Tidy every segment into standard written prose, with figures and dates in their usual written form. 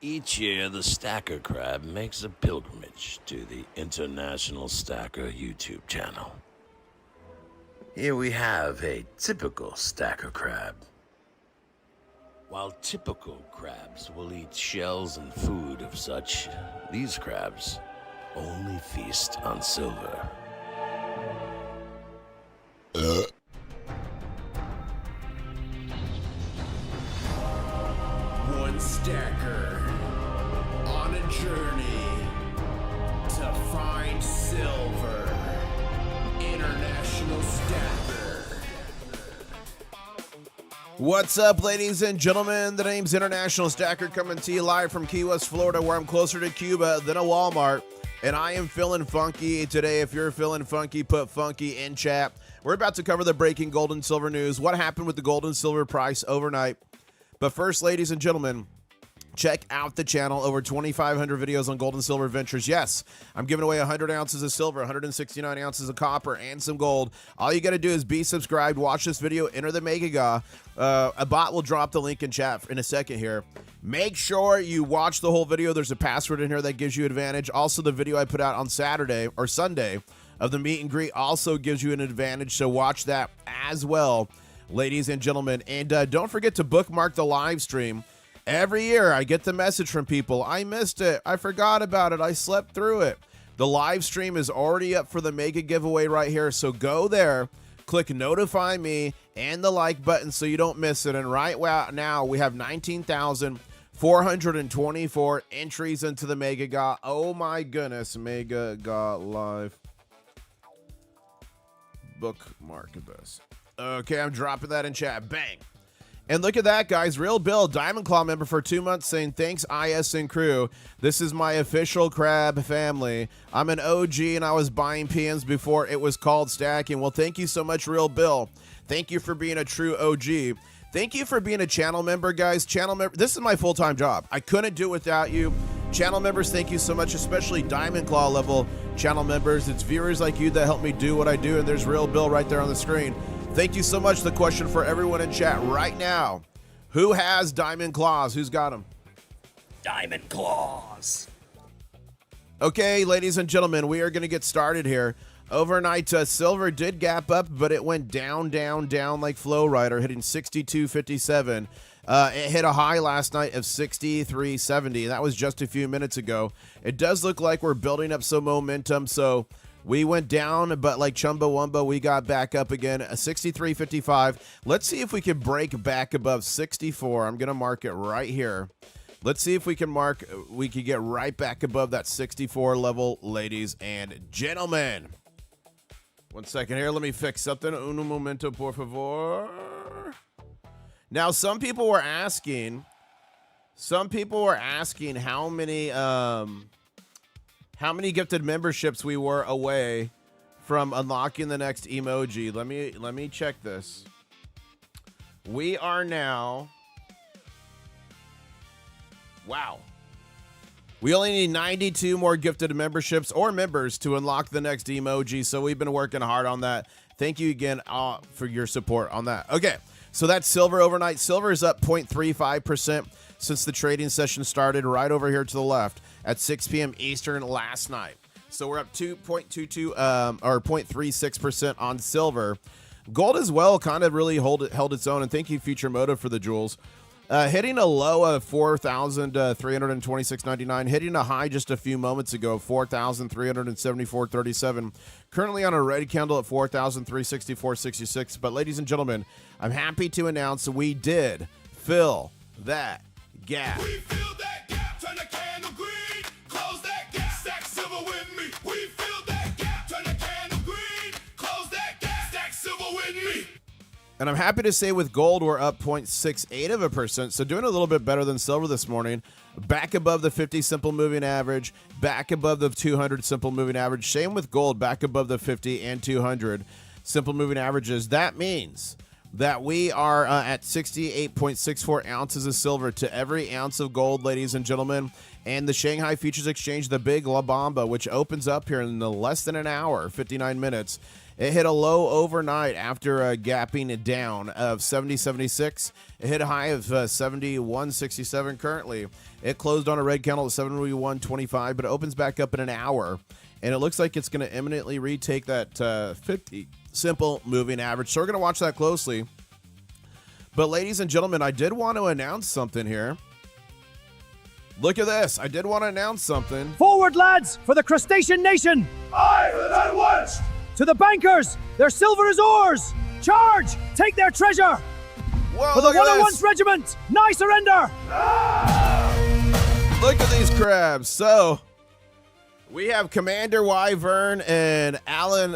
Each year, the Stacker Crab makes a pilgrimage to the International Stacker YouTube channel. Here we have a typical Stacker Crab. While typical crabs will eat shells and food of such, these crabs only feast on silver. One stacker on a journey to find silver. International Stacker. What's up, ladies and gentlemen? The name's International Stacker, coming to you live from Key West, Florida, where I'm closer to Cuba than a Walmart. And I am feeling funky today. If you're feeling funky, put funky in chat. We're about to cover the breaking gold and silver news. What happened with the gold and silver price overnight? But first, ladies and gentlemen, check out the channel. Over 2,500 videos on gold and silver ventures. Yes, I'm giving away 100 ounces of silver, 169 ounces of copper, and some gold. All you got to do is be subscribed, watch this video, enter the Mega. A bot will drop the link in chat in a second here. Make sure you watch the whole video. There's a password in here that gives you advantage. Also, the video I put out on Saturday or Sunday of the meet and greet also gives you an advantage. So watch that as well, ladies and gentlemen. And don't forget to bookmark the live stream. Every year I get the message from people, I missed it, I forgot about it, I slept through it. The live stream is already up for the mega giveaway right here, so go there, click notify me and the like button so you don't miss it. And right now we have 19,424 entries into the Mega. Oh my goodness, Mega live. Bookmark this. Okay, I'm dropping that in chat. Bang. And look at that, guys. Real Bill, Diamond Claw member for 2 months, saying, thanks, ISN crew. This is my official crab family. I'm an OG, and I was buying PNs before it was called stacking. Well, thank you so much, Real Bill. Thank you for being a true OG. Thank you for being a channel member, guys. Channel member. This is my full-time job. I couldn't do it without you. Channel members, thank you so much, especially Diamond Claw level channel members. It's viewers like you that help me do what I do, and there's Real Bill right there on the screen. Thank you so much. The question for everyone in chat right now: who has Diamond Claws? Who's got them? Diamond Claws. Okay, ladies and gentlemen, we are going to get started here. Overnight, silver did gap up, but it went down like Flow Rider, hitting 62.57. It hit a high last night of 63.70. That was just a few minutes ago. It does look like we're building up some momentum, so we went down, but like Chumbawamba, we got back up again, 63.55. Let's see if we can break back above 64. I'm going to mark it right here. Let's see if we can get right back above that 64 level, ladies and gentlemen. 1 second here. Let me fix something. Uno momento, por favor. Now, some people were asking how many gifted memberships we were away from unlocking the next emoji. Let me check this. We are now, wow. We only need 92 more gifted memberships or members to unlock the next emoji, so we've been working hard on that. Thank you again for your support on that. Okay, so that's silver overnight. Silver is up 0.35% since the trading session started right over here to the left at 6 p.m. Eastern last night. So we're up 2.22 or 0.36% on silver. Gold as well kind of really held its own, and thank you, Future Motive, for the jewels. Hitting a low of 4,326.99, hitting a high just a few moments ago, 4,374.37. Currently on a red candle at 4,364.66. But ladies and gentlemen, I'm happy to announce we did fill that gap. We fill that gap, turn the candle green, close that gap, stack silver with me. We fill that gap, turn the candle green, close that gap, stack silver with me. And I'm happy to say with gold, we're up 0.68%. So doing a little bit better than silver this morning. Back above the 50 simple moving average, back above the 200 simple moving average. Same with gold, back above the 50 and 200 simple moving averages. That means that we are at 68.64 ounces of silver to every ounce of gold, ladies and gentlemen. And the Shanghai Futures Exchange, the big La Bamba, which opens up here in less than an hour, 59 minutes, It hit a low overnight after gapping it down of 70.76. It hit a high of 71.67 currently. It closed on a red candle at 71.25, but it opens back up in an hour. And it looks like it's going to imminently retake that 50 simple moving average. So we're going to watch that closely. But ladies and gentlemen, I did want to announce something here. Look at this. I did want to announce something. Forward, lads, for the crustacean nation! Aye for the unwatched! To the bankers, their silver is ours! Charge! Take their treasure! Whoa, For the look at 101st this. Regiment, nigh surrender! Look at these crabs. So, we have Commander Wyvern and Alan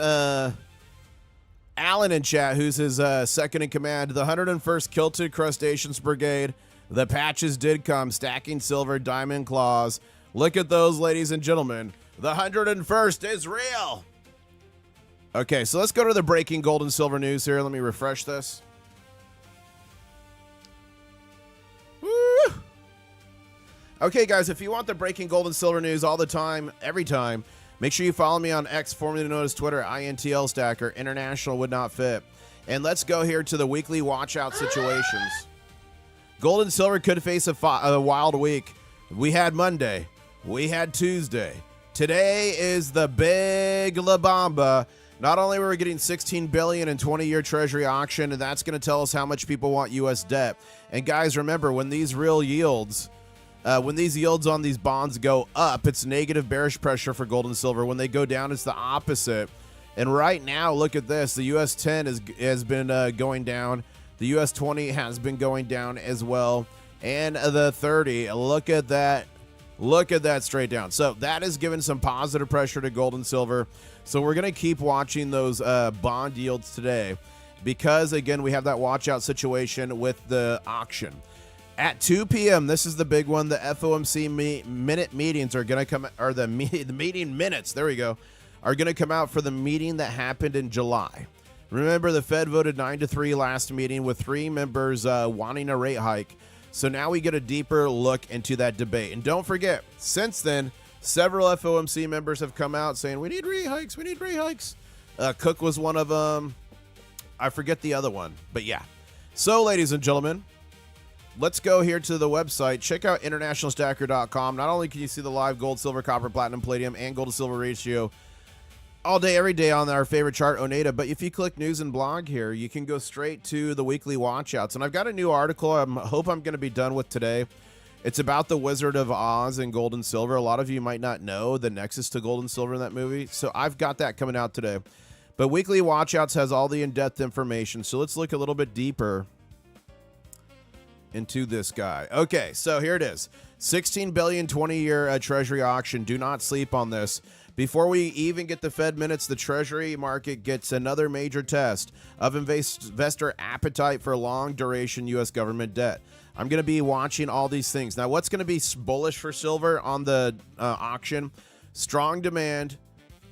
in chat, who's his second in command. The 101st Kilted Crustaceans Brigade. The patches did come, stacking silver, diamond claws. Look at those, ladies and gentlemen. The 101st is real. Okay, so let's go to the breaking gold and silver news here. Let me refresh this. Woo! Okay, guys, if you want the breaking gold and silver news all the time, every time, make sure you follow me on X, formerly known as Twitter, INTL Stacker. International would not fit. And let's go here to the weekly watch out situations. Gold and silver could face a wild week. We had Monday. We had Tuesday. Today is the big La Bamba. Not only were we getting $16 billion in 20-year Treasury auction, and that's going to tell us how much people want U.S. debt. And guys, remember, when these real yields, when these yields on these bonds go up, it's negative bearish pressure for gold and silver. When they go down, it's the opposite. And right now, look at this. The U.S. 10 has been going down. The U.S. 20 has been going down as well. And the 30, look at that. Look at that straight down. So that is giving some positive pressure to gold and silver. So we're going to keep watching those bond yields today because, again, we have that watch out situation with the auction. At 2 p.m., this is the big one. The FOMC minute meetings are going to come, or the meeting minutes, there we go, are going to come out for the meeting that happened in July. Remember, the Fed voted 9-3 last meeting with 3 members wanting a rate hike. So now we get a deeper look into that debate. And don't forget, since then, several FOMC members have come out saying, we need rate hikes, we need rate hikes. Cook was one of them. I forget the other one, but yeah. So, ladies and gentlemen, let's go here to the website. Check out internationalstacker.com. Not only can you see the live gold, silver, copper, platinum, palladium, and gold to silver ratio all day, every day on our favorite chart, Oneida. But if you click news and blog here, you can go straight to the weekly watchouts. And I've got a new article I hope I'm going to be done with today. It's about the Wizard of Oz and gold and silver. A lot of you might not know the nexus to gold and silver in that movie. So I've got that coming out today. But weekly watchouts has all the in-depth information. So let's look a little bit deeper into this guy. Okay, so here it is. 16 billion 20-year Treasury auction. Do not sleep on this. Before we even get the Fed minutes, the Treasury market gets another major test of investor appetite for long-duration U.S. government debt. I'm going to be watching all these things. Now, what's going to be bullish for silver on the auction? Strong demand,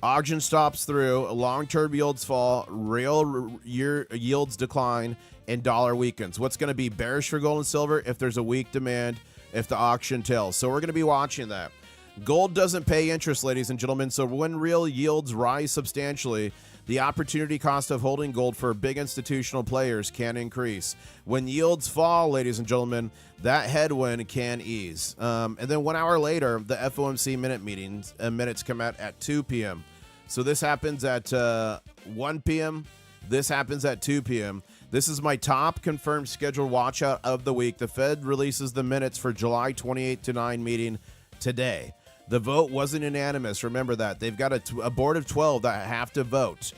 auction stops through, long-term yields fall, real year yields decline, and dollar weakens. What's going to be bearish for gold and silver? If there's a weak demand, if the auction tails. So we're going to be watching that. Gold doesn't pay interest, ladies and gentlemen, so when real yields rise substantially, the opportunity cost of holding gold for big institutional players can increase. When yields fall, ladies and gentlemen, that headwind can ease. And then 1 hour later, the FOMC minutes come out at 2 p.m. So this happens at 1 p.m. This happens at 2 p.m. This is my top confirmed scheduled watch out of the week. The Fed releases the minutes for July 28 to 9 meeting today. The vote wasn't unanimous. Remember that. They've got a board of 12 that have to vote.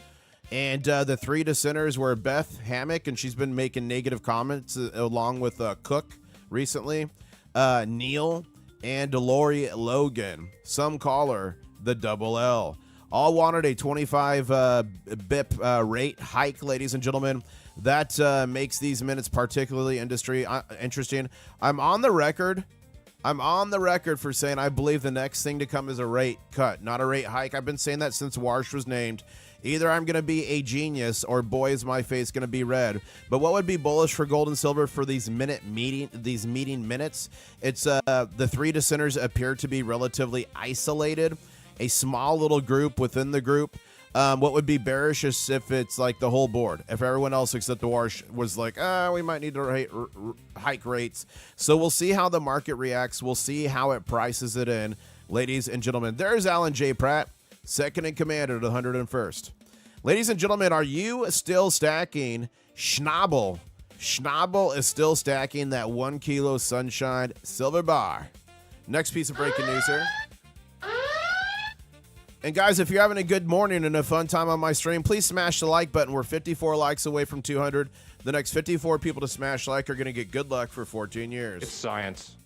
And the 3 dissenters were Beth Hammock, and she's been making negative comments along with Cook recently. Neil and Lori Logan. Some call her the double L. All wanted a 25 BIP rate hike, ladies and gentlemen. That makes these minutes particularly interesting. I'm on the record for saying I believe the next thing to come is a rate cut, not a rate hike. I've been saying that since Warsh was named. Either I'm going to be a genius or boy is my face going to be red. But what would be bullish for gold and silver for these meeting minutes? It's the 3 dissenters appear to be relatively isolated. A small little group within the group What would be bearish is if it's like the whole board. If everyone else except the war was like, we might need to hike rates. So we'll see how the market reacts. We'll see how it prices it in. Ladies and gentlemen, there's Alan J. Pratt, second in command at 101st. Ladies and gentlemen, are you still stacking Schnabel? Schnabel is still stacking that 1 kilo sunshine silver bar. Next piece of breaking news here. And guys, if you're having a good morning and a fun time on my stream, please smash the like button. We're 54 likes away from 200. The next 54 people to smash like are going to get good luck for 14 years. It's science.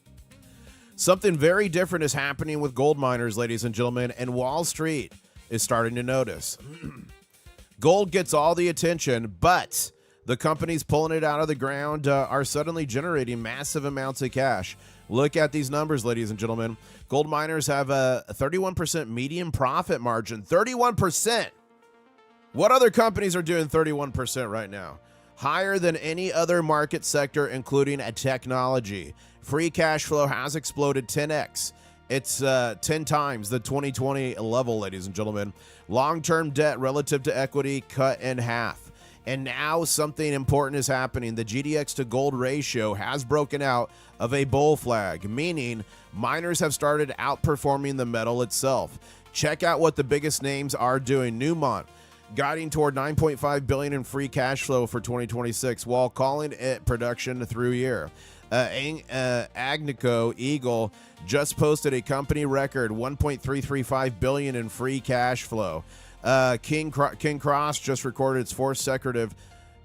Something very different is happening with gold miners, ladies and gentlemen, and Wall Street is starting to notice. Gold gets all the attention, but the companies pulling it out of the ground are suddenly generating massive amounts of cash. Look at these numbers, ladies and gentlemen. Gold miners have a 31% median profit margin. 31%. What other companies are doing 31% right now? Higher than any other market sector, including technology. Free cash flow has exploded 10x. It's 10 times the 2020 level, ladies and gentlemen. Long-term debt relative to equity cut in half. And now something important is happening. The GDX to gold ratio has broken out of a bull flag, meaning miners have started outperforming the metal itself. Check out what the biggest names are doing. Newmont guiding toward $9.5 billion in free cash flow for 2026 while calling it production through year. Agnico Eagle just posted a company record $1.335 billion in free cash flow. King Cross just recorded its fourth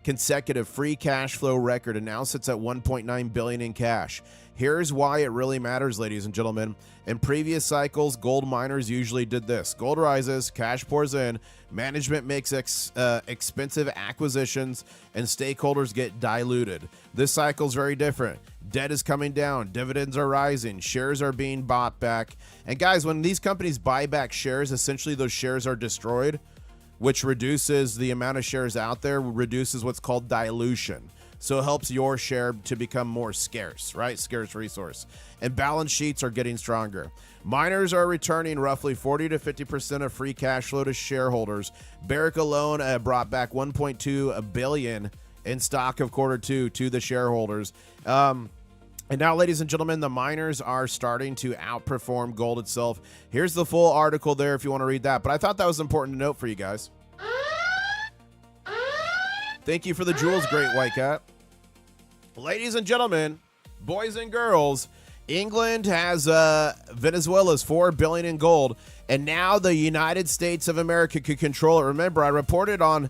consecutive free cash flow record and now sits at $1.9 billion in cash. Here's why it really matters, ladies and gentlemen. In previous cycles, gold miners usually did this. Gold rises, cash pours in, management makes expensive acquisitions, and stakeholders get diluted. This cycle is very different. Debt is coming down, dividends are rising, shares are being bought back. And guys, when these companies buy back shares, essentially those shares are destroyed, which reduces the amount of shares out there, reduces what's called dilution. So it helps your share to become more scarce, right? Scarce resource. And balance sheets are getting stronger. Miners are returning roughly 40 to 50% of free cash flow to shareholders. Barrick alone brought back $1.2 billion in stock of quarter two to the shareholders. And now, ladies and gentlemen, the miners are starting to outperform gold itself. Here's the full article there if you want to read that. But I thought that was important to note for you guys. Thank you for the jewels, Great White Cat. Ladies and gentlemen, boys and girls, England has Venezuela's $4 billion in gold, and now the United States of America could control it. Remember, I reported on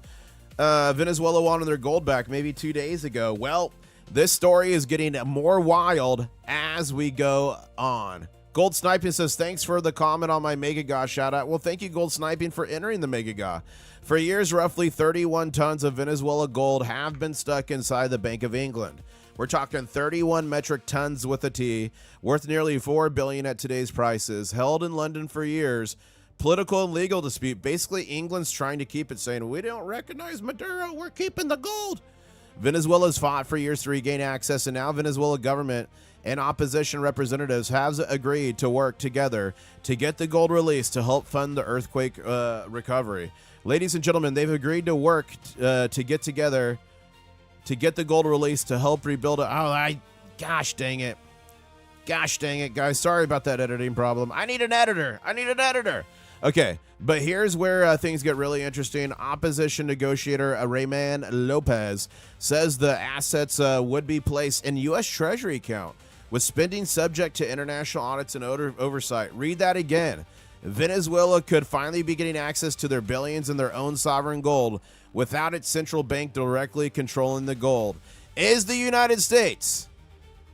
Venezuela wanting their gold back maybe 2 days ago. Well, this story is getting more wild as we go on. Gold Sniping says, thanks for the comment on my Mega Ga shout out. Well, thank you, Gold Sniping, for entering the Mega Ga. For years, roughly 31 tons of Venezuela gold have been stuck inside the Bank of England. We're talking 31 metric tons with a T, worth nearly $4 billion at today's prices, held in London for years. Political and legal dispute. Basically, England's trying to keep it, saying, we don't recognize Maduro, we're keeping the gold. Venezuela's fought for years to regain access, and now Venezuela government and opposition representatives have agreed to work together to get the gold released to help fund the earthquake recovery. Ladies and gentlemen, they've agreed to work to get together to get the gold released to help rebuild it. Gosh dang it, guys. Sorry about that editing problem. I need an editor. Okay, but here's where things get really interesting. Opposition negotiator Rayman Lopez says the assets would be placed in U.S. Treasury account with spending subject to international audits and oversight. Read that again. Venezuela could finally be getting access to their billions in their own sovereign gold without its central bank directly controlling the gold. Is the United States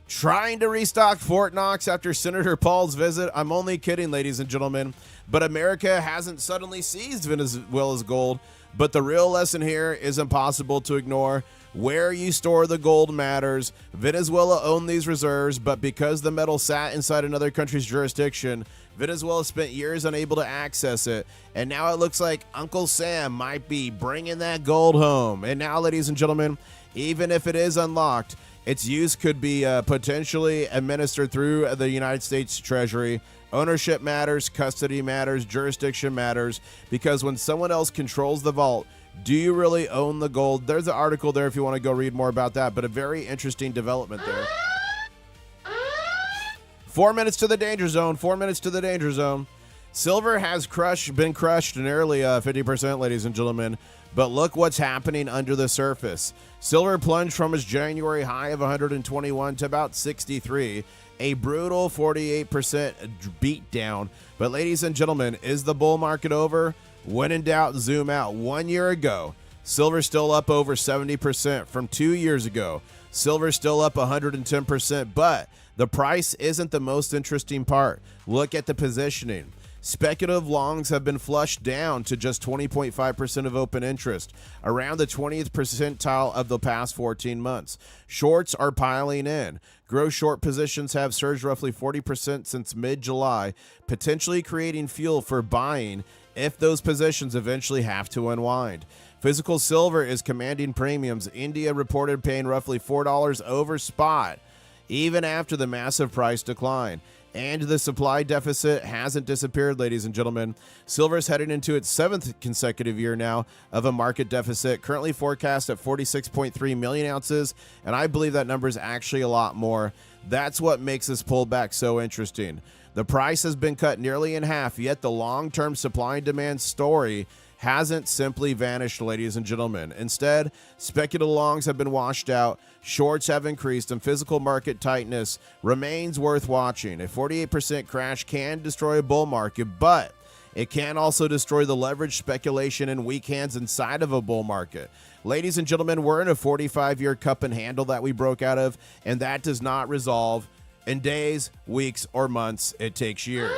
trying to restock Fort Knox after Senator Paul's visit? I'm only kidding, ladies and gentlemen. But America hasn't suddenly seized Venezuela's gold. But the real lesson here is impossible to ignore. Where you store the gold matters. Venezuela owned these reserves, but because the metal sat inside another country's jurisdiction, Venezuela spent years unable to access it. And now it looks like Uncle Sam might be bringing that gold home. And now, ladies and gentlemen, even if it is unlocked, its use could be potentially administered through the United States Treasury Ownership matters, custody matters, jurisdiction matters, because when someone else controls the vault, do you really own the gold? There's an article there if you want to go read more about that, but a very interesting development there. 4 minutes to the danger zone. 4 minutes to the danger zone. Silver has been crushed nearly 50%, ladies and gentlemen. But look what's happening under the surface. Silver plunged from its January high of 121 to about 63. A brutal 48% beat down. But ladies and gentlemen, is the bull market over? When in doubt, zoom out. 1 year ago, silver still up over 70% from 2 years ago. Silver still up 110%, but the price isn't the most interesting part. Look at the positioning. Speculative longs have been flushed down to just 20.5% of open interest, around the 20th percentile of the past 14 months. Shorts are piling in. Gross short positions have surged roughly 40% since mid-July, potentially creating fuel for buying if those positions eventually have to unwind. Physical silver is commanding premiums. India reported paying roughly $4 over spot, even after the massive price decline. And the supply deficit hasn't disappeared, ladies and gentlemen. Silver is heading into its 7th consecutive year now of a market deficit, currently forecast at 46.3 million ounces, and I believe that number is actually a lot more. That's what makes this pullback so interesting. The price has been cut nearly in half, yet the long-term supply and demand story hasn't simply vanished, ladies and gentlemen. Instead, speculative longs have been washed out, shorts have increased, and physical market tightness remains worth watching. A 48% crash can destroy a bull market, but it can also destroy the leverage, speculation, and weak hands inside of a bull market. Ladies and gentlemen, we're in a 45-year cup and handle that we broke out of, and that does not resolve in days, weeks, or months. It takes years.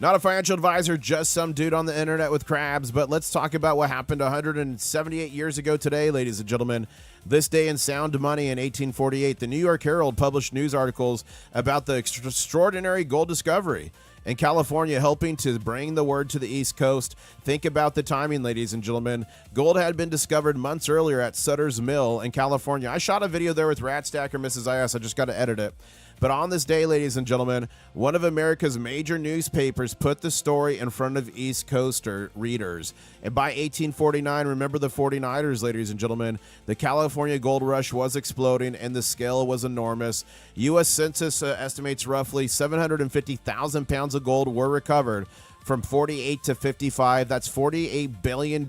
Not a financial advisor, just some dude on the internet with crabs, but let's talk about what happened 178 years ago today, ladies and gentlemen. This day in sound money in 1848, the New York Herald published news articles about the extraordinary gold discovery in California, helping to bring the word to the East Coast. Think about the timing, ladies and gentlemen. Gold had been discovered months earlier at Sutter's Mill in California. I shot a video there with Rat Stacker, Mrs. IS. I just got to edit it. But on this day, ladies and gentlemen, one of America's major newspapers put the story in front of East Coaster readers. And by 1849, remember the 49ers, ladies and gentlemen, the California gold rush was exploding and the scale was enormous. U.S. Census estimates roughly 750,000 pounds of gold were recovered from 48 to 55. That's $48 billion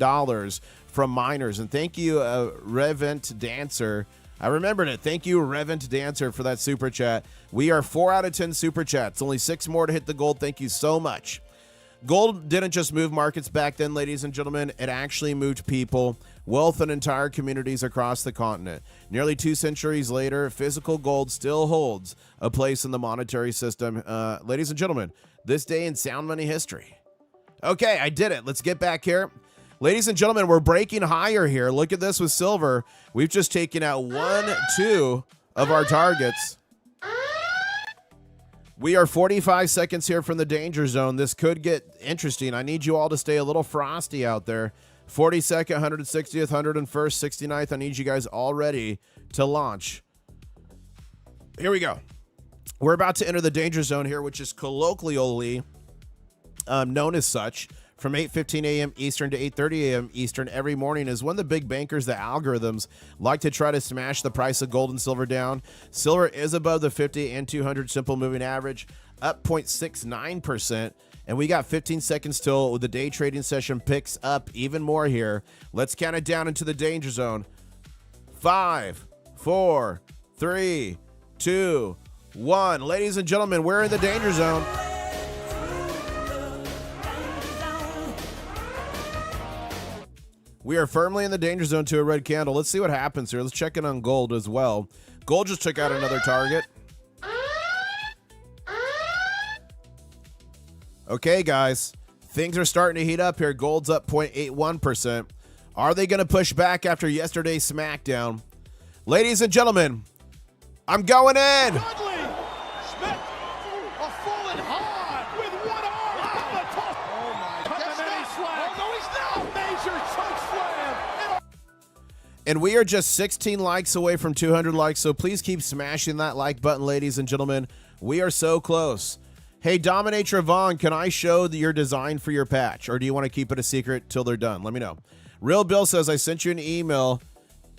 from miners. And thank you, Revent Dancer. I remembered it. Thank you, Revent Dancer, for that super chat. We are 4 out of 10 super chats. Only 6 more to hit the gold. Thank you so much. Gold didn't just move markets back then, ladies and gentlemen. It actually moved people, wealth, and entire communities across the continent. Nearly 2 centuries later, physical gold still holds a place in the monetary system. Ladies and gentlemen, this day in sound money history. Okay, I did it. Let's get back here. Ladies and gentlemen, we're breaking higher here. Look at this with silver. We've just taken out 1, 2 of our targets. We are 45 seconds here from the danger zone. This could get interesting. I need you all to stay a little frosty out there. 42nd, 160th, 101st, 69th. I need you guys all ready to launch. Here we go. We're about to enter the danger zone here, which is colloquially known as such. From 8:15 a.m. Eastern to 8:30 a.m. Eastern every morning is when the big bankers, the algorithms, like to try to smash the price of gold and silver down. Silver is above the 50 and 200 simple moving average, up 0.69%. And we got 15 seconds till the day trading session picks up even more here. Let's count it down into the danger zone. 5, 4, 3, 2, 1. Ladies and gentlemen, we're in the danger zone. We are firmly in the danger zone to a red candle. Let's see what happens here. Let's check in on gold as well. Gold just took out another target. Okay, guys. Things are starting to heat up here. Gold's up 0.81%. Are they going to push back after yesterday's smackdown? Ladies and gentlemen, I'm going in. Dudley Smith, a fallen hard with one arm on the top. Oh my God. Oh no, he's not. Major choke slam. And we are just 16 likes away from 200 likes, so please keep smashing that like button, ladies and gentlemen. We are so close. Hey, Dominator Vaughn, can I show your design for your patch, or do you want to keep it a secret till they're done? Let me know. Real Bill says, I sent you an email.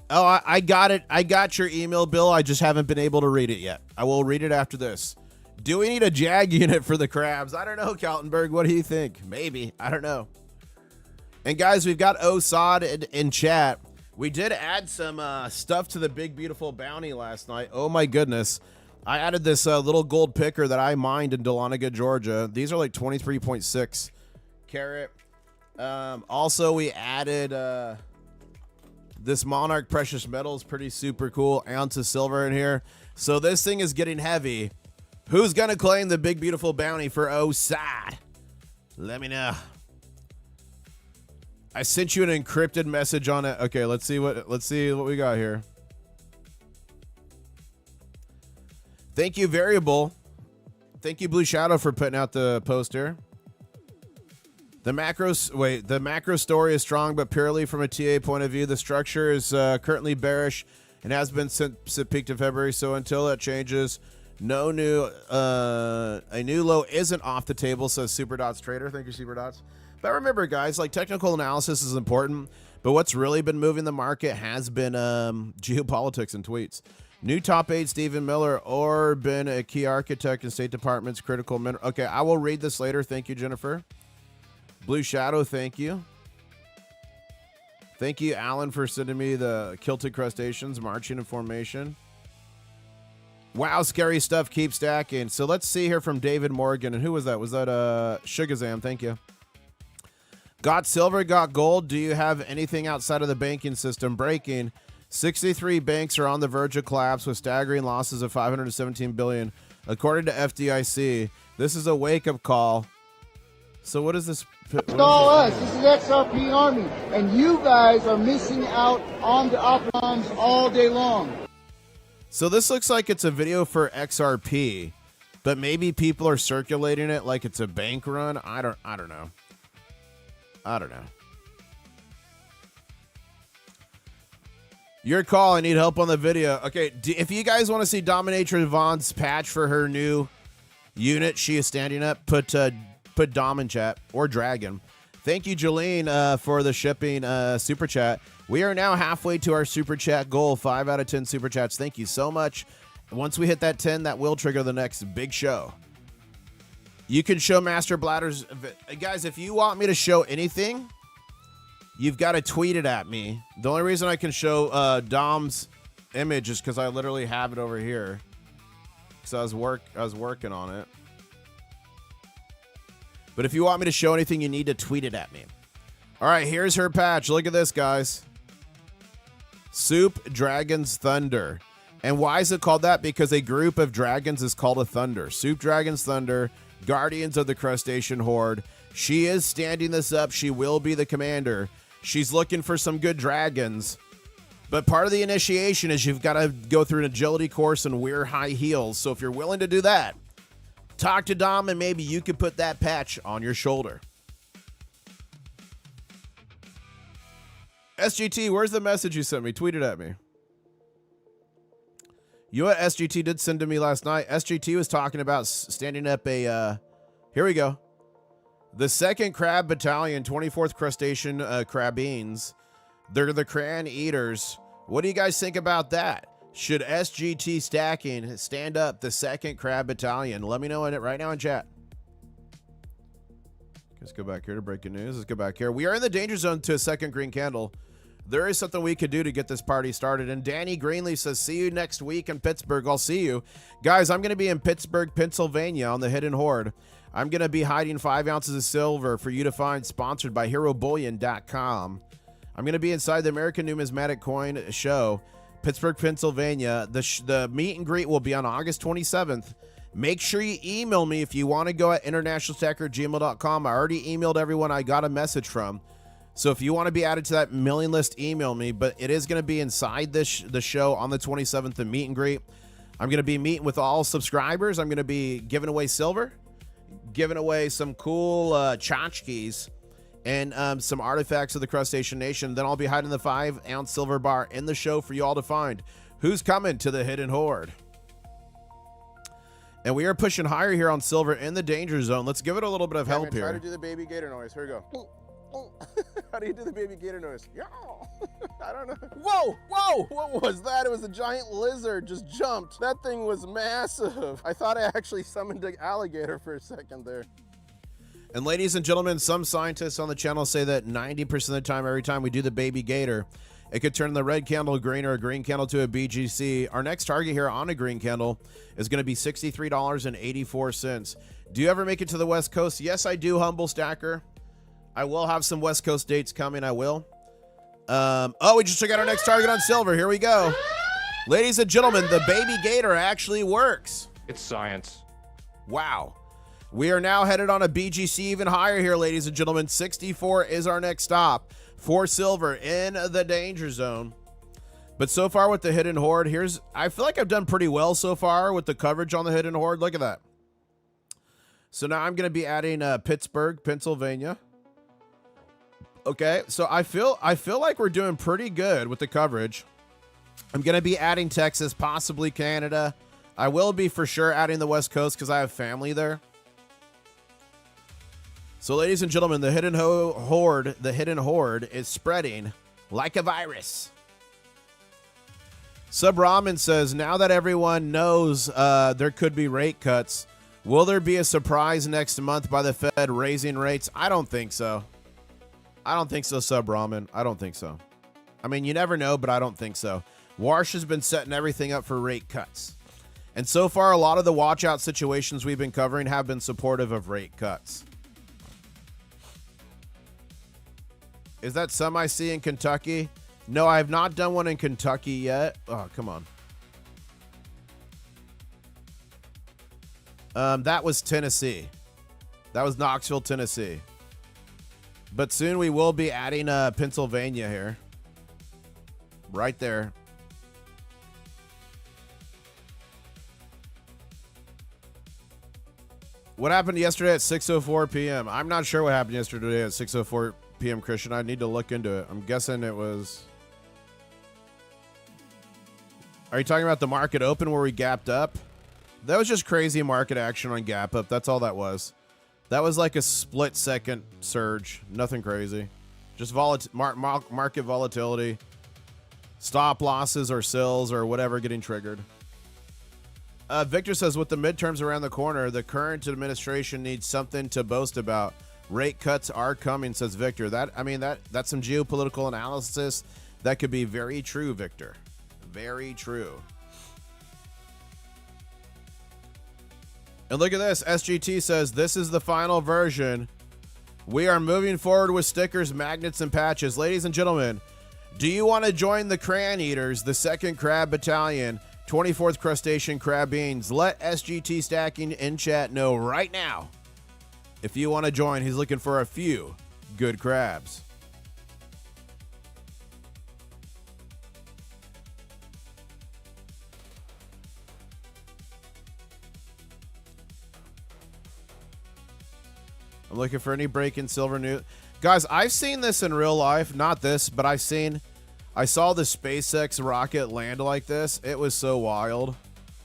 Oh, I got it. I got your email, Bill. I just haven't been able to read it yet. I will read it after this. Do we need a JAG unit for the crabs? I don't know, Kaltenberg. What do you think? Maybe. I don't know. And guys, we've got Osad in chat. We did add some stuff to the big, beautiful bounty last night. Oh, my goodness. I added this little gold picker that I mined in Dahlonega, Georgia. These are like 23.6 carat. Also, we added this Monarch Precious Metals. Pretty super cool. Ounce of silver in here. So this thing is getting heavy. Who's going to claim the big, beautiful bounty for Osad? Let me know. I sent you an encrypted message on it. Okay, let's see what we got here. Thank you, Variable. Thank you, Blue Shadow, for putting out the poster. The macro story is strong, but purely from a TA point of view. The structure is currently bearish and has been since peak to February. So until that changes, a new low isn't off the table, says Superdots Trader. Thank you, Superdots. But remember, guys, like technical analysis is important, but what's really been moving the market has been geopolitics and tweets. New top aide Stephen Miller or been a key architect in State Department's critical mineral. Okay, I will read this later. Thank you, Jennifer. Blue Shadow, thank you. Thank you, Alan, for sending me the kilted crustaceans marching in formation. Wow, scary stuff. Keep stacking. So let's see here from David Morgan. And who was that? Was that Shugazam? Thank you. Got silver, got gold. Do you have anything outside of the banking system? Breaking. 63 banks are on the verge of collapse with staggering losses of $517 billion, according to FDIC. This is a wake-up call. So what is this? It's all us. This is XRP Army, and you guys are missing out on the options all day long. So this looks like it's a video for XRP, but maybe people are circulating it like it's a bank run. I don't know. I don't know. Your call. I need help on the video. Okay, if you guys want to see Dominatrix Vaughn's patch for her new unit, she is standing up. Put Dom in chat or Dragon. Thank you, Jolene, for the shipping super chat. We are now halfway to our super chat goal. 5 out of 10 super chats. Thank you so much. Once we hit that 10, that will trigger the next big show. You can show Master Bladders. Guys, if you want me to show anything, you've got to tweet it at me. The only reason I can show Dom's image is because I literally have it over here. Because I was working on it. But if you want me to show anything, you need to tweet it at me. All right, here's her patch. Look at this, guys. Soup Dragons Thunder. And why is it called that? Because a group of dragons is called a thunder. Soup Dragons Thunder. Guardians of the Crustacean Horde. She is standing this up. She will be the commander. She's looking for some good dragons. But part of the initiation is you've got to go through an agility course and wear high heels. So if you're willing to do that, talk to Dom and maybe you could put that patch on your shoulder. SGT, where's the message you sent me? Tweet it at me. You know what SGT did send to me last night? SGT was talking about standing up a, here we go. The 2nd Crab Battalion, 24th Crustacean Crabines. They're the Cran Eaters. What do you guys think about that? Should SGT stacking stand up the 2nd Crab Battalion? Let me know in it right now in chat. Let's go back here to breaking news. Let's go back here. We are in the danger zone to a 2nd green candle. There is something we could do to get this party started. And Danny Greenlee says, see you next week in Pittsburgh. I'll see you. Guys, I'm going to be in Pittsburgh, Pennsylvania on the Hidden Horde. I'm going to be hiding 5 ounces of silver for you to find, sponsored by HeroBullion.com. I'm going to be inside the American Numismatic Coin Show, Pittsburgh, Pennsylvania. The meet and greet will be on August 27th. Make sure you email me if you want to go at internationalstacker@gmail.com. I already emailed everyone I got a message from. So if you want to be added to that mailing list, email me. But it is going to be inside the show on the 27th, the meet and greet. I'm going to be meeting with all subscribers. I'm going to be giving away silver, giving away some cool tchotchkes, and some artifacts of the Crustacean Nation. Then I'll be hiding the 5-ounce silver bar in the show for you all to find. Who's coming to the Hidden Horde? And we are pushing higher here on silver in the danger zone. Let's give it a little bit of help here. Try to do the baby gator noise. Here we go. How do you do the baby gator noise? Yeah. I don't know. Whoa, whoa, what was that? It was a giant lizard just jumped. That thing was massive. I thought I actually summoned an alligator for a second there. And ladies and gentlemen, some scientists on the channel say that 90% of the time, every time we do the baby gator, it could turn the red candle green or a green candle to a BGC. Our next target here on a green candle is going to be $63.84. Do you ever make it to the West Coast? Yes, I do, Humble Stacker. I will have some West Coast dates coming. I will. Oh, we just took out our next target on silver. Here we go. Ladies and gentlemen, the baby gator actually works. It's science. Wow. We are now headed on a BGC even higher here, ladies and gentlemen. 64 is our next stop for silver in the danger zone. But so far with the Hidden Horde, I feel like I've done pretty well so far with the coverage on the Hidden Horde. Look at that. So now I'm going to be adding Pittsburgh, Pennsylvania. Okay, so I feel like we're doing pretty good with the coverage. I'm going to be adding Texas, possibly Canada. I will be for sure adding the West Coast because I have family there. So ladies and gentlemen, the Hidden Horde is spreading like a virus. Sub Ramen says, now that everyone knows there could be rate cuts, will there be a surprise next month by the Fed raising rates? I don't think so. I don't think so, Sub Ramen. I don't think so. I mean, you never know, but I don't think so. Warsh has been setting everything up for rate cuts. And so far, a lot of the watch out situations we've been covering have been supportive of rate cuts. Is that some I see in Kentucky? No, I have not done one in Kentucky yet. Oh, come on. That was Tennessee. That was Knoxville, Tennessee. But soon we will be adding Pennsylvania here. Right there. What happened yesterday at 6:04 p.m.? I'm not sure what happened yesterday at 6:04 p.m., Christian. I need to look into it. I'm guessing it was... Are you talking about the market open where we gapped up? That was just crazy market action on gap up. That's all that was. That was like a split-second surge. Nothing crazy. Just market volatility. Stop losses or sills or whatever getting triggered. Victor says, with the midterms around the corner, the current administration needs something to boast about. Rate cuts are coming, says Victor. That's some geopolitical analysis that could be very true, Victor. Very true. And look at this. SGT says, this is the final version. We are moving forward with stickers, magnets, and patches. Ladies and gentlemen, do you want to join the Crayon Eaters, the 2nd Crab Battalion, 24th Crustacean Crab Beans? Let SGT Stacking in chat know right now. If you want to join, he's looking for a few good crabs. I'm looking for any break in silver news. Guys, I've seen this in real life. Not this, but I saw the SpaceX rocket land like this. It was so wild.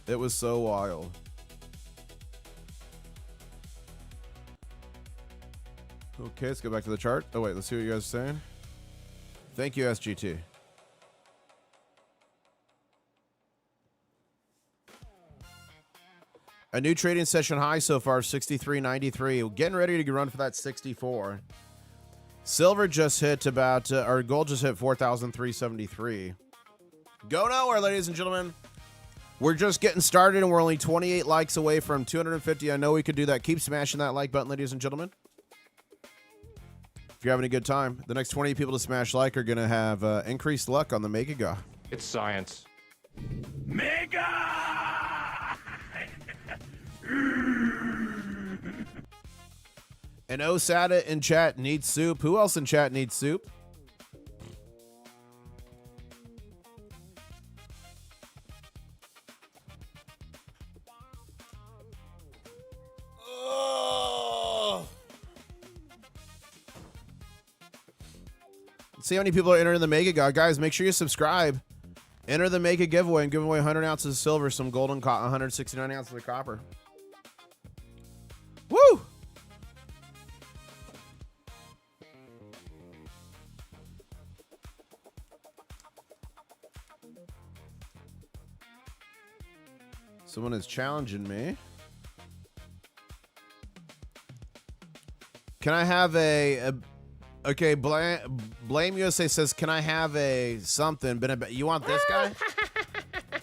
It was so wild. Okay, let's go back to the chart. Oh, wait, let's see what you guys are saying. Thank you, SGT. A new trading session high so far, 63.93. Getting ready to run for that 64. Silver just hit about, or gold just hit 4,373. Go nowhere, ladies and gentlemen. We're just getting started, and we're only 28 likes away from 250. I know we could do that. Keep smashing that like button, ladies and gentlemen. If you're having a good time, the next 20 people to smash like are going to have increased luck on the Mega. It's science. Mega! And Osada in chat needs soup. Who else in chat needs soup? See how many people are entering the mega guys. Make sure you subscribe. Enter the mega giveaway and give away 100 ounces of silver, some golden 169 ounces of copper. Woo! Someone is challenging me. Can I have okay, Blame USA says, can I have a something? But you want this guy? Is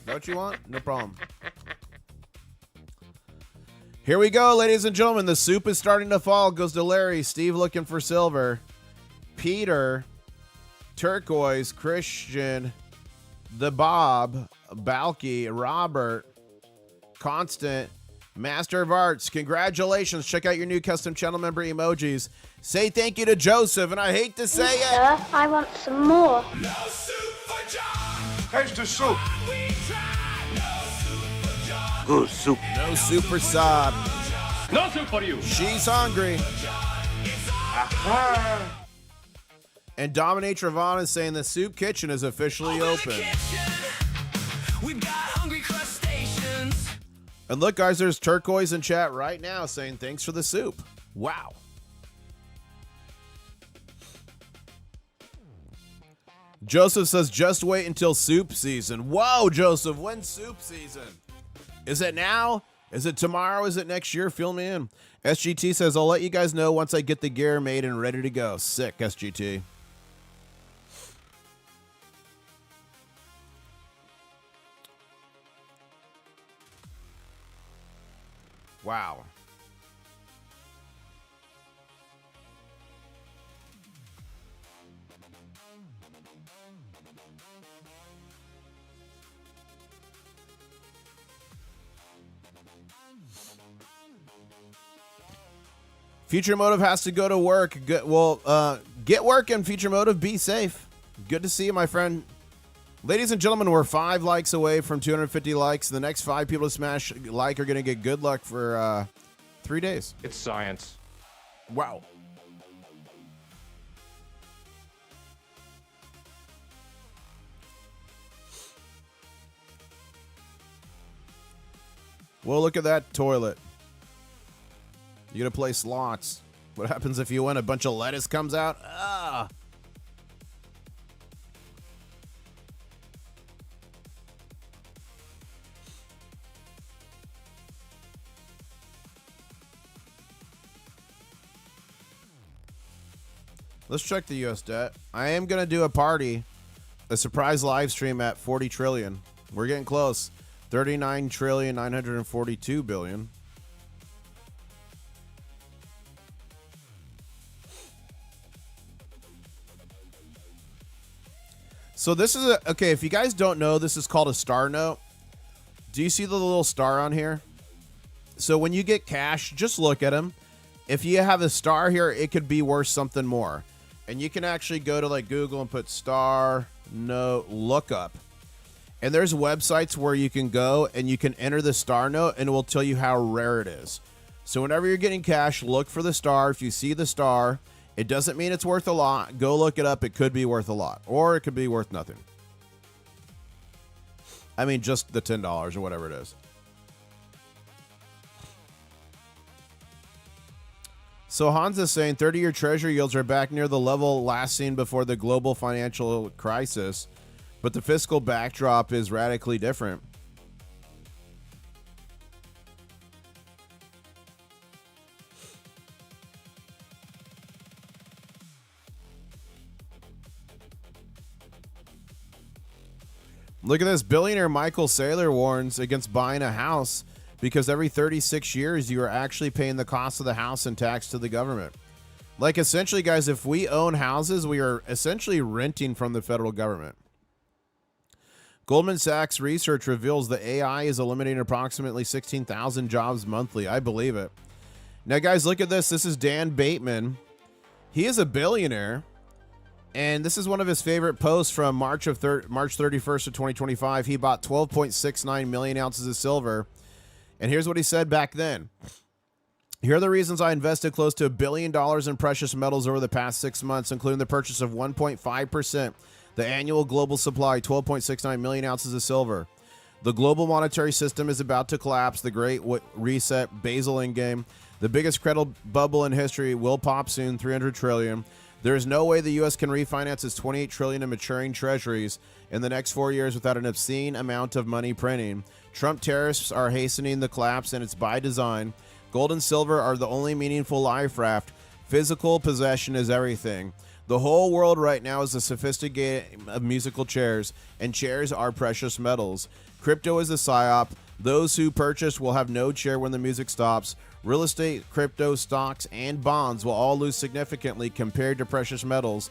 that what you want? No problem. Here we go, ladies and gentlemen. The soup is starting to fall. Goes to Larry. Steve looking for silver. Peter. Turquoise. Christian. The Bob. Balky. Robert. Constant. Master of Arts, congratulations. Check out your new custom channel member emojis. Say thank you to Joseph, and I hate to say it. Sir, I want some more. No soup for John. Taste the soup. We try. No soup for John. Good soup. No super sub. No soup for you. She's hungry. Aha. And Dominator Vaughn is saying the soup kitchen is officially open. We've got hungry crustaceans. And look, guys, there's Turquoise in chat right now saying thanks for the soup. Wow. Joseph says just wait until soup season. Whoa, Joseph, when's soup season? Is it now? Is it tomorrow? Is it next year? Fill me in. SGT says I'll let you guys know once I get the gear made and ready to go. Sick, SGT. Wow. Future Motive has to go to work. Good, well, get working, Future Motive. Be safe. Good to see you, my friend. Ladies and gentlemen, we're 5 likes away from 250 likes. The next 5 people to smash like are going to get good luck for 3 days. It's science. Wow. Well, look at that toilet. You got to play slots. What happens if you win? A bunch of lettuce comes out? Ah. Let's check the U.S. debt. I am going to do a surprise live stream at 40 trillion. We're getting close. 39 trillion 942 billion. So this is okay, if you guys don't know, this is called a star note. Do you see the little star on here? So when you get cash, just look at them. If you have a star here, it could be worth something more. And you can actually go to like Google and put star note lookup. And there's websites where you can go and you can enter the star note and it will tell you how rare it is. So whenever you're getting cash, look for the star. If you see the star, it doesn't mean it's worth a lot. Go look it up. It could be worth a lot, or it could be worth nothing. I mean, just the $10 or whatever it is. So Hans is saying 30-year treasury yields are back near the level last seen before the global financial crisis, but the fiscal backdrop is radically different. Look at this. Billionaire Michael Saylor warns against buying a house because every 36 years you are actually paying the cost of the house and tax to the government. Like, essentially, guys, if we own houses, we are essentially renting from the federal government. Goldman Sachs research reveals that AI is eliminating approximately 16,000 jobs monthly. I believe it. Now, guys, look at this. This is Dan Bateman. He is a billionaire. And this is one of his favorite posts from March 31st of 2025. He bought 12.69 million ounces of silver. And here's what he said back then. Here are the reasons I invested close to $1 billion in precious metals over the past 6 months, including the purchase of 1.5%, the annual global supply, 12.69 million ounces of silver. The global monetary system is about to collapse. The Great Reset, Basel Endgame, the biggest credit bubble in history will pop soon, 300 trillion. There is no way the U.S. can refinance its 28 trillion in maturing treasuries in the next 4 years without an obscene amount of money printing. Trump tariffs are hastening the collapse, and it's by design. Gold and silver are the only meaningful life raft. Physical possession is everything. The whole world right now is a sophisticated game of musical chairs, and chairs are precious metals. Crypto is a psyop. Those who purchase will have no chair when the music stops. Real estate, crypto, stocks, and bonds will all lose significantly compared to precious metals.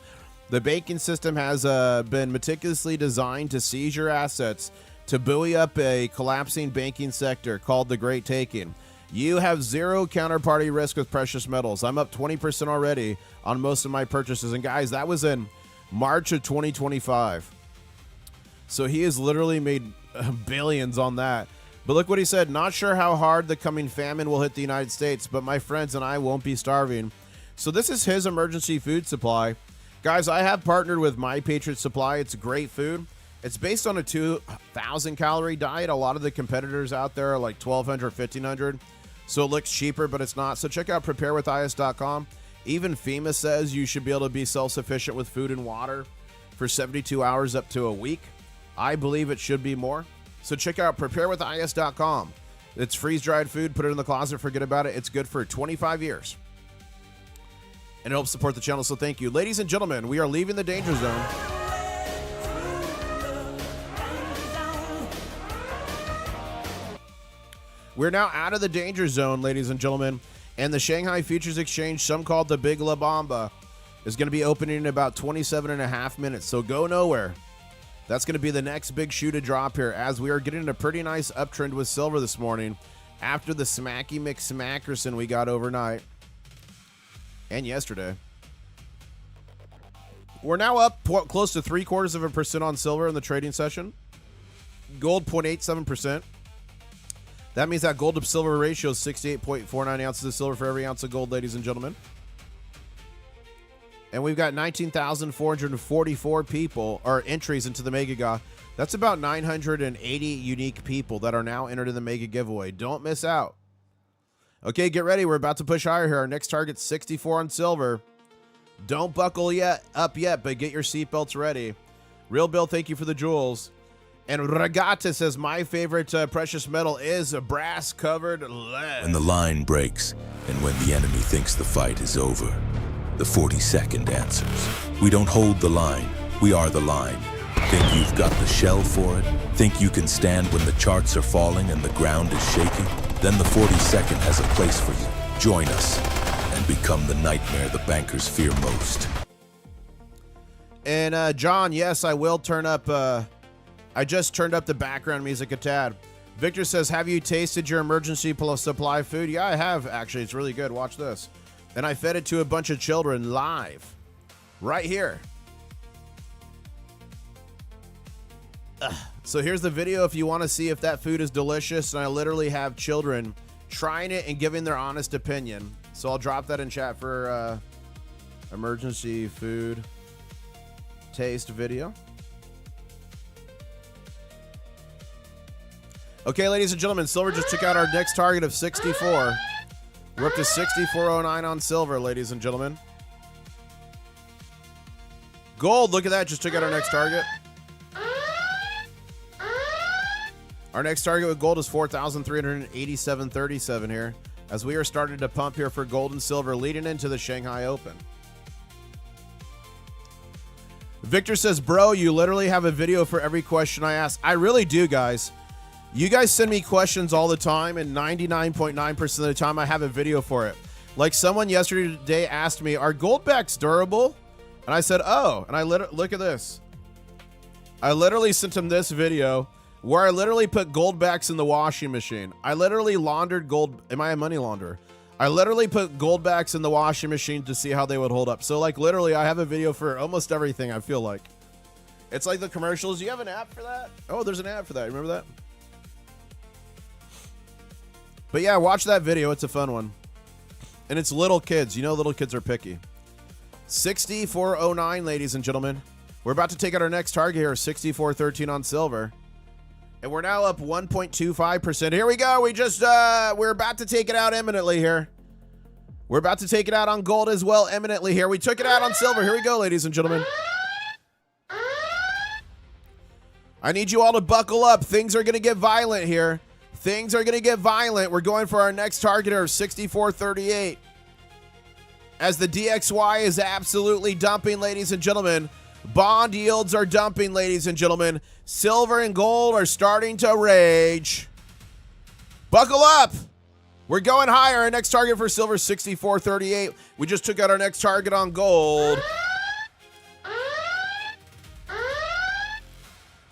The banking system has been meticulously designed to seize your assets, to buoy up a collapsing banking sector called the Great Taking. You have zero counterparty risk with precious metals. I'm up 20% already on most of my purchases. And guys, that was in March of 2025. So he has literally made billions on that. But look what he said. Not sure how hard the coming famine will hit the United States, but my friends and I won't be starving. So this is his emergency food supply. Guys, I have partnered with My Patriot Supply. It's great food. It's based on a 2,000 calorie diet. A lot of the competitors out there are like 1,200, 1,500. So it looks cheaper, but it's not. So check out preparewithis.com. Even FEMA says you should be able to be self-sufficient with food and water for 72 hours up to a week. I believe it should be more. So check out preparewithis.com. It's freeze-dried food. Put it in the closet. Forget about it. It's good for 25 years. And it helps support the channel, so thank you. Ladies and gentlemen, we are leaving the danger zone. We're now out of the danger zone, ladies and gentlemen, and the Shanghai Futures Exchange, some call it the Big La Bamba, is going to be opening in about 27 and a half minutes, so go nowhere. That's going to be the next big shoe to drop here, as we are getting a pretty nice uptrend with silver this morning after the smacky McSmackerson we got overnight and yesterday. We're now up close to 0.75% on silver in the trading session. Gold 0.87%. That means that gold to silver ratio is 68.49 ounces of silver for every ounce of gold, ladies and gentlemen. And we've got 19,444 people, or entries into the Mega Giveaway. That's about 980 unique people that are now entered in the Mega Giveaway. Don't miss out. Okay, get ready. We're about to push higher here. Our next target's 64 on silver. Don't buckle up yet, but get your seatbelts ready. Real Bill, thank you for the jewels. And Regata says, my favorite precious metal is a brass-covered lead. When the line breaks and when the enemy thinks the fight is over, the 42nd answers. We don't hold the line, we are the line. Think you've got the shell for it? Think you can stand when the charts are falling and the ground is shaking? Then the 42nd has a place for you. Join us and become the nightmare the bankers fear most. And John, yes, I will turn up... I just turned up the background music a tad. Victor says, have you tasted your emergency supply food? Yeah, I have, actually. It's really good. Watch this. And I fed it to a bunch of children live. Right here. So here's the video if you want to see if that food is delicious. And I literally have children trying it and giving their honest opinion. So I'll drop that in chat for emergency food taste video. Okay, ladies and gentlemen, silver just took out our next target of 64. We're up to 64.09 on silver, ladies and gentlemen. Gold, look at that, just took out our next target. Our next target with gold is 4,387.37 here, as we are starting to pump here for gold and silver leading into the Shanghai Open. Victor says, bro, you literally have a video for every question I ask. I really do, guys. You guys send me questions all the time, and 99.9% of the time I have a video for it. Like someone yesterday asked me, are goldbacks durable? And I said, oh, and I look at this. I literally sent him this video where I literally put goldbacks in the washing machine. I literally laundered gold. Am I a money launderer? I literally put goldbacks in the washing machine to see how they would hold up. So like literally I have a video for almost everything, I feel like. It's like the commercials. Do you have an app for that? Oh, there's an app for that. Remember that? But yeah, watch that video. It's a fun one. And it's little kids. You know little kids are picky. 64.09, ladies and gentlemen. We're about to take out our next target here, 64.13 on silver. And we're now up 1.25%. Here we go. We're about to take it out imminently here. We're about to take it out on gold as well imminently here. We took it out on silver. Here we go, ladies and gentlemen. I need you all to buckle up. Things are going to get violent here. Things are going to get violent. We're going for our next target here of 64.38. As the DXY is absolutely dumping, ladies and gentlemen. Bond yields are dumping, ladies and gentlemen. Silver and gold are starting to rage. Buckle up. We're going higher. Our next target for silver, 64.38. We just took out our next target on gold.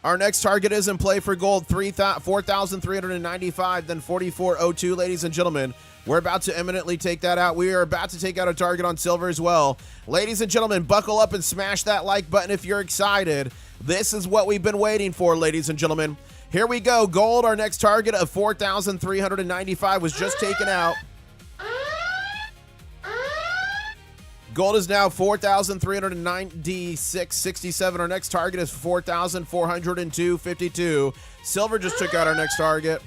Our next target is in play for gold, 4,395, then 44.02, ladies and gentlemen. We're about to imminently take that out. We are about to take out a target on silver as well. Ladies and gentlemen, buckle up and smash that like button if you're excited. This is what we've been waiting for, ladies and gentlemen. Here we go. Gold, our next target of 4,395 was just taken out. Gold is now 4,396.67. Our next target is 4,402.52. Silver just took out our next target.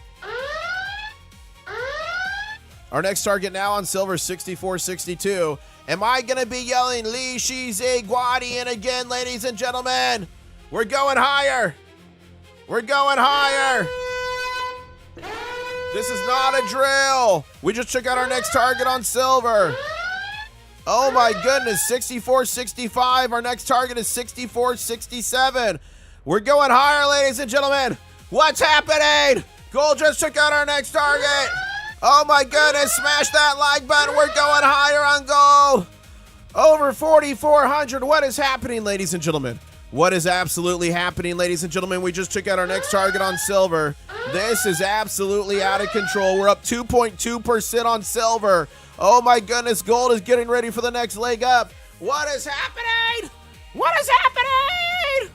Our next target now on silver, 64.62. Am I going to be yelling Li Shizi Guadian again, ladies and gentlemen? We're going higher. We're going higher. This is not a drill. We just took out our next target on silver. Oh my goodness, 64.65. Our next target is 64.67. We're going higher, ladies and gentlemen. What's happening? Gold just took out our next target. Oh my goodness, smash that like button. We're going higher on gold. Over 4,400. What is happening, ladies and gentlemen? What is absolutely happening, ladies and gentlemen? We just took out our next target on silver. This is absolutely out of control. We're up 2.2% on silver. Oh my goodness, gold is getting ready for the next leg up. What is happening? What is happening?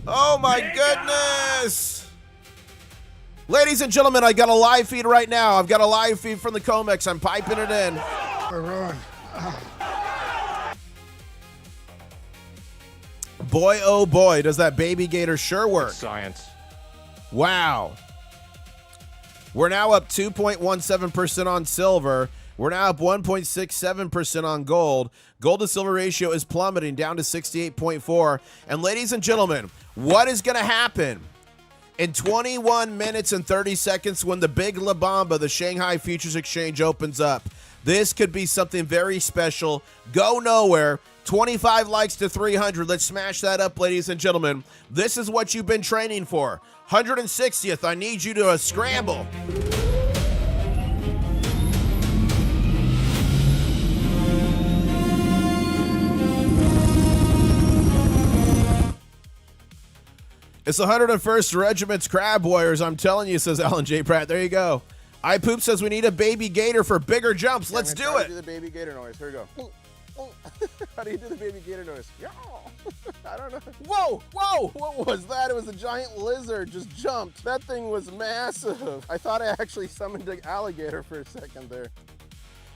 Oh my goodness. Ladies and gentlemen, I got a live feed right now. I've got a live feed from the COMEX. I'm piping it in. Boy, oh boy, does that baby gator sure work. Science. Wow. We're now up 2.17% on silver. We're now up 1.67% on gold. Gold to silver ratio is plummeting down to 68.4. And ladies and gentlemen, what is going to happen in 21 minutes and 30 seconds when the big La Bamba, the Shanghai Futures Exchange, opens up? This could be something very special. Go nowhere. 25 likes to 300. Let's smash that up, ladies and gentlemen. This is what you've been training for. 160th, I need you to scramble. It's the 101st Regiment's Crab Warriors. I'm telling you, says Alan J. Pratt. There you go. iPoop says we need a baby gator for bigger jumps. Let's do it. Do the baby gator noise. Here we go. How do you do the baby gator noise? I don't know. Whoa, whoa, what was that? It was a giant lizard just jumped. That thing was massive. I thought I actually summoned an alligator for a second there.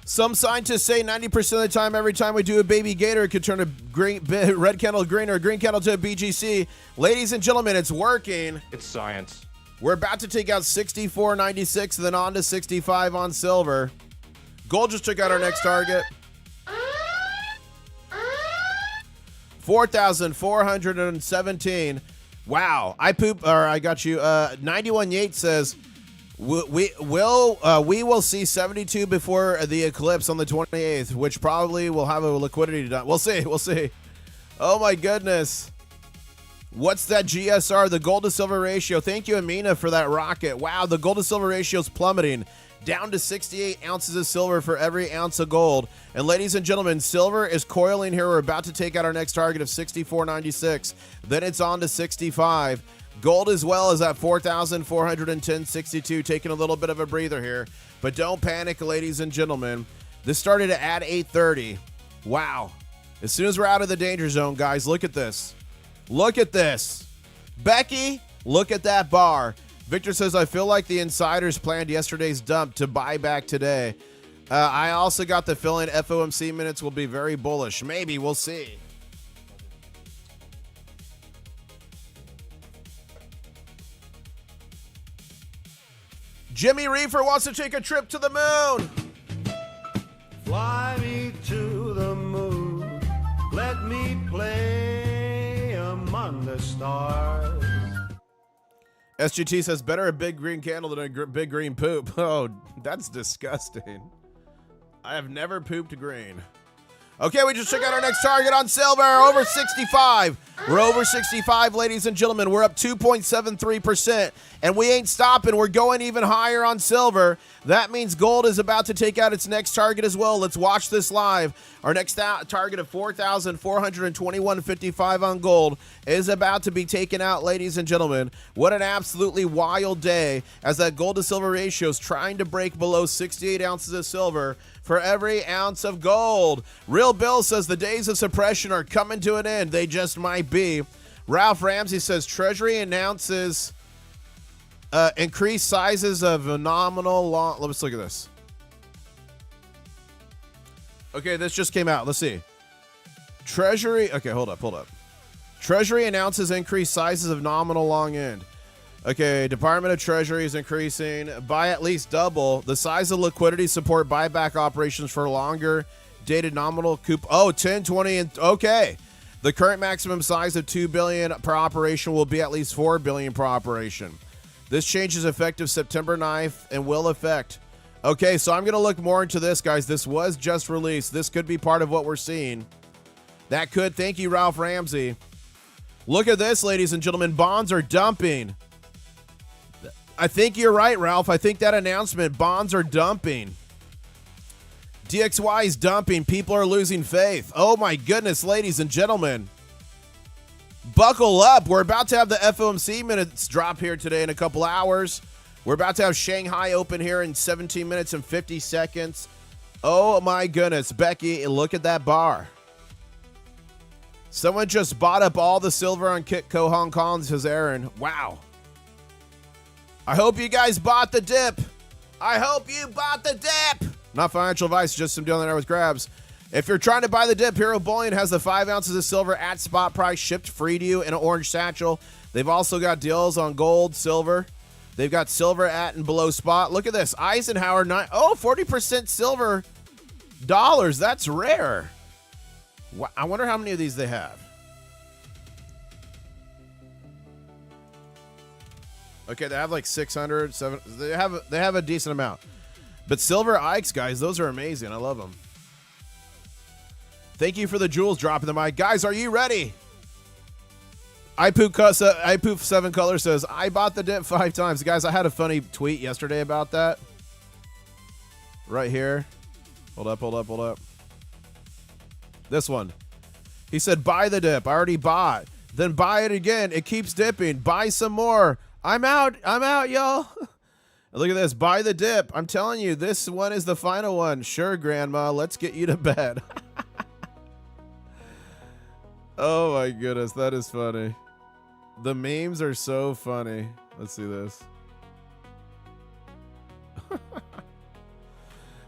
Some scientists say 90% of the time, every time we do a baby gator, it could turn a red candle green or a green candle to a BGC. Ladies and gentlemen, it's working. It's science. We're about to take out 64.96, then on to 65 on silver. Gold just took out our next target. 4,417. Wow. I got you. 91 Yates says, we will see 72 before the eclipse on the 28th, which probably will have a liquidity done. We'll see. We'll see. Oh my goodness. What's that GSR? The gold to silver ratio. Thank you, Amina, for that rocket. Wow, the gold to silver ratio is plummeting down to 68 ounces of silver for every ounce of gold. And ladies and gentlemen, silver is coiling here. We're about to take out our next target of 64.96. Then it's on to 65. Gold as well is at 4,410.62, taking a little bit of a breather here. But don't panic, ladies and gentlemen. This started at 8:30. Wow. As soon as we're out of the danger zone, guys, look at this. Look at this. Becky, look at that bar. Victor says, I feel like the insiders planned yesterday's dump to buy back today. I also got the feeling FOMC minutes will be very bullish. Maybe, we'll see. Jimmy Reefer wants to take a trip to the moon. Fly me to the moon. Let me play among the stars. SGT says, better a big green candle than a big green poop. Oh, that's disgusting. I have never pooped green. Okay, we just took out our next target on silver, over 65. We're over 65, ladies and gentlemen. We're up 2.73%, and we ain't stopping. We're going even higher on silver. That means gold is about to take out its next target as well. Let's watch this live. Our next target of 4,421.55 on gold is about to be taken out, ladies and gentlemen. What an absolutely wild day as that gold to silver ratio is trying to break below 68 ounces of silver for every ounce of gold. Real Bill says the days of suppression are coming to an end. They just might be. Ralph Ramsey says Treasury announces increased sizes of a nominal long. Let's look at this. Okay, this just came out. Let's see. Treasury. Okay, hold up. Treasury announces increased sizes of nominal long end. Okay, Department of Treasury is increasing by at least double the size of liquidity support buyback operations for longer dated nominal coup. Oh, 10, 20, and okay. The current maximum size of $2 billion per operation will be at least $4 billion per operation. This change is effective September 9th and will affect. Okay, so I'm going to look more into this, guys. This was just released. This could be part of what we're seeing. That could. Thank you, Ralph Ramsey. Look at this, ladies and gentlemen. Bonds are dumping. I think you're right, Ralph. I think that announcement, bonds are dumping. DXY is dumping. People are losing faith. Oh, my goodness, ladies and gentlemen. Buckle up. We're about to have the FOMC minutes drop here today in a couple hours. We're about to have Shanghai open here in 17 minutes and 50 seconds. Oh, my goodness. Becky, look at that bar. Someone just bought up all the silver on Kitco Hong Kong, says Aaron. Wow. I hope you guys bought the dip. I hope you bought the dip. Not financial advice, just some dealing there with grabs. If you're trying to buy the dip, Hero Bullion has the 5 ounces of silver at spot price shipped free to you in an orange satchel. They've also got deals on gold, silver. They've got silver at and below spot. Look at this. Eisenhower, 40% silver dollars. That's rare. I wonder how many of these they have. Okay, they have like 600, 700. They have a decent amount. But silver Ikes, guys, those are amazing. I love them. Thank you for the jewels dropping the mic. Guys, are you ready? iPoof 7 Color says, I bought the dip 5 times. Guys, I had a funny tweet yesterday about that. Right here. Hold up. This one. He said, buy the dip. I already bought. Then buy it again. It keeps dipping. Buy some more. I'm out, y'all. Look at this. Buy the dip. I'm telling you, this one is the final one. Sure, Grandma. Let's get you to bed. Oh, my goodness. That is funny. The memes are so funny. Let's see this.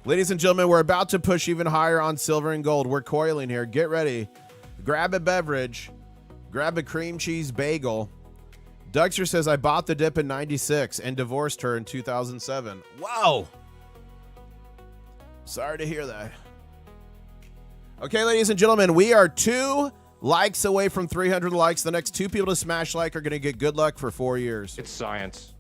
Ladies and gentlemen, we're about to push even higher on silver and gold. We're coiling here. Get ready. Grab a beverage. Grab a cream cheese bagel. Duxter says, I bought the dip in 96 and divorced her in 2007. Wow. Sorry to hear that. Okay, ladies and gentlemen, we are 2 likes away from 300 likes. The next 2 people to smash like are going to get good luck for 4 years. It's science.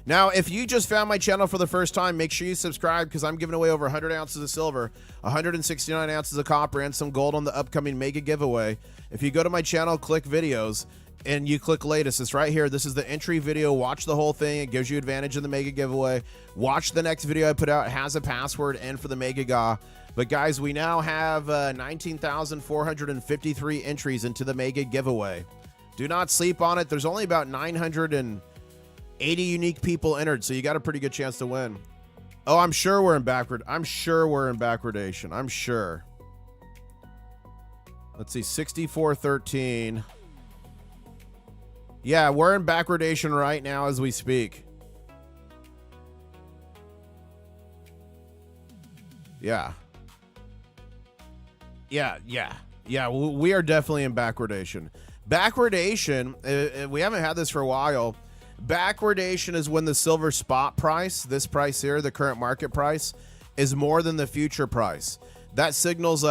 Now, if you just found my channel for the first time, make sure you subscribe because I'm giving away over 100 ounces of silver, 169 ounces of copper, and some gold on the upcoming mega giveaway. If you go to my channel, click videos, and you click latest, it's right here. This is the entry video. Watch the whole thing. It gives you advantage in the mega giveaway. Watch the next video I put out. It has a password and for the mega ga. But guys, we now have 19,453 entries into the mega giveaway. Do not sleep on it. There's only about 980 unique people entered, so you got a pretty good chance to win. Oh, I'm sure we're in backwardation. I'm sure. Let's see, 6413. Yeah, we're in backwardation right now as we speak. Yeah. We are definitely in backwardation. Backwardation, we haven't had this for a while. Backwardation is when the silver spot price, this price here, the current market price, is more than the future price. That signals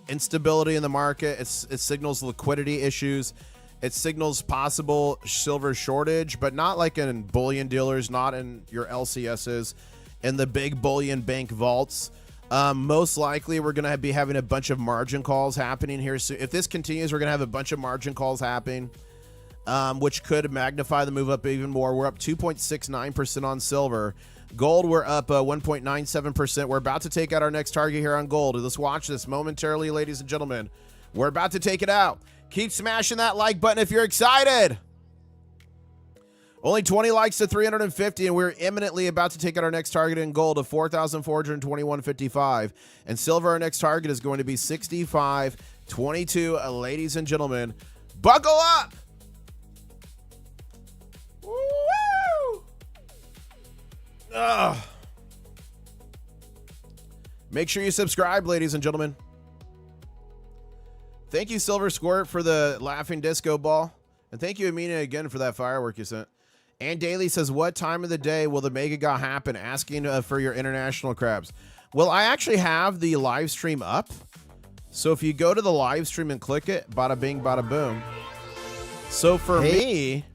instability in the market. It signals liquidity issues. It signals possible silver shortage, but not like in bullion dealers, not in your LCSs, in the big bullion bank vaults. Most likely, we're going to be having a bunch of margin calls happening here soon. If this continues, we're going to have a bunch of margin calls happening, which could magnify the move up even more. We're up 2.69% on silver. Gold, we're up 1.97%. We're about to take out our next target here on gold. Let's watch this momentarily, ladies and gentlemen. We're about to take it out. Keep smashing that like button if you're excited. Only 20 likes to 350, and we're imminently about to take out our next target in gold of 4,421.55. And silver, our next target is going to be 65.22. Ladies and gentlemen, buckle up. Woo! Ugh. Make sure you subscribe, ladies and gentlemen. Thank you, Silver Squirt, for the laughing disco ball. And thank you, Amina, again for that firework you sent. And Daly says, what time of the day will the Mega Ga happen? Asking for your international crabs. Well, I actually have the live stream up. So if you go to the live stream and click it, bada bing, bada boom. So for me,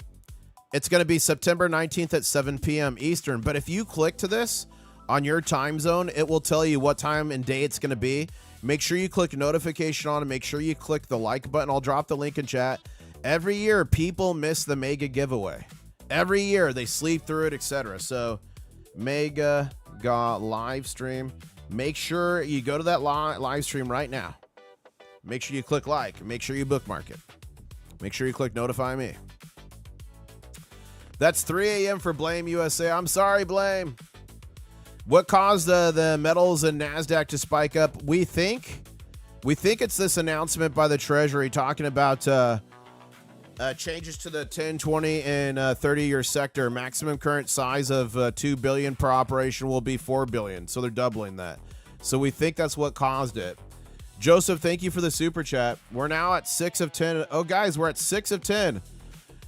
it's going to be September 19th at 7 p.m. Eastern. But if you click to this on your time zone, it will tell you what time and day it's going to be. Make sure you click notification on and make sure you click the like button. I'll drop the link in chat. Every year, people miss the Mega giveaway. Every year, they sleep through it, etc. So, Mega Ga live stream. Make sure you go to that live stream right now. Make sure you click like. Make sure you bookmark it. Make sure you click notify me. That's 3 a.m. for Blame USA. I'm sorry, Blame. What caused the metals and NASDAQ to spike up? We think it's this announcement by the Treasury talking about changes to the 10, 20, and 30-year sector. Maximum current size of $2 billion per operation will be $4 billion. So they're doubling that. So we think that's what caused it. Joseph, thank you for the super chat. We're now at 6 of 10. Oh, guys, we're at 6 of 10.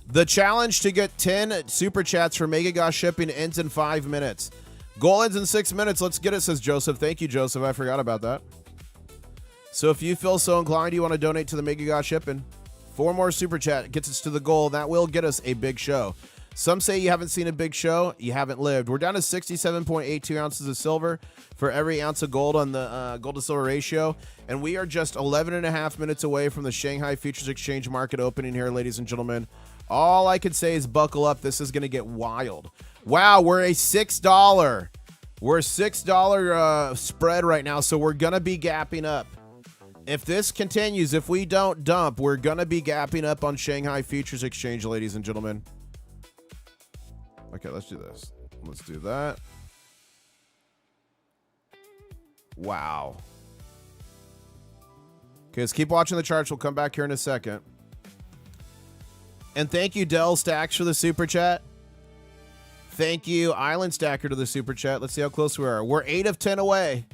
The challenge to get 10 super chats for Mega Ga shipping ends in 5 minutes. Goal ends in 6 minutes. Let's get it, says Joseph. Thank you, Joseph. I forgot about that. So if you feel so inclined, you want to donate to the Mega Ga shipping, 4 more super chat gets us to the goal. That will get us a big show. Some say you haven't seen a big show. You haven't lived. We're down to 67.82 ounces of silver for every ounce of gold on the gold to silver ratio. And we are just 11 and a half minutes away from the Shanghai Futures Exchange market opening here, ladies and gentlemen. All I could say is buckle up. This is going to get wild. Wow, we're a $6. We're a $6 spread right now, so we're going to be gapping up. If this continues, if we don't dump, we're going to be gapping up on Shanghai Futures Exchange, ladies and gentlemen. Okay, let's do this. Let's do that. Wow. Okay, let's keep watching the charts. We'll come back here in a second. And thank you, Dell Stacks, for the super chat. Thank you, Island Stacker, to the super chat. Let's see how close we are. We're 8 of 10 away.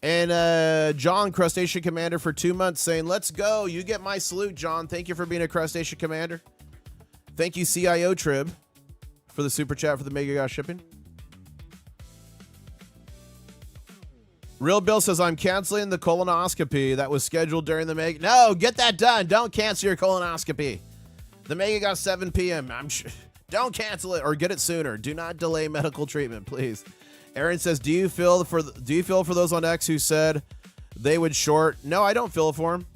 And John, Crustacean Commander, for 2 months saying, let's go. You get my salute, John. Thank you for being a Crustacean Commander. Thank you, CIO Trib, for the super chat for the Mega Ga shipping. Real Bill says, I'm canceling the colonoscopy that was scheduled during the Mega. No, get that done. Don't cancel your colonoscopy. The Mega Ga 7 p.m. I'm sure. Don't cancel it or get it sooner. Do not delay medical treatment, please. Aaron says, do you feel for those on X who said they would short? No, I don't feel for them.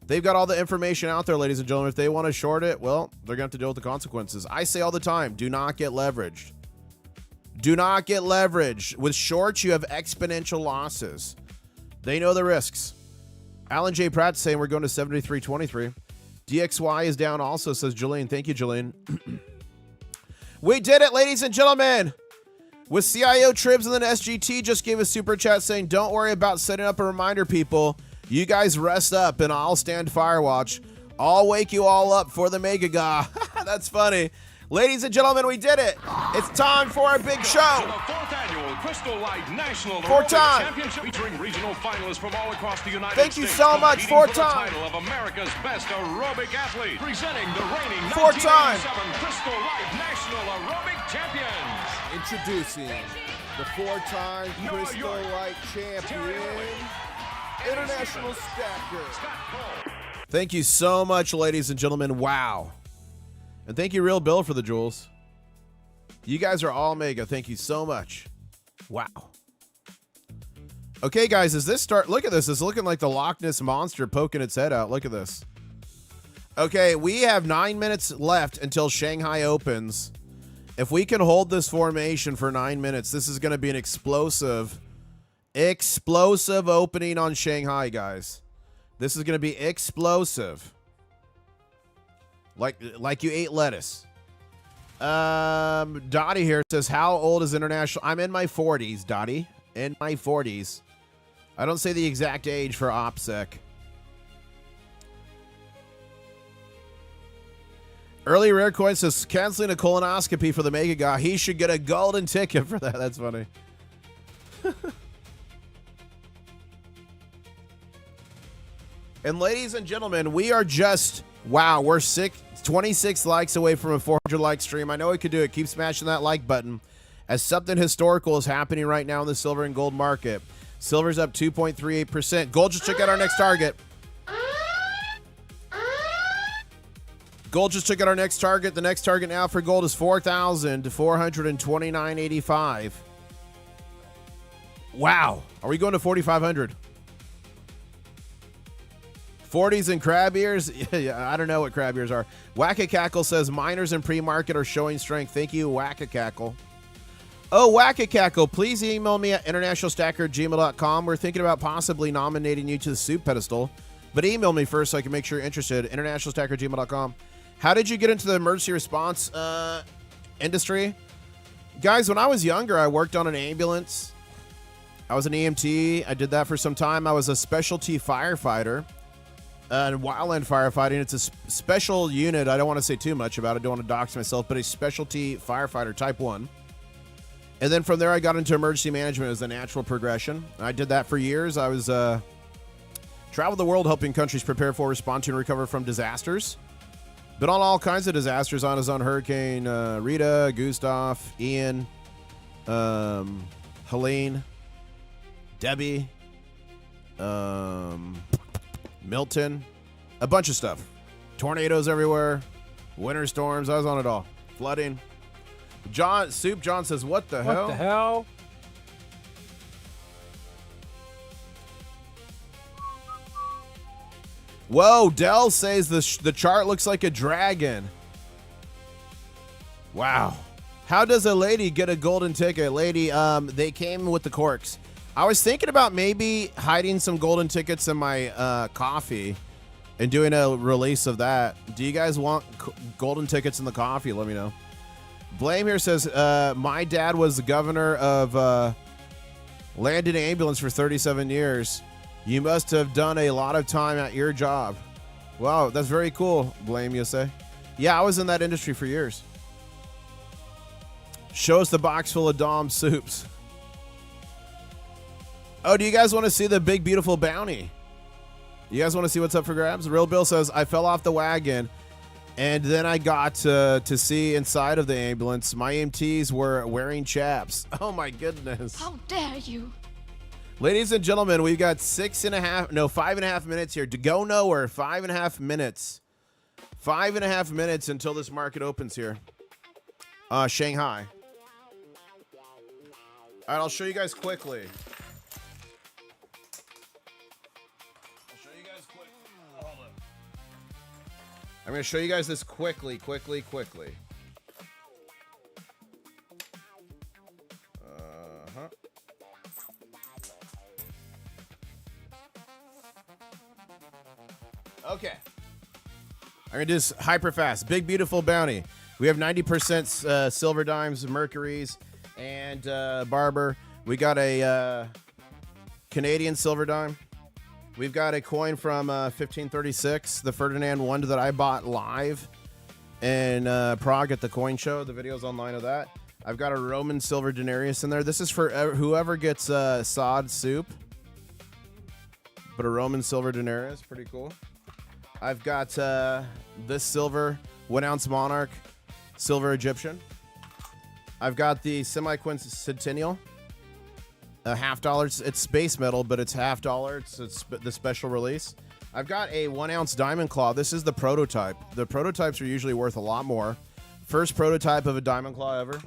They've got all the information out there, ladies and gentlemen. If they want to short it, well, they're going to have to deal with the consequences. I say all the time, do not get leveraged. Do not get leveraged. With shorts, you have exponential losses. They know the risks. Alan J. Pratt saying we're going to 73.23. DXY is down also, says Jillian. Thank you, Jillian. We did it, ladies and gentlemen. With CIO Tribs and then SGT just gave a super chat saying, don't worry about setting up a reminder, people. You guys rest up and I'll stand firewatch. I'll wake you all up for the Mega Ga. That's funny. Ladies and gentlemen, we did it. It's time for our big show. The 4th annual Crystal Light National Four Aerobic time. Championship featuring regional finalists from all across the United Thank States. you so much. Competing Four for the time. title of America's best aerobic athlete. Presenting the reigning Four time. 1987 Crystal Light National Aerobic Champions. Introducing the 4-time Crystal Light champion, International Stacker. Thank you so much, ladies and gentlemen. Wow. And thank you, Real Bill, for the jewels. You guys are all mega. Thank you so much. Wow. Okay, guys, is this start? Look at this. It's looking like the Loch Ness Monster poking its head out. Look at this. Okay, we have 9 minutes left until Shanghai opens. If we can hold this formation for 9 minutes, this is going to be an explosive opening on Shanghai, guys. This is going to be explosive. Like you ate lettuce. Dottie here says, how old is international? I'm in my 40s, Dottie. In my 40s. I don't say the exact age for OPSEC. Early Rare Coin says, canceling a colonoscopy for the mega guy. He should get a golden ticket for that. That's funny. And ladies and gentlemen, we are just, wow, we're 26 likes away from a 400 like stream. I know we could do it. Keep smashing that like button as something historical is happening right now in the silver and gold market. Silver's up 2.38%. Gold just took out our next target. Gold just took out our next target. The next target now for gold is 4,429.85. Wow. Are we going to 4,500? 40s and crab ears? Yeah, I don't know what crab ears are. Whack-a-Cackle says miners in pre-market are showing strength. Thank you, Whack-a-Cackle. Oh, Whack-a-Cackle, please email me at internationalstacker@gmail.com. We're thinking about possibly nominating you to the soup pedestal. But email me first so I can make sure you're interested. internationalstacker@gmail.com. How did you get into the emergency response industry? Guys, when I was younger, I worked on an ambulance. I was an EMT. I did that for some time. I was a specialty firefighter. Wildland firefighting. It's a special unit. I don't want to say too much about it. I don't want to dox myself, but a specialty firefighter type 1. And then from there, I got into emergency management as a natural progression. I did that for years. I was traveled the world helping countries prepare for, respond to, and recover from disasters. Been on all kinds of disasters. On his own Hurricane Rita, Gustav, Ian, Helene, Debbie, Milton, a bunch of stuff. Tornadoes everywhere, winter storms. I was on it all. Flooding. John says, what the hell? What the hell? Whoa, Dell says the chart looks like a dragon. Wow. How does a lady get a golden ticket? Lady, they came with the corks. I was thinking about maybe hiding some golden tickets in my coffee and doing a release of that. Do you guys want golden tickets in the coffee? Let me know. Blame here says, my dad was the governor of Landon Ambulance for 37 years. You must have done a lot of time at your job. Wow, that's very cool, Blame, you say. Yeah, I was in that industry for years. Show us the box full of Dom soups. Oh, do you guys want to see the big, beautiful bounty? You guys want to see what's up for grabs? Real Bill says, I fell off the wagon, and then I got to see inside of the ambulance. My EMTs were wearing chaps. Oh, my goodness. How dare you? Ladies and gentlemen, we've got 5.5 minutes here to go nowhere. 5.5 minutes. 5.5 minutes until this market opens here. Shanghai. All right, I'll show you guys quickly. I'm going to show you guys this quickly. Okay. I'm going to do this hyper fast. Big, beautiful bounty. We have 90% silver dimes, mercuries, and barber. We got a Canadian silver dime. We've got a coin from 1536, the Ferdinand one that I bought live in Prague at the coin show. The video's online of that. I've got a Roman silver denarius in there. This is for whoever gets sod soup. But a Roman silver denarius, pretty cool. I've got this silver 1 ounce monarch, silver Egyptian. I've got the semi-quincentennial, $50. It's base metal, but it's $50. It's the special release. I've got a 1 ounce diamond claw. This is the prototype. The prototypes are usually worth a lot more. First prototype of a diamond claw ever.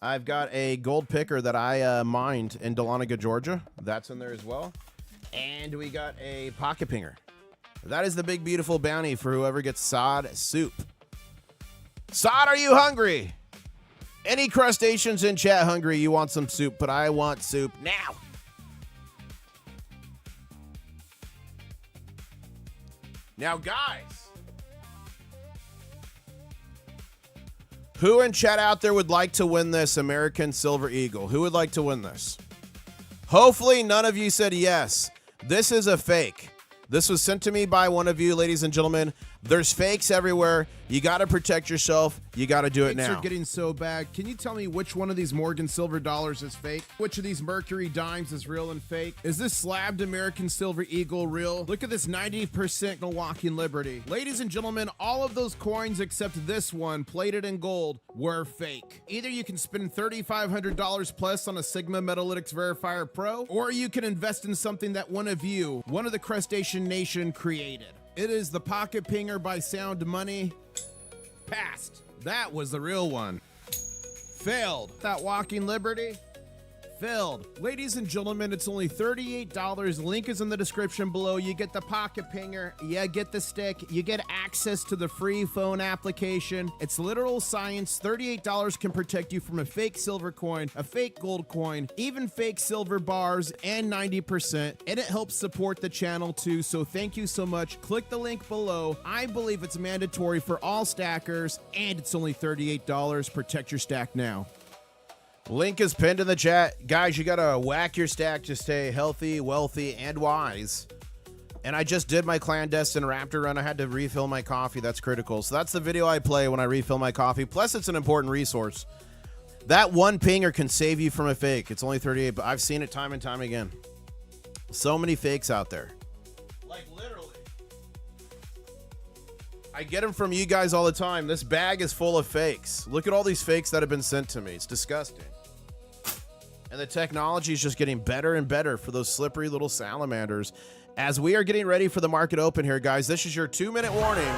I've got a gold picker that I mined in Dahlonega, Georgia. That's in there as well. And we got a pocket pinger. That is the big, beautiful bounty for whoever gets sod soup. Sod, are you hungry? Any crustaceans in chat hungry? You want some soup, but I want soup now. Now, guys, who in chat out there would like to win this American Silver Eagle? Who would like to win this? Hopefully none of you said yes. This is a fake. This was sent to me by one of you, ladies and gentlemen. There's fakes everywhere. You got to protect yourself. You got to do it now. Fakes are getting so bad. Can you tell me which one of these Morgan silver dollars is fake? Which of these Mercury dimes is real and fake? Is this slabbed American Silver Eagle real? Look at this 90% Milwaukee Liberty. Ladies and gentlemen, all of those coins except this one, plated in gold, were fake. Either you can spend $3,500 plus on a Sigma Metalytics Verifier Pro, or you can invest in something that one of the Crustacean Nation created. It is the Pocket Pinger by Sound Money. Passed. That was the real one. Failed. That Walking Liberty. Failed. Ladies and gentlemen, it's only $38. Link is in the description below. You get the Pocket Pinger. You get the stick. You get access to the free phone application. It's literal science. $38 can protect you from a fake silver coin, a fake gold coin, even fake silver bars, and 90%. And it helps support the channel too. So thank you so much. Click the link below. I believe it's mandatory for all stackers, and it's only $38. Protect your stack now. Link is pinned in the chat. Guys, you gotta whack your stack to stay healthy, wealthy, and wise. And I just did my clandestine raptor run. I had to refill my coffee. That's critical. So that's the video I play when I refill my coffee. Plus, it's an important resource. That one pinger can save you from a fake. It's only 38, but I've seen it time and time again. So many fakes out there. Like, literally. I get them from you guys all the time. This bag is full of fakes. Look at all these fakes that have been sent to me. It's disgusting. And the technology is just getting better and better for those slippery little salamanders. As we are getting ready for the market open here, guys, this is your 2-minute warning.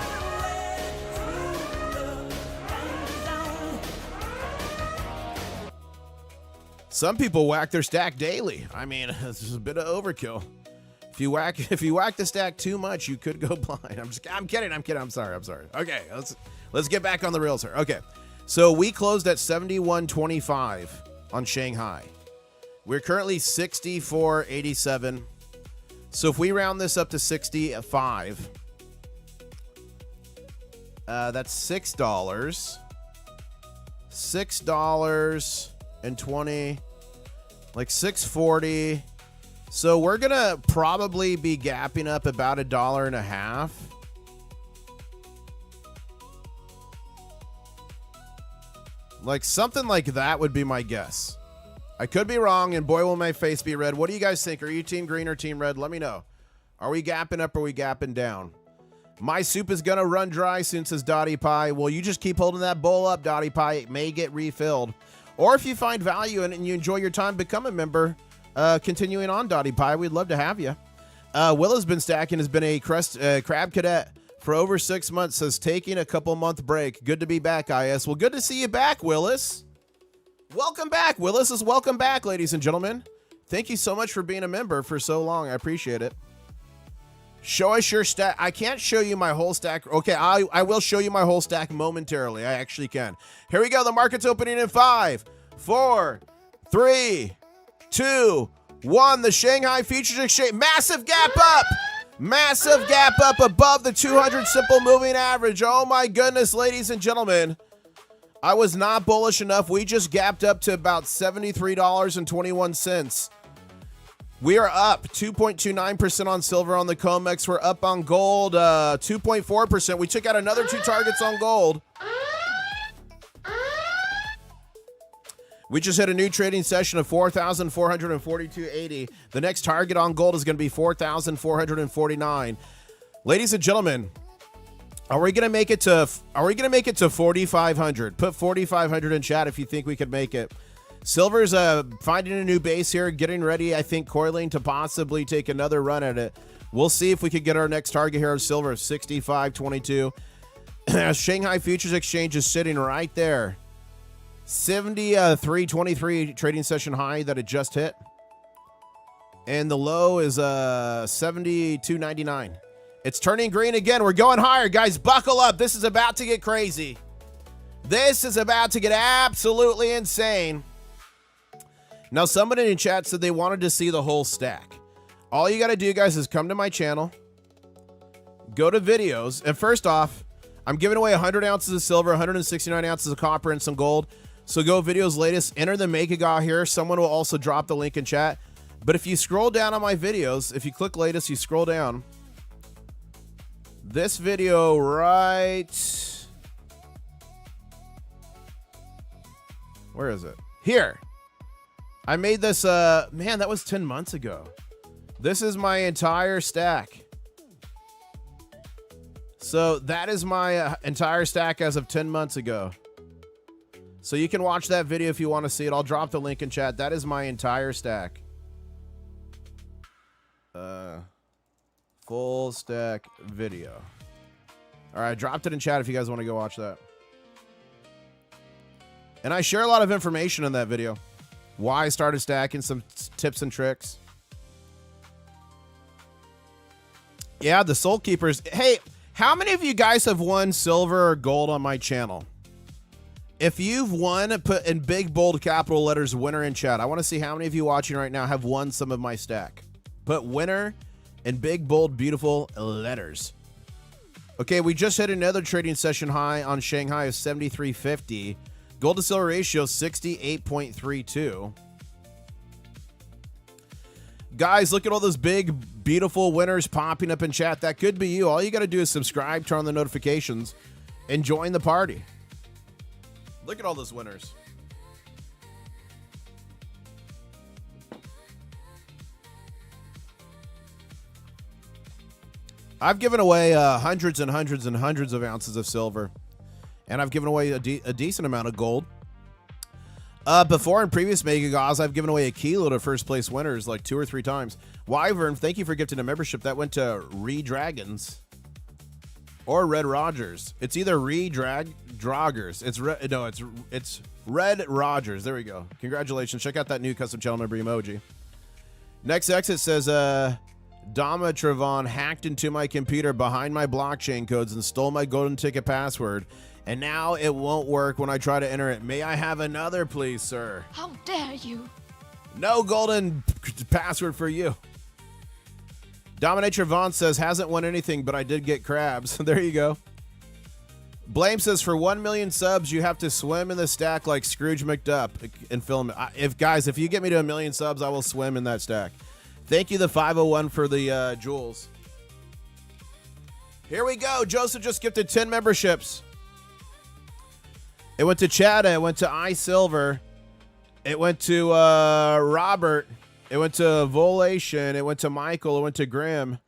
Some people whack their stack daily. I mean, this is a bit of overkill. If you whack the stack too much, you could go blind. I'm kidding. I'm sorry. Okay, let's get back on the rails here. Okay, so we closed at 71.25 on Shanghai. We're currently 64.87. So if we round this up to 65, that's $6. $6.20, like $6.40. So we're gonna probably be gapping up about $1.50. Like something like that would be my guess. I could be wrong, and boy will my face be red. What do you guys think? Are you team green or team red? Let me know. Are we gapping up or are we gapping down? My soup is gonna run dry soon, says Dottie Pie. Well, you just keep holding that bowl up, Dottie Pie. It may get refilled. Or if you find value in it and you enjoy your time, become a member. Continuing on, Dottie Pie, we'd love to have you. Will has been stacking, has been a crab cadet for over 6 months, says taking a couple month break. Good to be back, IS. Well, good to see you back, Willis. Welcome back. Willis is welcome back, ladies and gentlemen. Thank you so much for being a member for so long. I appreciate it. Show us your stack. I can't show you my whole stack. Okay, I will show you my whole stack momentarily. I actually can. Here we go. The market's opening in 5, 4, 3, 2, 1. The Shanghai Futures Exchange. Massive gap up. Massive gap up above the 200 simple moving average. Oh my goodness, ladies and gentlemen. I was not bullish enough. We just gapped up to about $73.21. We are up 2.29% on silver on the COMEX. We're up on gold 2.4%. We took out another 2 targets on gold. We just hit a new trading session of 4,442.80. The next target on gold is going to be 4,449. Ladies and gentlemen, are we going to make it to 4,500? Put 4,500 in chat if you think we could make it. Silver's finding a new base here, getting ready, I think, coiling to possibly take another run at it. We'll see if we could get our next target here of silver, 65.22. Shanghai Futures Exchange is sitting right there. 73.23 trading session high that it just hit. And the low is 72.99. It's turning green again. We're going higher, guys. Buckle up. This is about to get crazy. This is about to get absolutely insane. Now, somebody in chat said they wanted to see the whole stack. All you got to do, guys, is come to my channel, go to videos, and first off, I'm giving away 100 ounces of silver, 169 ounces of copper, and some gold. So go videos latest, enter the Megaga here. Someone will also drop the link in chat. But if you scroll down on my videos, if you click latest, you scroll down. This video right... Where is it? Here. I made this, man, that was 10 months ago. This is my entire stack. So that is my entire stack as of 10 months ago. So you can watch that video if you want to see it. I'll drop the link in chat. That is my entire stack. Full stack video. All right, I dropped it in chat if you guys want to go watch that. And I share a lot of information in that video. Why I started stacking, some tips and tricks. Yeah, the Soul Keepers. Hey, how many of you guys have won silver or gold on my channel? If you've won, put in big, bold, capital letters, winner in chat. I want to see how many of you watching right now have won some of my stack. Put winner in big, bold, beautiful letters. Okay, we just hit another trading session high on Shanghai of 73.50. Gold to silver ratio 68.32. Guys, look at all those big, beautiful winners popping up in chat. That could be you. All you got to do is subscribe, turn on the notifications, and join the party. Look at all those winners. I've given away hundreds and hundreds and hundreds of ounces of silver. And I've given away a decent amount of gold. Before in previous Mega Gauze, I've given away a kilo to first place winners like 2 or 3 times. Wyvern, thank you for gifting a membership. That went to Dragons or Red Rogers. It's either Droggers. It's Red Rogers. There we go. Congratulations. Check out that new custom channel member emoji. Next exit says, Dama Trevon hacked into my computer behind my blockchain codes and stole my golden ticket password. And now it won't work when I try to enter it. May I have another, please, sir? How dare you? No golden password for you. Dominator Vaughn says, hasn't won anything, but I did get crabs. There you go. Blame says, for 1 million subs, you have to swim in the stack like Scrooge McDuck and film it. If you get me to 1 million subs, I will swim in that stack. Thank you, the 501, for the jewels. Here we go. Joseph just gifted 10 memberships. It went to Chad. It went to iSilver. It went to Robert. It went to Volation. It went to Michael. It went to Grim.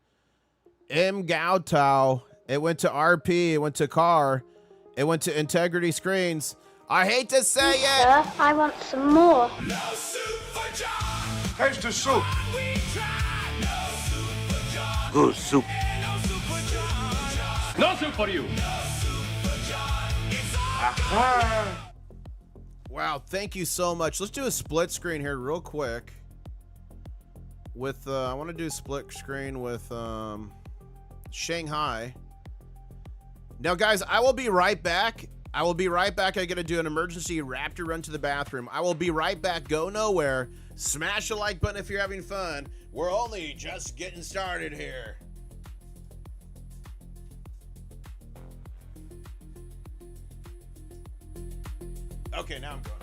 M. Gautau. It went to RP. It went to Carr. It went to Integrity Screens. I hate to say it. Sir, I want some more. Here's the soup. Good soup. No soup for you. Wow, thank you so much. Let's do a split screen here real quick. With I want to do a split screen with Shanghai. Now, guys, I will be right back. I got to do an emergency Raptor run to the bathroom. I will be right back. Go nowhere. Smash the like button if you're having fun. We're only just getting started here. Okay, now I'm going.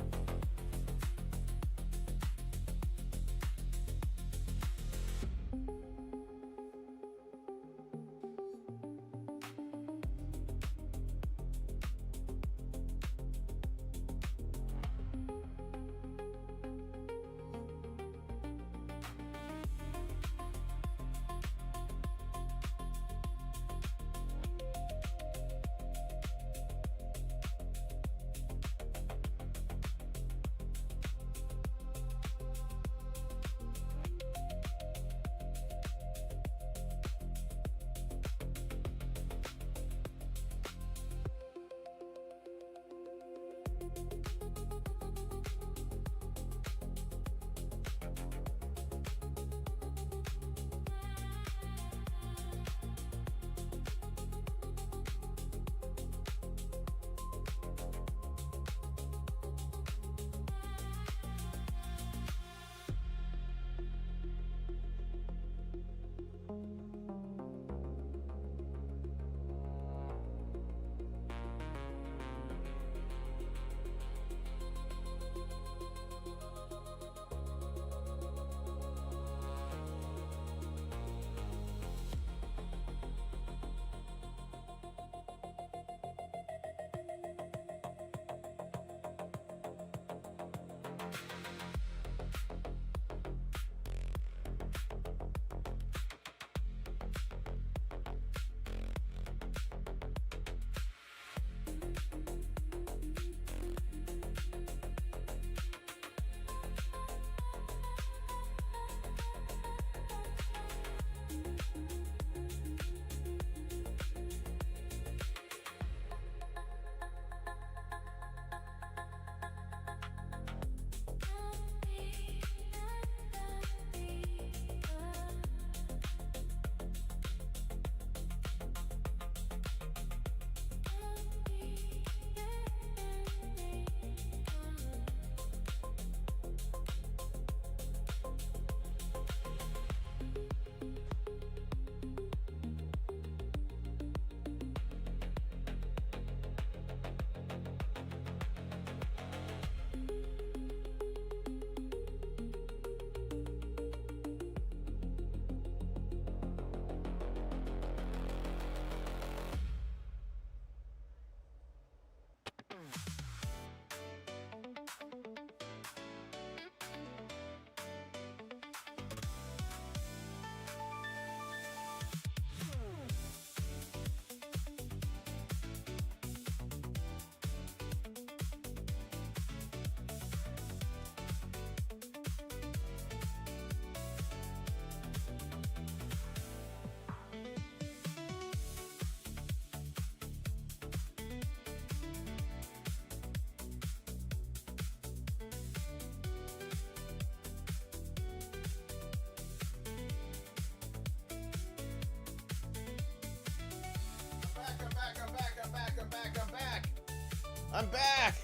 I'm back.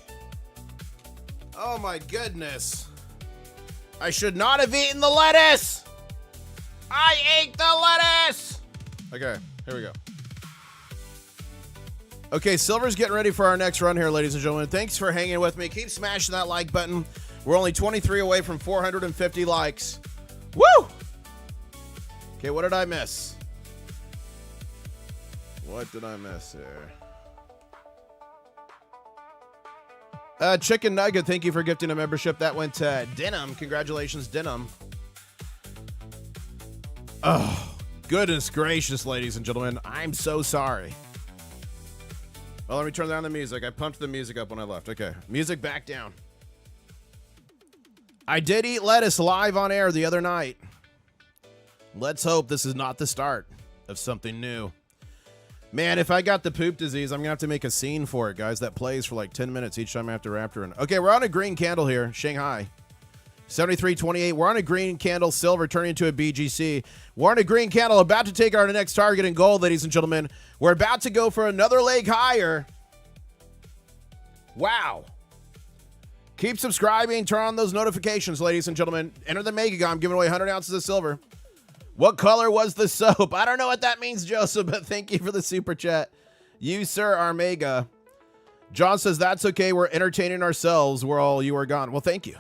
Oh my goodness. I should not have eaten the lettuce. I ate the lettuce. Okay, here we go. Okay, Silver's getting ready for our next run here, ladies and gentlemen. Thanks for hanging with me. Keep smashing that like button. We're only 23 away from 450 likes. Woo! Okay, what did I miss? What did I miss here? Chicken Nugget, thank you for gifting a membership. That went to Denim. Congratulations, Denim. Oh, goodness gracious, ladies and gentlemen. I'm so sorry. Well, let me turn down the music. I pumped the music up when I left. Okay, music back down. I did eat lettuce live on air the other night. Let's hope this is not the start of something new. Man, if I got the poop disease, I'm going to have to make a scene for it, guys. That plays for like 10 minutes each time I have to Raptor in. Okay, we're on a green candle here, Shanghai. 73.28. We're on a green candle, silver turning into a BGC. We're on a green candle, about to take our next target in gold, ladies and gentlemen. We're about to go for another leg higher. Wow. Keep subscribing. Turn on those notifications, ladies and gentlemen. Enter the Mega. I'm giving away 100 ounces of silver. What color was the soap? I don't know what that means, Joseph, but thank you for the super chat. You, sir, are Mega. John says, that's okay. We're entertaining ourselves while you are gone. Well, thank you.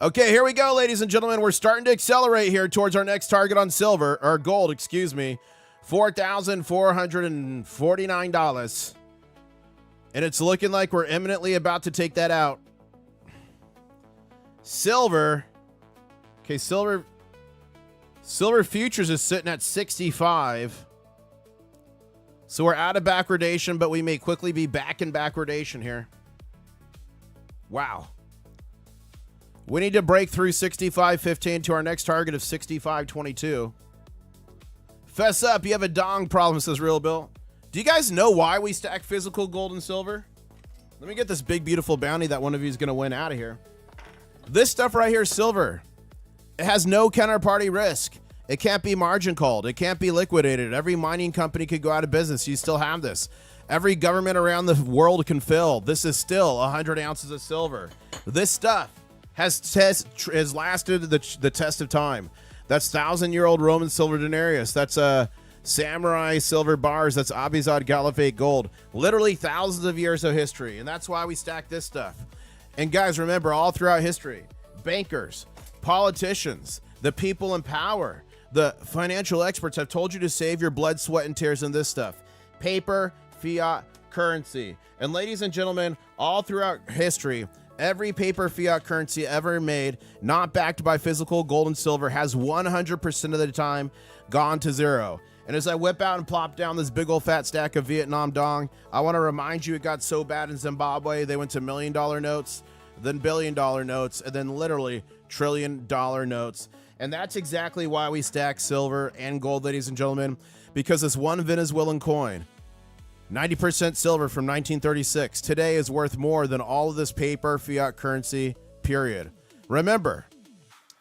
Okay, here we go, ladies and gentlemen. We're starting to accelerate here towards our next target on silver, or gold, excuse me. $4,449. And it's looking like we're imminently about to take that out. Silver. Okay, silver futures is sitting at 65. So we're out of backwardation, but we may quickly be back in backwardation here. Wow. We need to break through 65.15 to our next target of 65.22. Fess up, you have a dong problem, says Real Bill. Do you guys know why we stack physical gold and silver? Let me get this big, beautiful bounty that one of you is going to win out of here. This stuff right here is silver. It has no counterparty risk. It can't be margin called. It can't be liquidated. Every mining company could go out of business. You still have this. Every government around the world can fill. This is still 100 ounces of silver. This stuff has lasted the test of time. That's 1,000-year-old Roman silver denarius. That's samurai silver bars. That's Abizad Caliphate gold. Literally thousands of years of history. And that's why we stack this stuff. And guys, remember, all throughout history, bankers, politicians, the people in power, the financial experts have told you to save your blood, sweat, and tears in this stuff. Paper, fiat, currency. And ladies and gentlemen, all throughout history, every paper fiat currency ever made, not backed by physical gold and silver, has 100% of the time gone to zero. And as I whip out and plop down this big old fat stack of Vietnam dong, I want to remind you it got so bad in Zimbabwe, they went to $1 million notes, then $1 billion notes, and then literally $1 trillion notes. And that's exactly why we stack silver and gold, ladies and gentlemen, because this one Venezuelan coin, 90% silver from 1936, today is worth more than all of this paper fiat currency, period. Remember,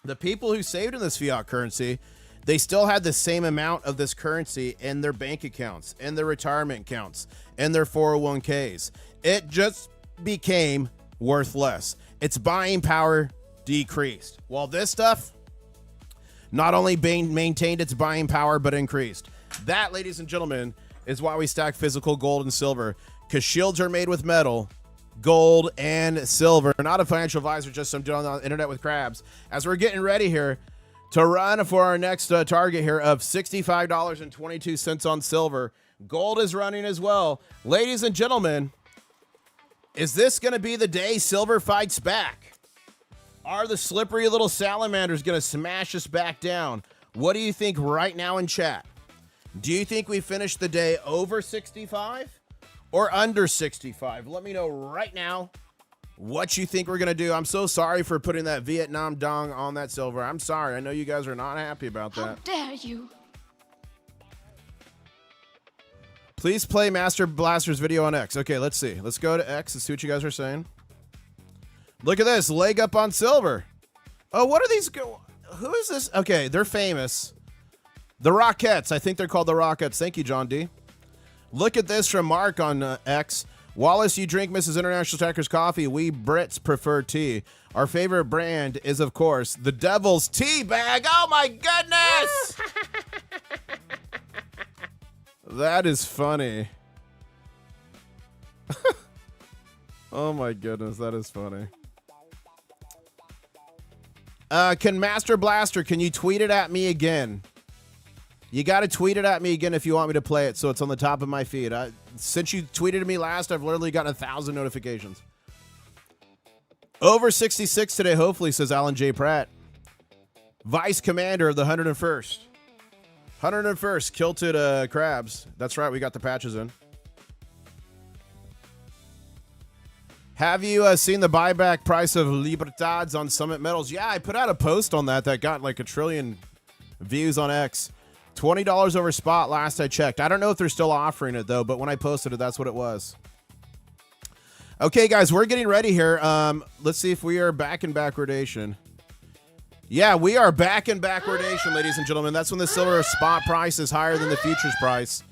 the people who saved in this fiat currency, they still had the same amount of this currency in their bank accounts, in their retirement accounts, in their 401ks. It just became worth less. Its buying power decreased. While this stuff not only maintained its buying power, but increased. That, ladies and gentlemen, is why we stack physical gold and silver, because shields are made with metal, gold, and silver. Not a financial advisor, just some dude on the internet with crabs. As we're getting ready here to run for our next target here of $65.22 on silver, gold is running as well. Ladies and gentlemen, is this going to be the day silver fights back? Are the slippery little salamanders going to smash us back down? What do you think right now in chat? Do you think we finish the day over 65 or under 65? Let me know right now what you think we're going to do. I'm so sorry for putting that Vietnam dong on that silver. I'm sorry. I know you guys are not happy about that. How dare you? Please play Master Blaster's video on X. Okay, let's see. Let's go to X and see what you guys are saying. Look at this. Leg up on silver. Oh, what are these? Who is this? Okay, they're famous. The Rockettes. I think they're called the Rockettes. Thank you, John D. Look at this from Mark on X. Wallace, you drink Mrs. International Stacker's coffee. We Brits prefer tea. Our favorite brand is, of course, the Devil's Tea Bag. Oh, my goodness! That is funny. Oh, my goodness. That is funny. Can Master Blaster, can you tweet it at me again? You got to tweet it at me again if you want me to play it, so it's on the top of my feed. Since you tweeted at me last, I've literally gotten 1,000 notifications. Over 66 today, hopefully, says Alan J. Pratt. Vice Commander of the 101st. 101st, Kilted Crabs. That's right, we got the patches in. Have you seen the buyback price of Libertad's on Summit Metals? Yeah, I put out a post on that got like 1 trillion views on X. $20 over spot last I checked. I don't know if they're still offering it, though, but when I posted it, that's what it was. Okay, guys, we're getting ready here. Let's see if we are back in backwardation. Yeah, we are back in backwardation, ladies and gentlemen. That's when the silver spot price is higher than the futures price.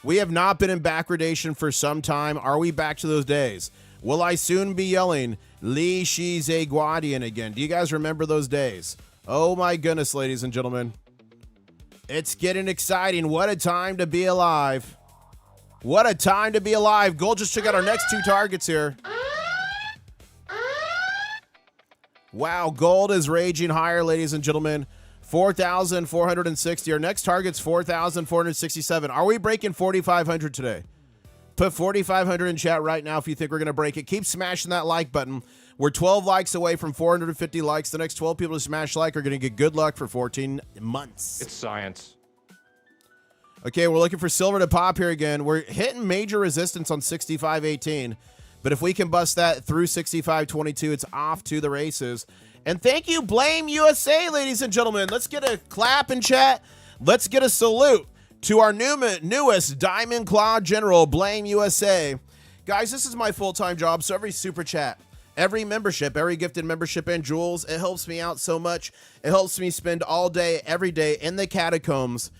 We have not been in backwardation for some time. Are we back to those days? Will I soon be yelling, Li Shize Guardian again? Do you guys remember those days? Oh, my goodness, ladies and gentlemen. It's getting exciting. What a time to be alive. What a time to be alive. Gold just took out our next 2 targets here. Wow, gold is raging higher, ladies and gentlemen. 4,460. Our next target's 4,467. Are we breaking 4,500 today? Put 4,500 in chat right now if you think we're going to break it. Keep smashing that like button. We're 12 likes away from 450 likes. The next 12 people to smash like are going to get good luck for 14 months. It's science. Okay, we're looking for silver to pop here again. We're hitting major resistance on 65.18. But if we can bust that through 65.22, it's off to the races. And thank you, Blame USA, ladies and gentlemen. Let's get a clap in chat. Let's get a salute to our newest Diamond Claw General, Blame USA. Guys, this is my full-time job, so every super chat, every membership, every gifted membership and jewels, it helps me out so much. It helps me spend all day, every day in the catacombs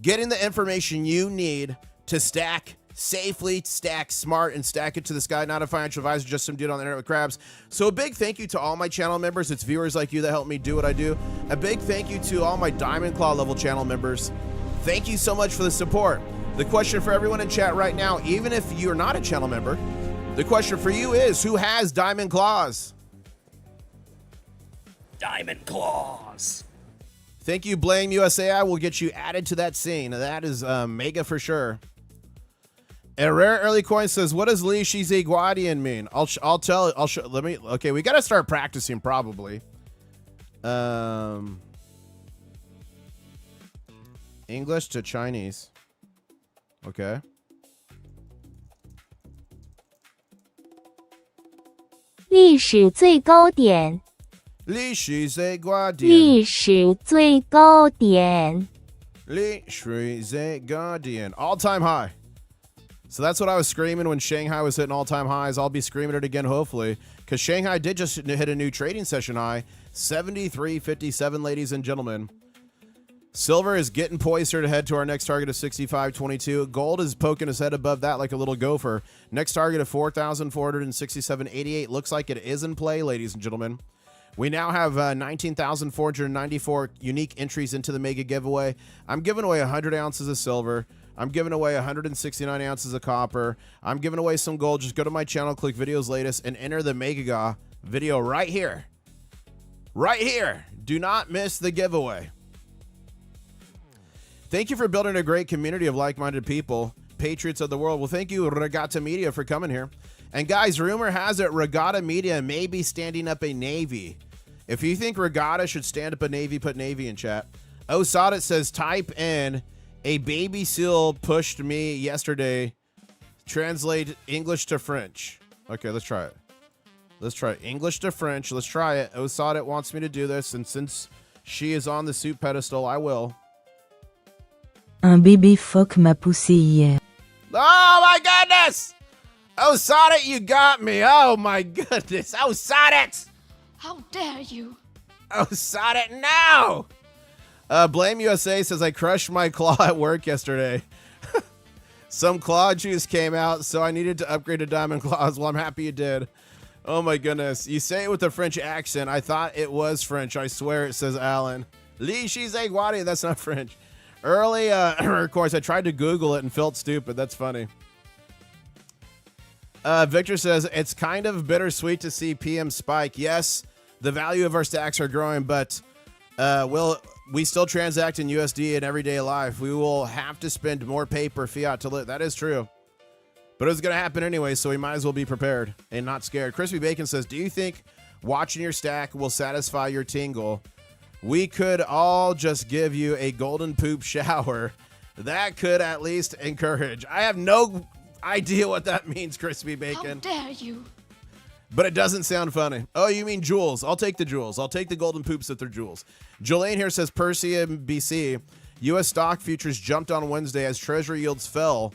getting the information you need to stack safely, stack smart, and stack it to the sky. Not a financial advisor, just some dude on the internet with crabs. So a big thank you to all my channel members. It's viewers like you that help me do what I do. A big thank you to all my Diamond Claw level channel members. Thank you so much for the support. The question for everyone in chat right now, even if you're not a channel member, the question for you is, who has Diamond Claws? Diamond Claws. Thank you, Blame USA. I will get you added to that scene. That is mega for sure. A Rare Early Coin says, what does Li Shize Guardian mean? I'll tell. I'll show. Let me. Okay, we got to start practicing probably. English to Chinese. Okay. Li Shize Guardian. Li Shize Guardian. Li Shize Guardian. Li Shize Guardian. All-time high. So that's what I was screaming when Shanghai was hitting all-time highs. I'll be screaming it again, hopefully, because Shanghai did just hit a new trading session high, 73.57, ladies and gentlemen. Silver is getting poised here to head to our next target of 65.22. Gold is poking his head above that like a little gopher. Next target of 4,467.88. Looks like it is in play, ladies and gentlemen. We now have 19,494 unique entries into the mega giveaway. I'm giving away 100 ounces of silver. I'm giving away 169 ounces of copper. I'm giving away some gold. Just go to my channel, click videos latest, and enter the mega video right here. Right here. Do not miss the giveaway. Thank you for building a great community of like-minded people, patriots of the world. Well, thank you, Regatta Media, for coming here. And guys, rumor has it Regatta Media may be standing up a Navy. If you think Regatta should stand up a Navy, put Navy in chat. Osadit says, type in, a baby seal pushed me yesterday. Translate English to French. Okay, let's try it. Let's try it. English to French. Let's try it. Osadit wants me to do this, and since she is on the suit pedestal, I will. Un bébé phoque m'a poussé hier. Oh my goodness! Osadit, you got me. Oh my goodness. Osadit! How dare you? Osadit, no! Blame USA says, I crushed my claw at work yesterday. Some claw juice came out, so I needed to upgrade to diamond claws. Well, I'm happy you did. Oh my goodness. You say it with a French accent. I thought it was French. I swear it says Alan. Li Shi Zhe Guadi. That's not French. Early, of course, I tried to Google it and felt stupid. That's funny. Victor says, it's kind of bittersweet to see PM spike. Yes, the value of our stacks are growing, but we still transact in USD in everyday life. We will have to spend more paper fiat to live. That is true. But it's going to happen anyway, so we might as well be prepared and not scared. Crispy Bacon says, do you think watching your stack will satisfy your tingle? We could all just give you a golden poop shower. That could at least encourage. I have no idea what that means, Crispy Bacon. How dare you? But it doesn't sound funny. Oh, you mean jewels. I'll take the jewels. I'll take the golden poops if they're jewels. Jolene here says, Percy BC, U.S. stock futures jumped on Wednesday as Treasury yields fell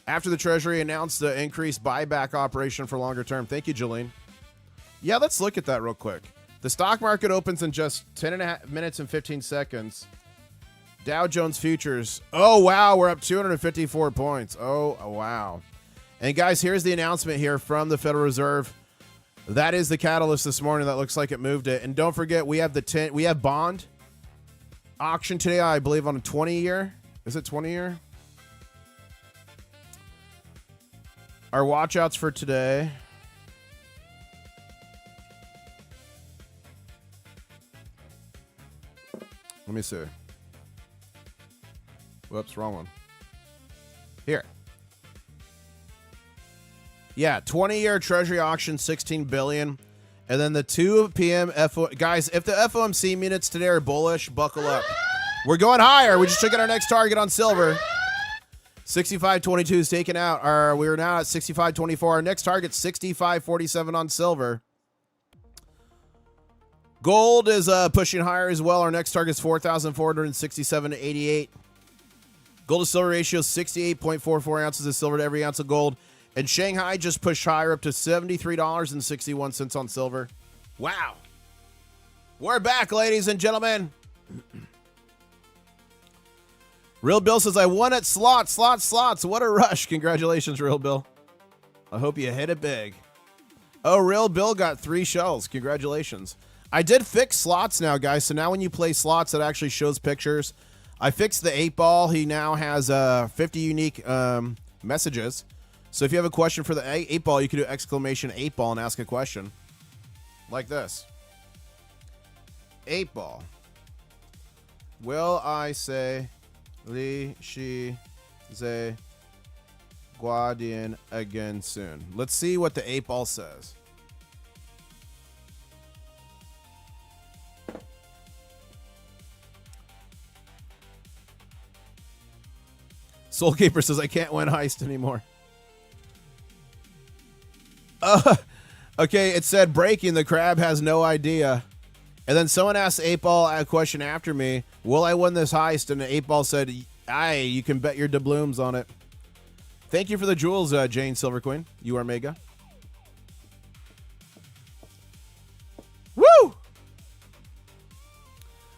after the Treasury announced the increased buyback operation for longer term. Thank you, Jolene. Yeah, let's look at that real quick. The stock market opens in just 10 minutes and 15 seconds. Dow Jones futures. Oh, wow. We're up 254 points. Oh, wow. And guys, here's the announcement here from the Federal Reserve. That is the catalyst this morning. That looks like it moved it. And don't forget, we have bond auction today, I believe, on a 20-year. Is it 20-year? Our watchouts for today. Let me see. Whoops, wrong one. Here. Yeah, 20-year Treasury auction, $16 billion. And then the 2 p.m. Guys, if the FOMC minutes today are bullish, buckle up. We're going higher. We just took out our next target on silver. 65.22 is taken out. We're now at 65.24. Our next target, 65.47 on silver. Gold is pushing higher as well. Our next target is 4,467.88. Gold to silver ratio, 68.44 ounces of silver to every ounce of gold. And Shanghai just pushed higher up to $73.61 on silver. Wow. We're back, ladies and gentlemen. Real Bill says, I won at slots. What a rush. Congratulations, Real Bill. I hope you hit it big. Oh, Real Bill got 3 shells. Congratulations. I did fix slots now, guys. So now when you play slots, it actually shows pictures. I fixed the 8-ball. He now has 50 unique messages. So if you have a question for the 8-ball, you can do exclamation 8-ball and ask a question. Like this. 8-ball. Will I say Li Shi Zhe Guadian again soon? Let's see what the 8-ball says. Soulkeeper says, I can't win heist anymore. Okay, it said breaking. The crab has no idea. And then someone asked 8-ball a question after me. Will I win this heist? And the 8-ball said, aye, you can bet your doubloons on it. Thank you for the jewels, Jane Silver Queen. You are mega. Woo!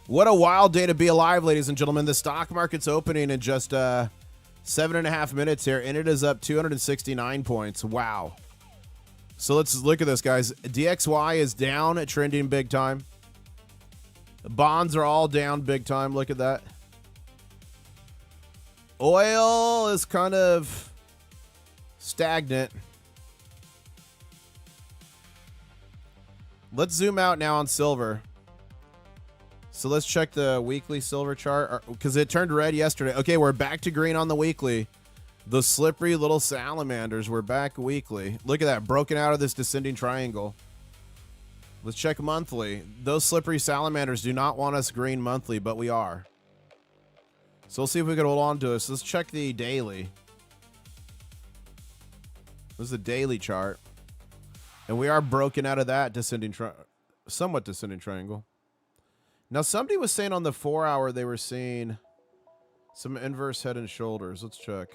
What a wild day to be alive, ladies and gentlemen. The stock market's opening in just 7.5 minutes here, and it is up 269 points. Wow. So let's look at this, guys. DXY is down, trending big time. The bonds are all down big time. Look at that. Oil is kind of stagnant. Let's zoom out now on silver. So let's check the weekly silver chart because it turned red yesterday. Okay, we're back to green on the weekly. The slippery little salamanders. We're back weekly. Look at that. Broken out of this descending triangle. Let's check monthly. Those slippery salamanders do not want us green monthly, but we are. So we'll see if we can hold on to this. Let's check the daily. This is the daily chart. And we are broken out of that somewhat descending triangle. Now, somebody was saying on the 4-hour they were seeing some inverse head and shoulders. Let's check.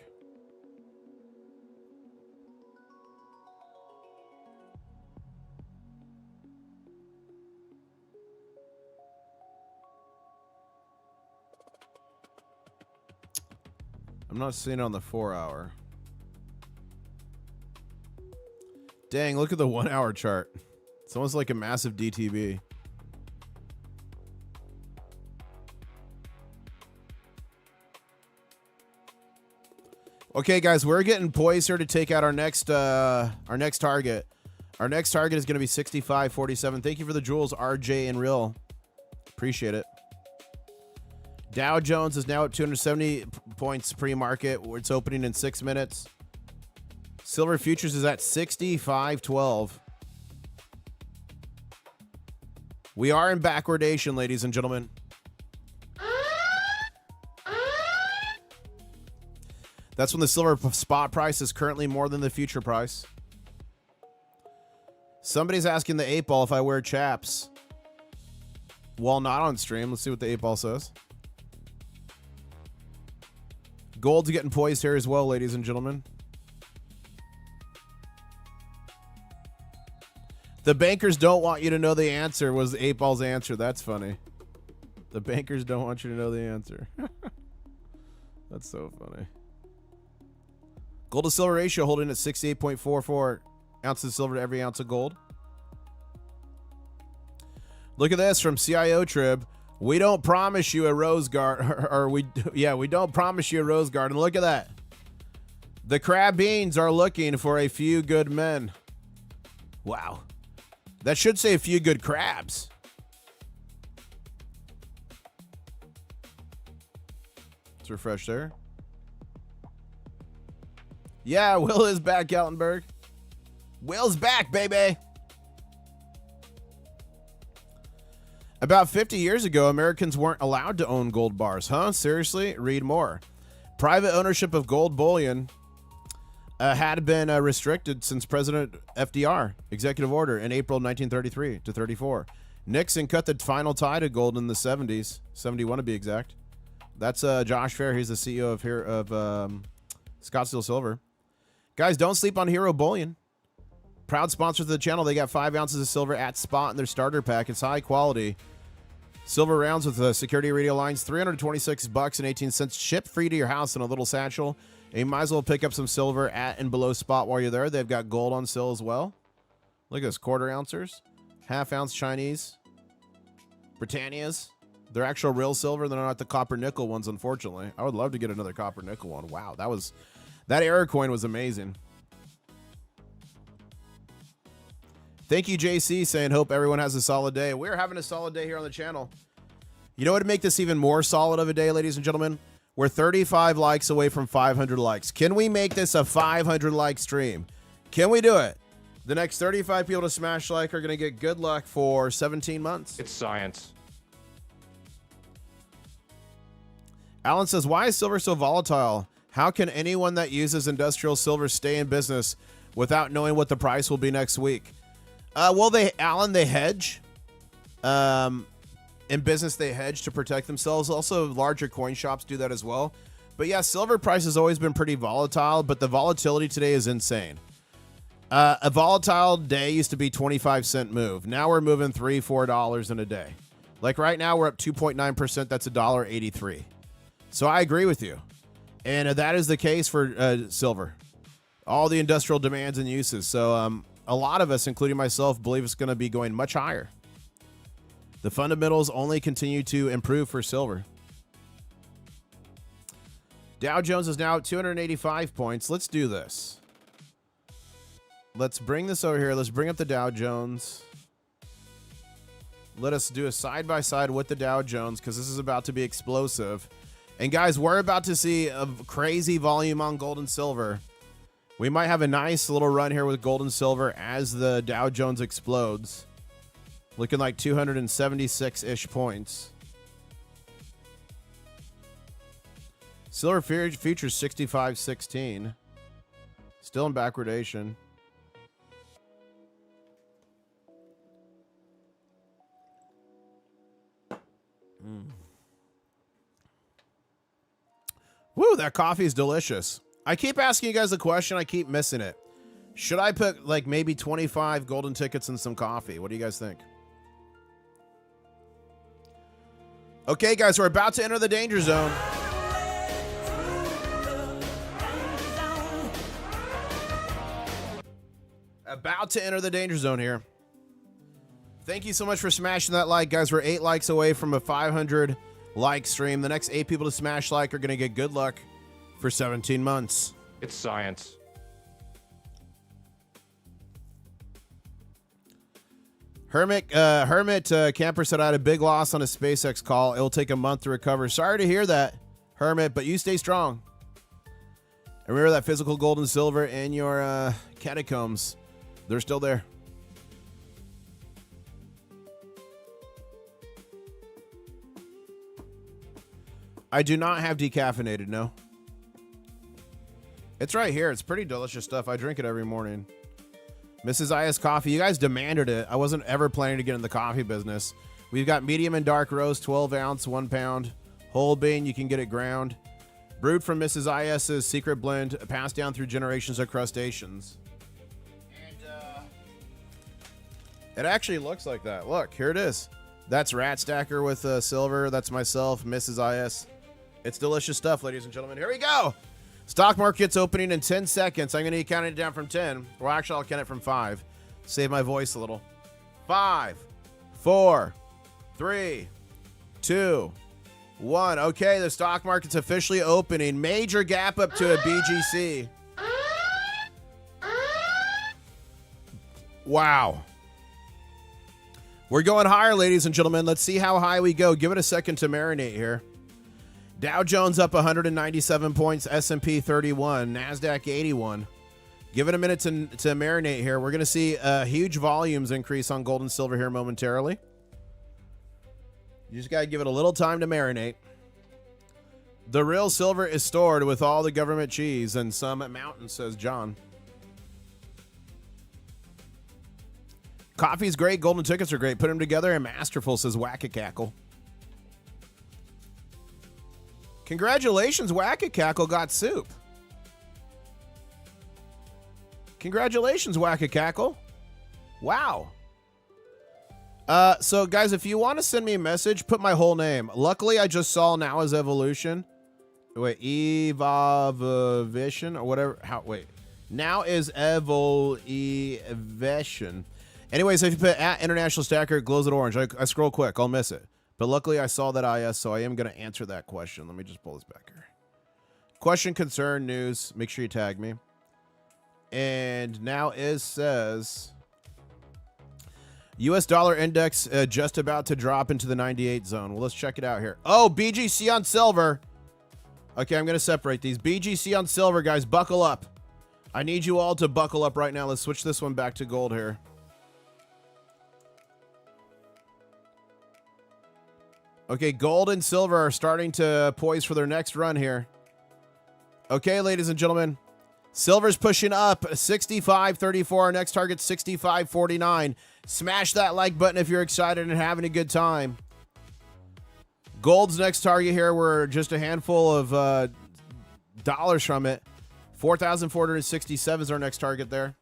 I'm not seeing it on the 4-hour. Dang, look at the 1-hour chart. It's almost like a massive DTB. Okay, guys, we're getting poised here to take out our next target. Our next target is going to be 65.47. Thank you for the jewels, RJ and Real. Appreciate it. Dow Jones is now at 270 points pre-market. It's opening in 6 minutes. Silver futures is at 65.12. We are in backwardation, ladies and gentlemen. That's when the silver spot price is currently more than the future price. Somebody's asking the 8-ball if I wear chaps. Well, not on stream. Let's see what the 8-ball says. Gold's getting poised here as well, ladies and gentlemen. The bankers don't want you to know the answer was the 8-ball's answer. That's funny. The bankers don't want you to know the answer. That's so funny. Gold to silver ratio holding at 68.44 ounces of silver to every ounce of gold. Look at this from CIO Trib. We don't promise you a rose garden, we don't promise you a rose garden. Look at that. The crab beans are looking for a few good men. Wow. That should say a few good crabs. Let's refresh there. Yeah, Will is back, Galtenberg. Will's back, baby. About 50 years ago, Americans weren't allowed to own gold bars. Huh? Seriously? Read more. Private ownership of gold bullion had been restricted since President FDR executive order in April 1933 to 34. Nixon cut the final tie to gold in the 70s, 71 to be exact. That's Josh Fair. He's the CEO of Scottsdale Silver. Guys, don't sleep on Hero Bullion. Proud sponsors of the channel. They got 5 ounces of silver at spot in their starter pack. It's high quality. Silver rounds with security radio lines, $326.18. Ship free to your house in a little satchel. And you might as well pick up some silver at and below spot while you're there. They've got gold on sale as well. Look at this, quarter ouncers, half-ounce Chinese, Britannias. They're actual real silver. They're not the copper nickel ones, unfortunately. I would love to get another copper nickel one. Wow, that error coin was amazing. Thank you, JC, saying hope everyone has a solid day. We're having a solid day here on the channel. You know what would make this even more solid of a day, ladies and gentlemen? We're 35 likes away from 500 likes. Can we make this a 500 like stream? Can we do it? The next 35 people to smash like are going to get good luck for 17 months. It's science. Alan says, why is silver so volatile? How can anyone that uses industrial silver stay in business without knowing what the price will be next week? Well, they hedge. In business, they hedge to protect themselves. Also, larger coin shops do that as well. But yeah, silver price has always been pretty volatile, but the volatility today is insane. A volatile day used to be 25-cent move. Now we're moving $3, $4 in a day. Like right now, we're up 2.9%. That's $1.83. So I agree with you. And that is the case for silver. All the industrial demands and uses. So a lot of us, including myself, believe it's going to be going much higher. The fundamentals only continue to improve for silver. Dow Jones is now at 285 points. Let's do this. Let's bring this over here. Let's bring up the Dow Jones. Let us do a side-by-side with the Dow Jones because this is about to be explosive. And guys, we're about to see a crazy volume on gold and silver. We might have a nice little run here with gold and silver as the Dow Jones explodes. Looking like 276-ish points. Silver futures 65.16. Still in backwardation. Woo, that coffee is delicious. I keep asking you guys the question. I keep missing it. Should I put like maybe 25 golden tickets and some coffee? What do you guys think? Okay, guys, we're about to enter the danger zone. About to enter the danger zone here. Thank you so much for smashing that like, guys. We're 8 likes away from a 500 like stream. The next 8 people to smash like are going to get good luck for 17 months. It's science. Hermit Camper said I had a big loss on a SpaceX call. It'll take a month to recover. Sorry to hear that, Hermit, but you stay strong. And remember that physical gold and silver in your catacombs. They're still there. I do not have decaffeinated, no. It's right here. It's pretty delicious stuff. I drink it every morning. Mrs. IS Coffee. You guys demanded it. I wasn't ever planning to get in the coffee business. We've got medium and dark roast, 12 ounce, 1 pound. Whole bean, you can get it ground. Brewed from Mrs. IS's secret blend, passed down through generations of crustaceans. And it actually looks like that. Look, here it is. That's Rat Stacker with silver. That's myself, Mrs. IS. It's delicious stuff, ladies and gentlemen. Here we go. Stock market's opening in 10 seconds. I'm going to count it down from 10. Well, actually, I'll count it from 5. Save my voice a little. 5, 4, 3, 2, 1. Okay, the stock market's officially opening. Major gap up to a BGC. Wow. We're going higher, ladies and gentlemen. Let's see how high we go. Give it a second to marinate here. Dow Jones up 197 points, S&P 31, NASDAQ 81. Give it a minute to marinate here. We're going to see huge volumes increase on gold and silver here momentarily. You just got to give it a little time to marinate. The real silver is stored with all the government cheese and some at Mountain, says John. Coffee's great. Golden tickets are great. Put them together and masterful, says Whack-A-Cackle. Congratulations, Whack-A-Cackle got soup. Congratulations, Whack-A-Cackle. Wow. So, guys, if you want to send me a message, put my whole name. Luckily, I just saw Now is Evolution. Wait, Evolution or whatever. Now is Evolution. Anyways, if you put at International Stacker, it glows it orange. I scroll quick. I'll miss it. But luckily, I saw that IS, so I am going to answer that question. Let me just pull this back here. Question, concern, news. Make sure you tag me. And Now is says, U.S. dollar index just about to drop into the 98 zone. Well, let's check it out here. Oh, BGC on silver. Okay, I'm going to separate these. BGC on silver, guys. Buckle up. I need you all to buckle up right now. Let's switch this one back to gold here. Okay, gold and silver are starting to poise for their next run here. Okay, ladies and gentlemen. Silver's pushing up, 65.34. Our next target, 65.49. Smash that like button if you're excited and having a good time. Gold's next target here, we're just a handful of dollars from it. 4,467 is our next target there.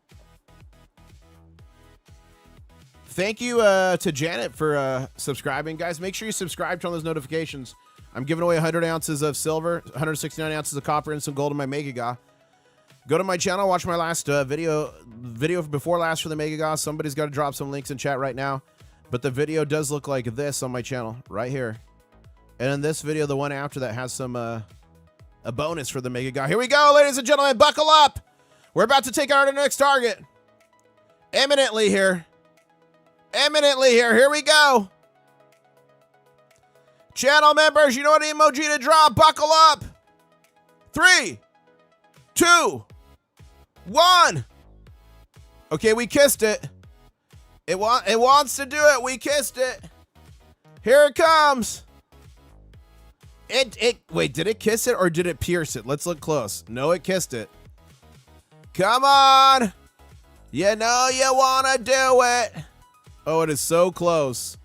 Thank you to Janet for subscribing. Guys, make sure you subscribe, turn on those notifications. I'm giving away 100 ounces of silver, 169 ounces of copper, and some gold in my Mega Ga. Go to my channel, watch my last video before last for the Mega Ga. Somebody's got to drop some links in chat right now. But the video does look like this on my channel, right here. And in this video, the one after that has some a bonus for the Mega Ga. Here we go, ladies and gentlemen, buckle up. We're about to take out our next target. Eminently here. Eminently here. Here we go. Channel members, you know what emoji to drop. Buckle up. 3, 2, 1. Okay, we kissed it. It wants to do it. We kissed it. Here it comes. Wait, did it kiss it or did it pierce it? Let's look close. No, it kissed it. Come on. You know you want to do it. Oh, it is so close.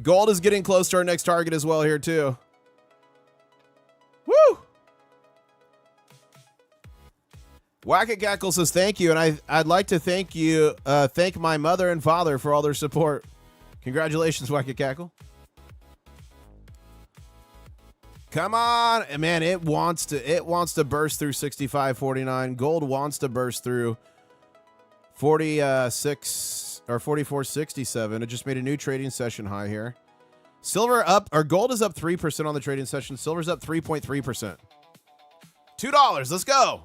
Gold is getting close to our next target as well here, too. Woo! Whack-A-Cackle says thank you, and I'd like to thank my mother and father for all their support. Congratulations, Whack-A-Cackle. Come on, man! It wants to burst through 65.49. Gold wants to burst through 46 or 44.67. It just made a new trading session high here. Silver up, or gold is up 3% on the trading session. Silver's up 3.3%. $2. Let's go.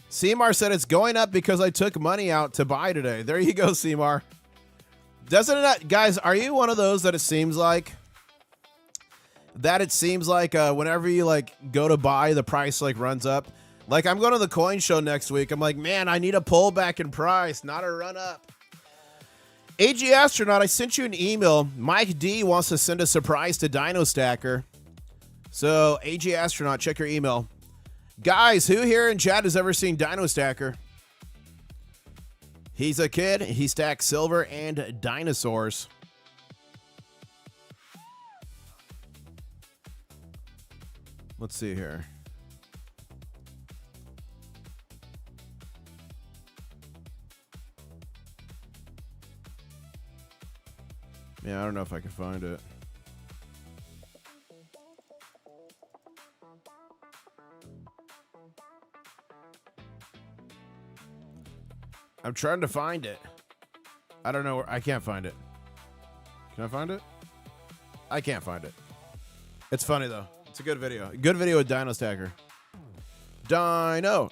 Seymour said it's going up because I took money out to buy today. There you go, Seymour. Doesn't it, guys, are you one of those that it seems like whenever you like go to buy, the price like runs up? Like I'm going to the coin show next week. I'm like, man, I need a pullback in price, not a run up. AG Astronaut, I sent you an email. Mike D wants to send a surprise to Dino Stacker. So AG Astronaut, check your email. Guys, who here in chat has ever seen Dino Stacker? He's a kid. He stacks silver and dinosaurs. Let's see here. Yeah, I don't know if I can find it. I'm trying to find it. I don't know where. I can't find it. Can I find it? I can't find it. It's funny though. It's a good video. Good video with Dino Stacker. Dino.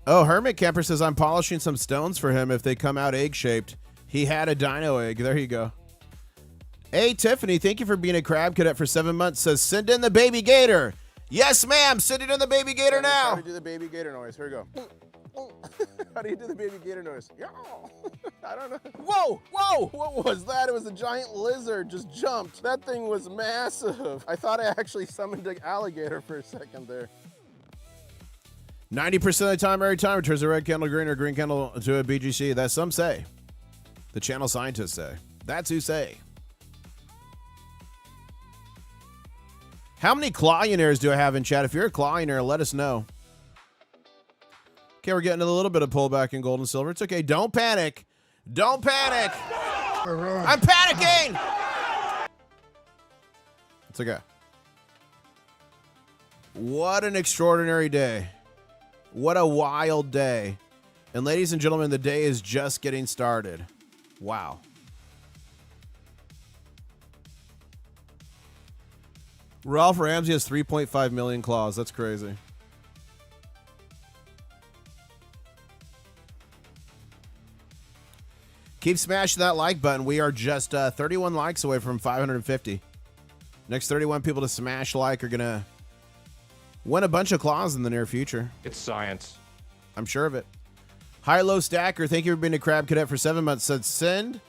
Oh, Hermit Camper says I'm polishing some stones for him if they come out egg-shaped. He had a dino egg. There you go. Hey, Tiffany, thank you for being a crab cadet for 7 months. Says, send in the baby gator. Yes, ma'am. Send it in the baby gator now. How do you do the baby gator noise? Here we go. How do you do the baby gator noise? I don't know. Whoa, whoa. What was that? It was a giant lizard just jumped. That thing was massive. I thought I actually summoned an alligator for a second there. 90% of the time, every time, it turns a red candle green or green candle to a BGC. That's some say. The channel scientists say. That's who say. How many clawionaires do I have in chat? If you're a clawionaire, let us know. Okay, we're getting a little bit of pullback in gold and silver. It's okay. Don't panic. Don't panic. I'm panicking. It's okay. What an extraordinary day. What a wild day. And ladies and gentlemen, the day is just getting started. Wow. Ralph Ramsey has 3.5 million claws. That's crazy. Keep smashing that like button. We are just 31 likes away from 550. Next 31 people to smash like are going to win a bunch of claws in the near future. It's science. I'm sure of it. High-low stacker, thank you for being a crab cadet for 7 months. Said, send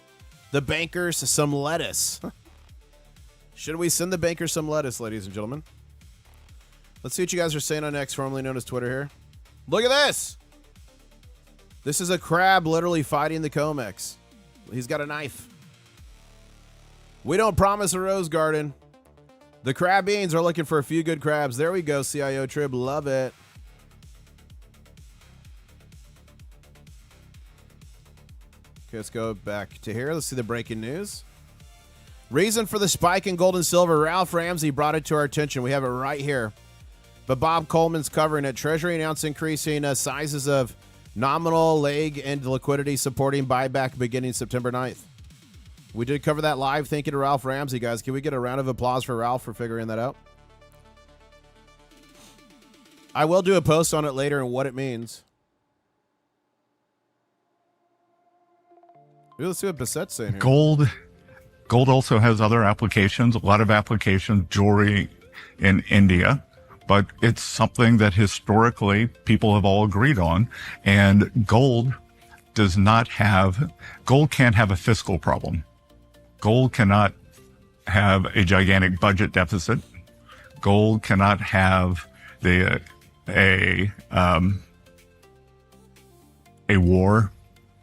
the bankers some lettuce. Should we send the bankers some lettuce, ladies and gentlemen? Let's see what you guys are saying on X, formerly known as Twitter here. Look at this. This is a crab literally fighting the COMEX. He's got a knife. We don't promise a rose garden. The crab beans are looking for a few good crabs. There we go, CIO Trib. Love it. Okay, let's go back to here. Let's see the breaking news. Reason for the spike in gold and silver. Ralph Ramsey brought it to our attention. We have it right here. But Bob Coleman's covering it. Treasury announced increasing sizes of nominal, leg, and liquidity supporting buyback beginning September 9th. We did cover that live. Thank you to Ralph Ramsey, guys. Can we get a round of applause for Ralph for figuring that out? I will do a post on it later and what it means. Let's see what Bassette's saying here. Gold also has other applications, a lot of applications, jewelry in India, but it's something that historically people have all agreed on. And gold can't have a fiscal problem. Gold cannot have a gigantic budget deficit. Gold cannot have a war.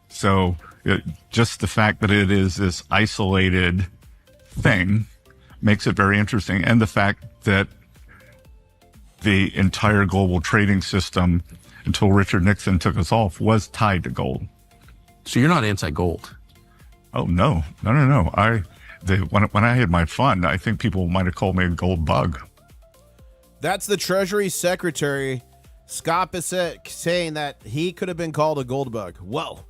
So just the fact that it is this isolated thing makes it very interesting. And the fact that the entire global trading system until Richard Nixon took us off, was tied to gold. So you're not anti-gold? Oh, no. When I had my fund, I think people might have called me a gold bug. That's the Treasury Secretary, Scott Bissett, saying that he could have been called a gold bug. Whoa.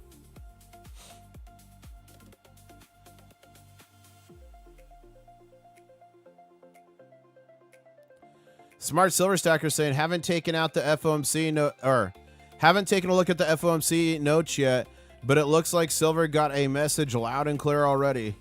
Smart Silver Stacker saying, haven't taken out the FOMC note, or haven't taken a look at the FOMC notes yet, but it looks like silver got a message loud and clear already.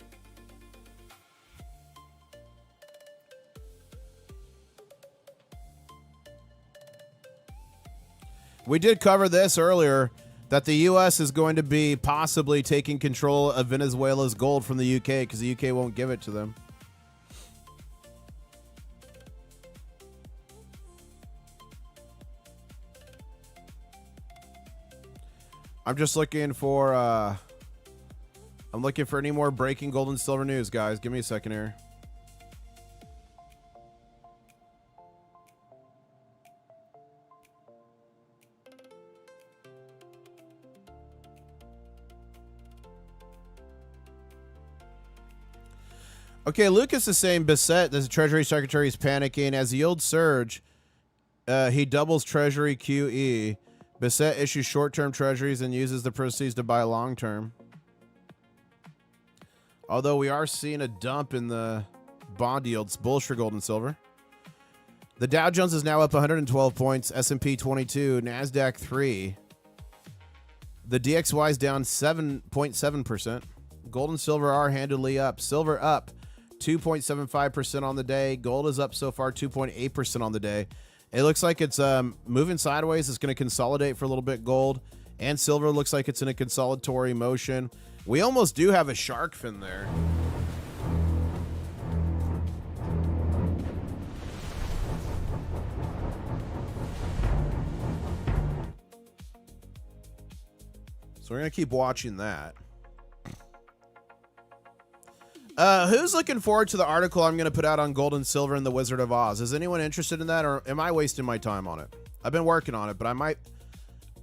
We did cover this earlier, that the U.S. is going to be possibly taking control of Venezuela's gold from the U.K. because the U.K. won't give it to them. I'm just looking for I'm looking for any more breaking gold and silver news, guys. Give me a second here. Okay, Lucas is saying Bissett, the Treasury Secretary, is panicking as yields surge. He doubles Treasury QE. Bissett issues short-term treasuries and uses the proceeds to buy long-term. Although we are seeing a dump in the bond yields, bullish for gold and silver. The Dow Jones is now up 112 points, S&P 22, NASDAQ 3. The DXY is down 7.7%. Gold and silver are handily up. Silver up 2.75% on the day. Gold is up so far 2.8% on the day. It looks like it's moving sideways. It's going to consolidate for a little bit. Gold and silver looks like it's in a consolidatory motion. We almost do have a shark fin there. So we're going to keep watching that. Who's looking forward to the article I'm going to put out on gold and silver and the Wizard of Oz? Is anyone interested in that, or am I wasting my time on it? I've been working on it, but I might.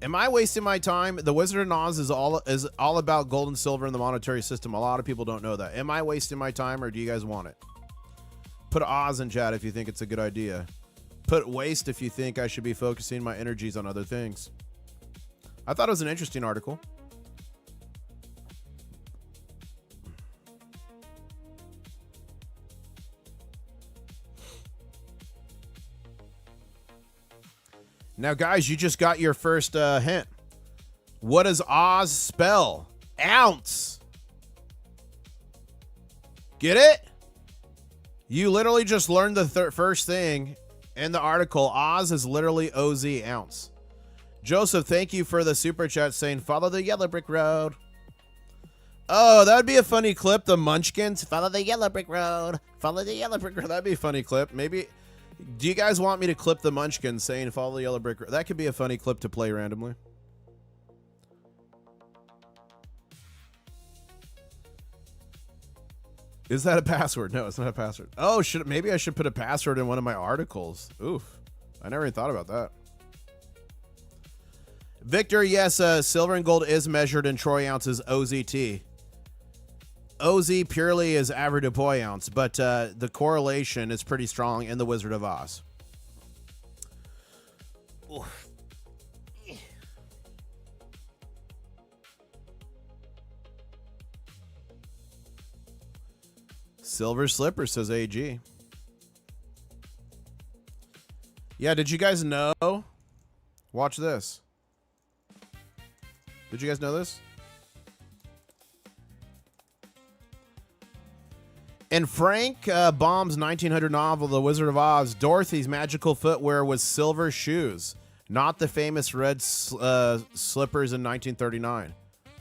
Am I wasting my time? The Wizard of Oz is all about gold and silver in the monetary system. A lot of people don't know that. Am I wasting my time, or do you guys want it? Put Oz in chat if you think it's a good idea. Put waste if you think I should be focusing my energies on other things. I thought it was an interesting article. Now, guys, you just got your first hint. What does Oz spell? Ounce. Get it? You literally just learned the first thing in the article. Oz is literally OZ, ounce. Joseph, thank you for the super chat saying, follow the yellow brick road. Oh, that would be a funny clip. The Munchkins, follow the yellow brick road. Follow the yellow brick road. That'd be a funny clip. Maybe... Do you guys want me to clip the Munchkins saying follow the yellow brick? That could be a funny clip to play randomly. Is that a password? No, it's not a password. Oh, maybe I should put a password in one of my articles. Oof. I never even thought about that. Victor, yes, silver and gold is measured in troy ounces, OZT. OZ purely is avoirdupois ounce, but the correlation is pretty strong in the Wizard of Oz. Oof. Silver slipper, says AG. Yeah, did you guys know? Watch this. Did you guys know this? In Frank Baum's 1900 novel, The Wizard of Oz, Dorothy's magical footwear was silver shoes, not the famous red slippers in 1939.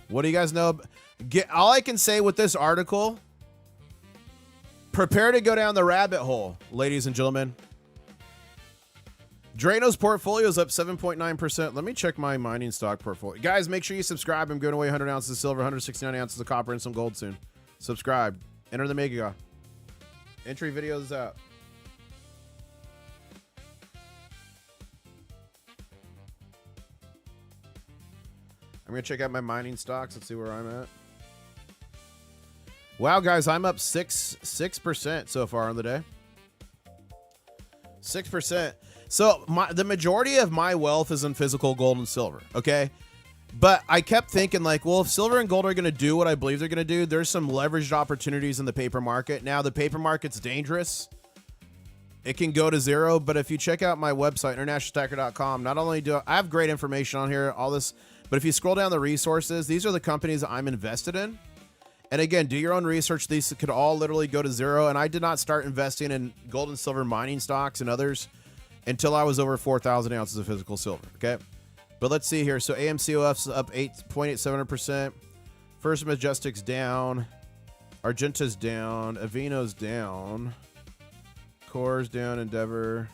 What do you guys know? All I can say with this article, prepare to go down the rabbit hole, ladies and gentlemen. Drano's portfolio is up 7.9%. Let me check my mining stock portfolio. Guys, make sure you subscribe. I'm giving away 100 ounces of silver, 169 ounces of copper, and some gold soon. Subscribe. Enter the Mega. Entry videos out. I'm going to check out my mining stocks. Let's see where I'm at. Wow, guys, I'm up 6% so far on the day. 6%. So the majority of my wealth is in physical gold and silver, okay? But I kept thinking like, well, if silver and gold are going to do what I believe they're going to do, there's some leveraged opportunities in the paper market. Now, the paper market's dangerous. It can go to zero, but if you check out my website, internationalstacker.com, not only do I have great information on here, all this, but if you scroll down the resources, these are the companies that I'm invested in. And again, do your own research. These could all literally go to zero. And I did not start investing in gold and silver mining stocks and others until I was over 4,000 ounces of physical silver, okay? But let's see here. So AMCOF's up 8.87%. First Majestic's down. Argenta's down. Avino's down. Core's down. Endeavor.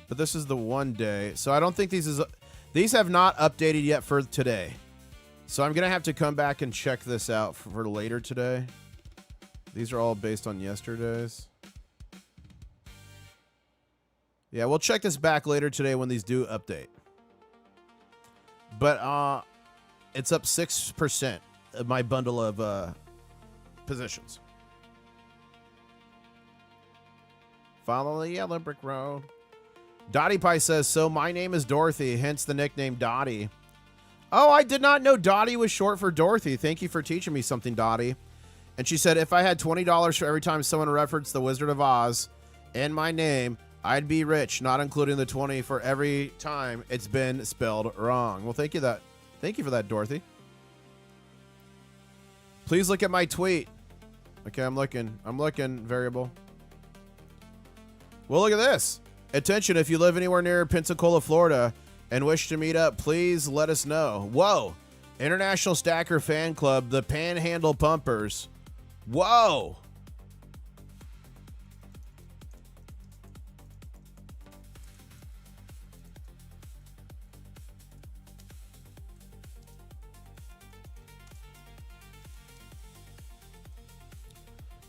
But this is the 1 day. So I don't think these have not updated yet for today. So I'm going to have to come back and check this out for later today. These are all based on yesterday's. Yeah, we'll check this back later today when these do update. But it's up 6% of my bundle of positions. Follow the yellow brick road. Dottie Pie says, so my name is Dorothy, hence the nickname Dottie. Oh, I did not know Dottie was short for Dorothy. Thank you for teaching me something, Dottie. And she said, if I had $20 for every time someone referenced the Wizard of Oz and my name, I'd be rich, not including the 20 for every time it's been spelled wrong. Well, thank you for that, Dorothy. Please look at my tweet. Okay, I'm looking, variable. Well, look at this. Attention, if you live anywhere near Pensacola, Florida, and wish to meet up, please let us know. Whoa. International Stacker Fan Club, the Panhandle Pumpers. Whoa.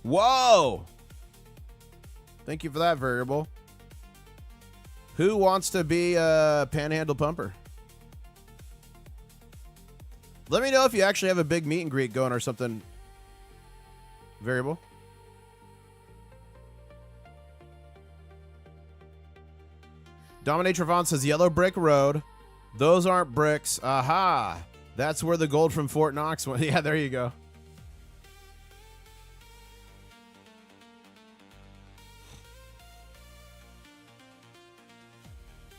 Whoa! Thank you for that, variable. Who wants to be a Panhandle Pumper? Let me know if you actually have a big meet and greet going or something. Variable. Dominator Vaughn says, Yellow Brick Road. Those aren't bricks. Aha! That's where the gold from Fort Knox went. Yeah, there you go.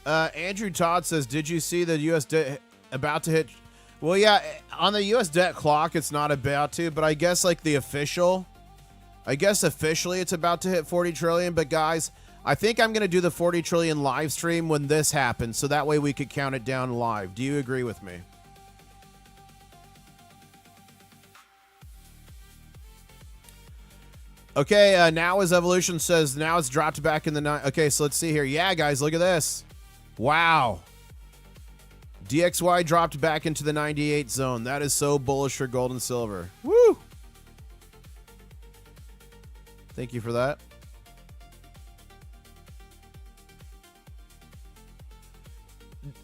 Andrew Todd says, did you see the U.S. debt about to hit? Well, yeah, on the U.S. debt clock, it's not about to, but I guess like officially it's about to hit 40 trillion. But guys, I think I'm going to do the 40 trillion live stream when this happens. So that way we could count it down live. Do you agree with me? Okay. Now as Evolution says, now it's dropped back in the night. Okay. So let's see here. Yeah, guys, look at this. Wow. DXY dropped back into the 98 zone. That is so bullish for gold and silver. Woo! Thank you for that.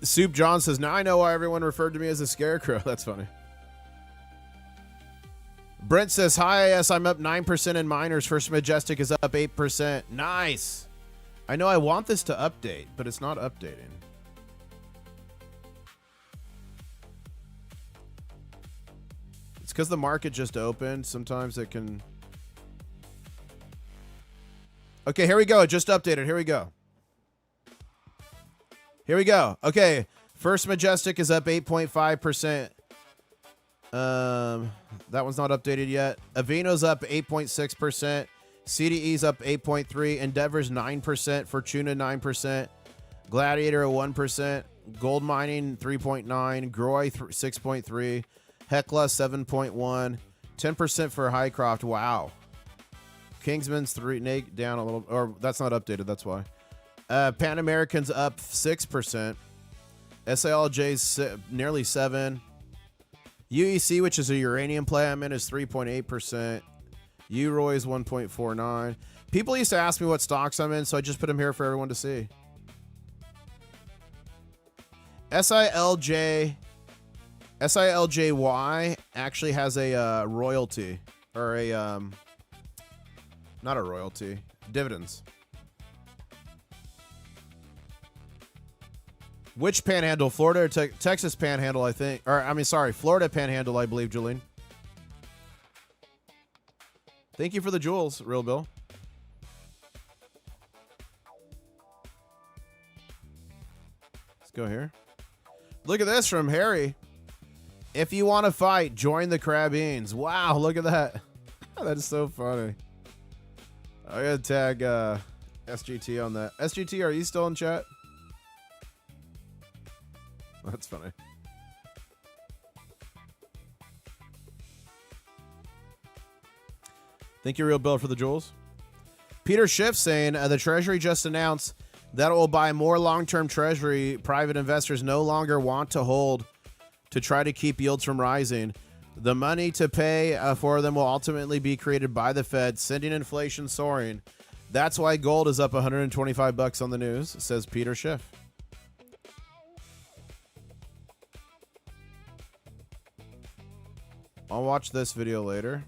Soup John says, now I know why everyone referred to me as a scarecrow. That's funny. Brent says, hi, yes, I'm up 9% in miners. First Majestic is up 8%. Nice. I know I want this to update, but it's not updating. It's because the market just opened. Sometimes it can... Okay, here we go. It just updated. Here we go. Here we go. Okay, First Majestic is up 8.5%. That one's not updated yet. Avino's up 8.6%. CDE's up 8.3%. Endeavor's 9%. Fortuna 9%. Gladiator 1%. Gold Mining 3.9%. Groy 6.3%. Hecla 7.1%. 10% for Highcroft. Wow. Kingsman's down a little, or that's not updated. That's why. Pan American's up 6%. SALJ's nearly 7%. UEC, which is a uranium play I'm in, is 3.8%. UROY is 1.49%. People used to ask me what stocks I'm in, so I just put them here for everyone to see. SILJ SILJY actually has a royalty, or a not a royalty, dividends. Which panhandle? Florida or Texas panhandle, I think. Or, I mean, sorry, Florida panhandle, I believe, Julian. Thank you for the jewels, Real Bill. Let's go here. Look at this from Harry. If you want to fight, join the Crabbeans. Wow, look at that. That is so funny. I gotta tag SGT on that. SGT, are you still in chat? That's funny. Thank you, Real Bill, for the jewels. Peter Schiff saying the Treasury just announced that it will buy more long-term Treasury. Private investors no longer want to hold to try to keep yields from rising. The money to pay for them will ultimately be created by the Fed, sending inflation soaring. That's why gold is up $125 on the news, says Peter Schiff. I'll watch this video later.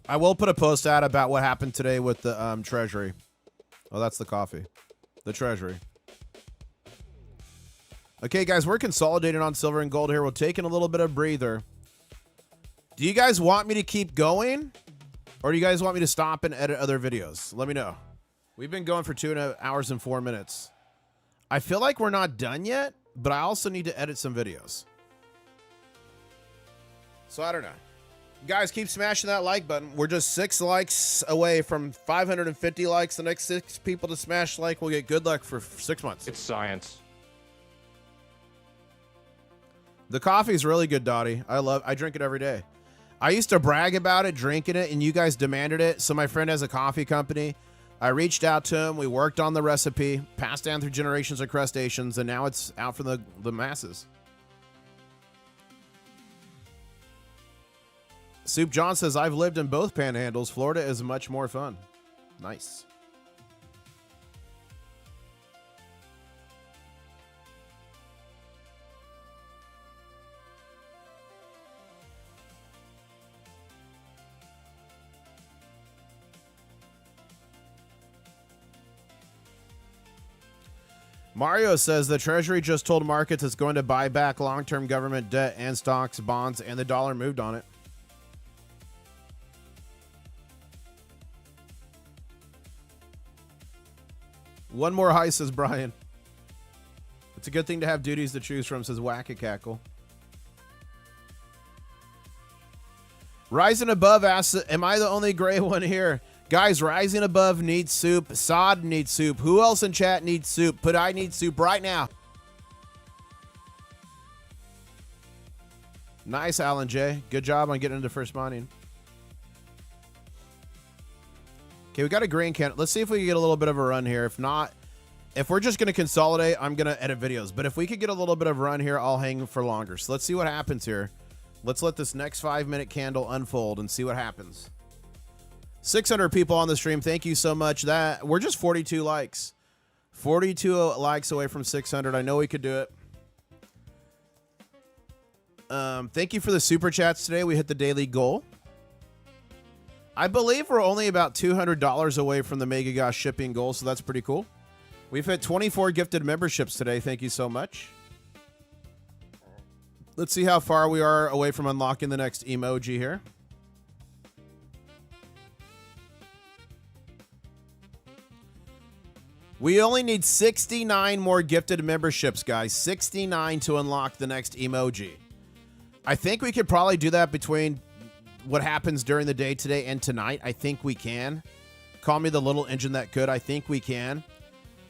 I will put a post out about what happened today with the Treasury. Oh, that's the coffee. The Treasury. Okay, guys, we're consolidating on silver and gold here. We're taking a little bit of breather. Do you guys want me to keep going? Or do you guys want me to stop and edit other videos? Let me know. We've been going for 2 hours and 4 minutes. I feel like we're not done yet, but I also need to edit some videos. So I don't know. Guys, keep smashing that like button. We're just 6 likes away from 550 likes. The next 6 people to smash like will get good luck for 6 months. It's science. The coffee's really good, Dottie. I drink it every day. I used to brag about it, drinking it, and you guys demanded it. So my friend has a coffee company. I reached out to him. We worked on the recipe, passed down through generations of crustaceans, and now it's out for the masses. Soup John says, I've lived in both panhandles. Florida is much more fun. Nice. Mario says the Treasury just told markets it's going to buy back long-term government debt and stocks, bonds, and the dollar moved on it. One more high, says Brian. It's a good thing to have duties to choose from, says Whack-a-Cackle. Rising Above asks, am I the only gray one here? Guys, Rising Above needs soup. Sod needs soup. Who else in chat needs soup? Put I need soup right now. Nice, Alan J. Good job on getting into first mining. Okay, we got a green can. Let's see if we can get a little bit of a run here. If not, if we're just going to consolidate, I'm going to edit videos. But if we could get a little bit of a run here, I'll hang for longer. So let's see what happens here. Let's let this next 5-minute candle unfold and see what happens. 600 people on the stream. Thank you so much. That we're just 42 likes. 42 likes away from 600. I know we could do it. Thank you for the super chats today. We hit the daily goal. I believe we're only about $200 away from the Mega Gosh shipping goal, so that's pretty cool. We've hit 24 gifted memberships today. Thank you so much. Let's see how far we are away from unlocking the next emoji here. We only need 69 more gifted memberships, guys. 69 to unlock the next emoji. I think we could probably do that between what happens during the day today and tonight. I think we can. Call me the little engine that could. I think we can.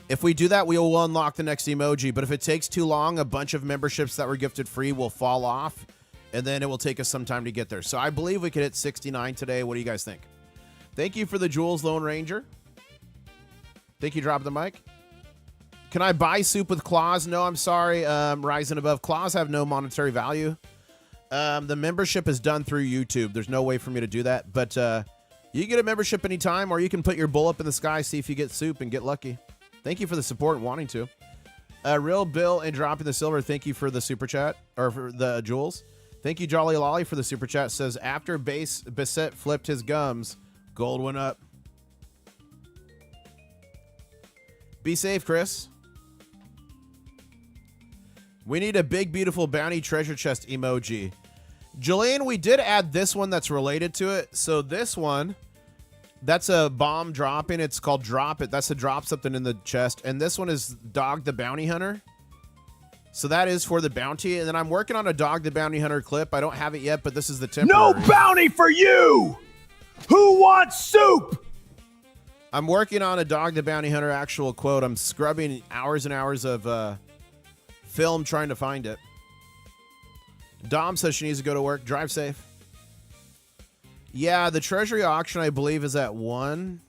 If we do that, we will unlock the next emoji. But if it takes too long, a bunch of memberships that were gifted free will fall off, and then it will take us some time to get there. So I believe we could hit 69 today. What do you guys think? Thank you for the jewels, Lone Ranger. Think you dropped the mic? Can I buy soup with claws? No, I'm sorry. Rising Above. Claws have no monetary value. The membership is done through YouTube. There's no way for me to do that. But You get a membership anytime, or you can put your bull up in the sky, see if you get soup, and get lucky. Thank you for the support and wanting to. Real Bill and dropping the silver. Thank you for the super chat, or for the jewels. Thank you, Jolly Lolly, for the super chat. Says, after Bissett flipped his gums, gold went up. Be safe, Chris. We need a big, beautiful bounty treasure chest emoji. Jillian, we did add this one that's related to it. So this one, that's a bomb dropping. It's called Drop It. That's to drop something in the chest. And this one is Dog the Bounty Hunter. So that is for the bounty. And then I'm working on a Dog the Bounty Hunter clip. I don't have it yet, but this is the temporary. No bounty for you! Who wants soup? I'm working on a Dog the Bounty Hunter actual quote. I'm scrubbing hours and hours of film trying to find it. Dom says she needs to go to work. Drive safe. Yeah, the treasury auction, I believe, is at 1.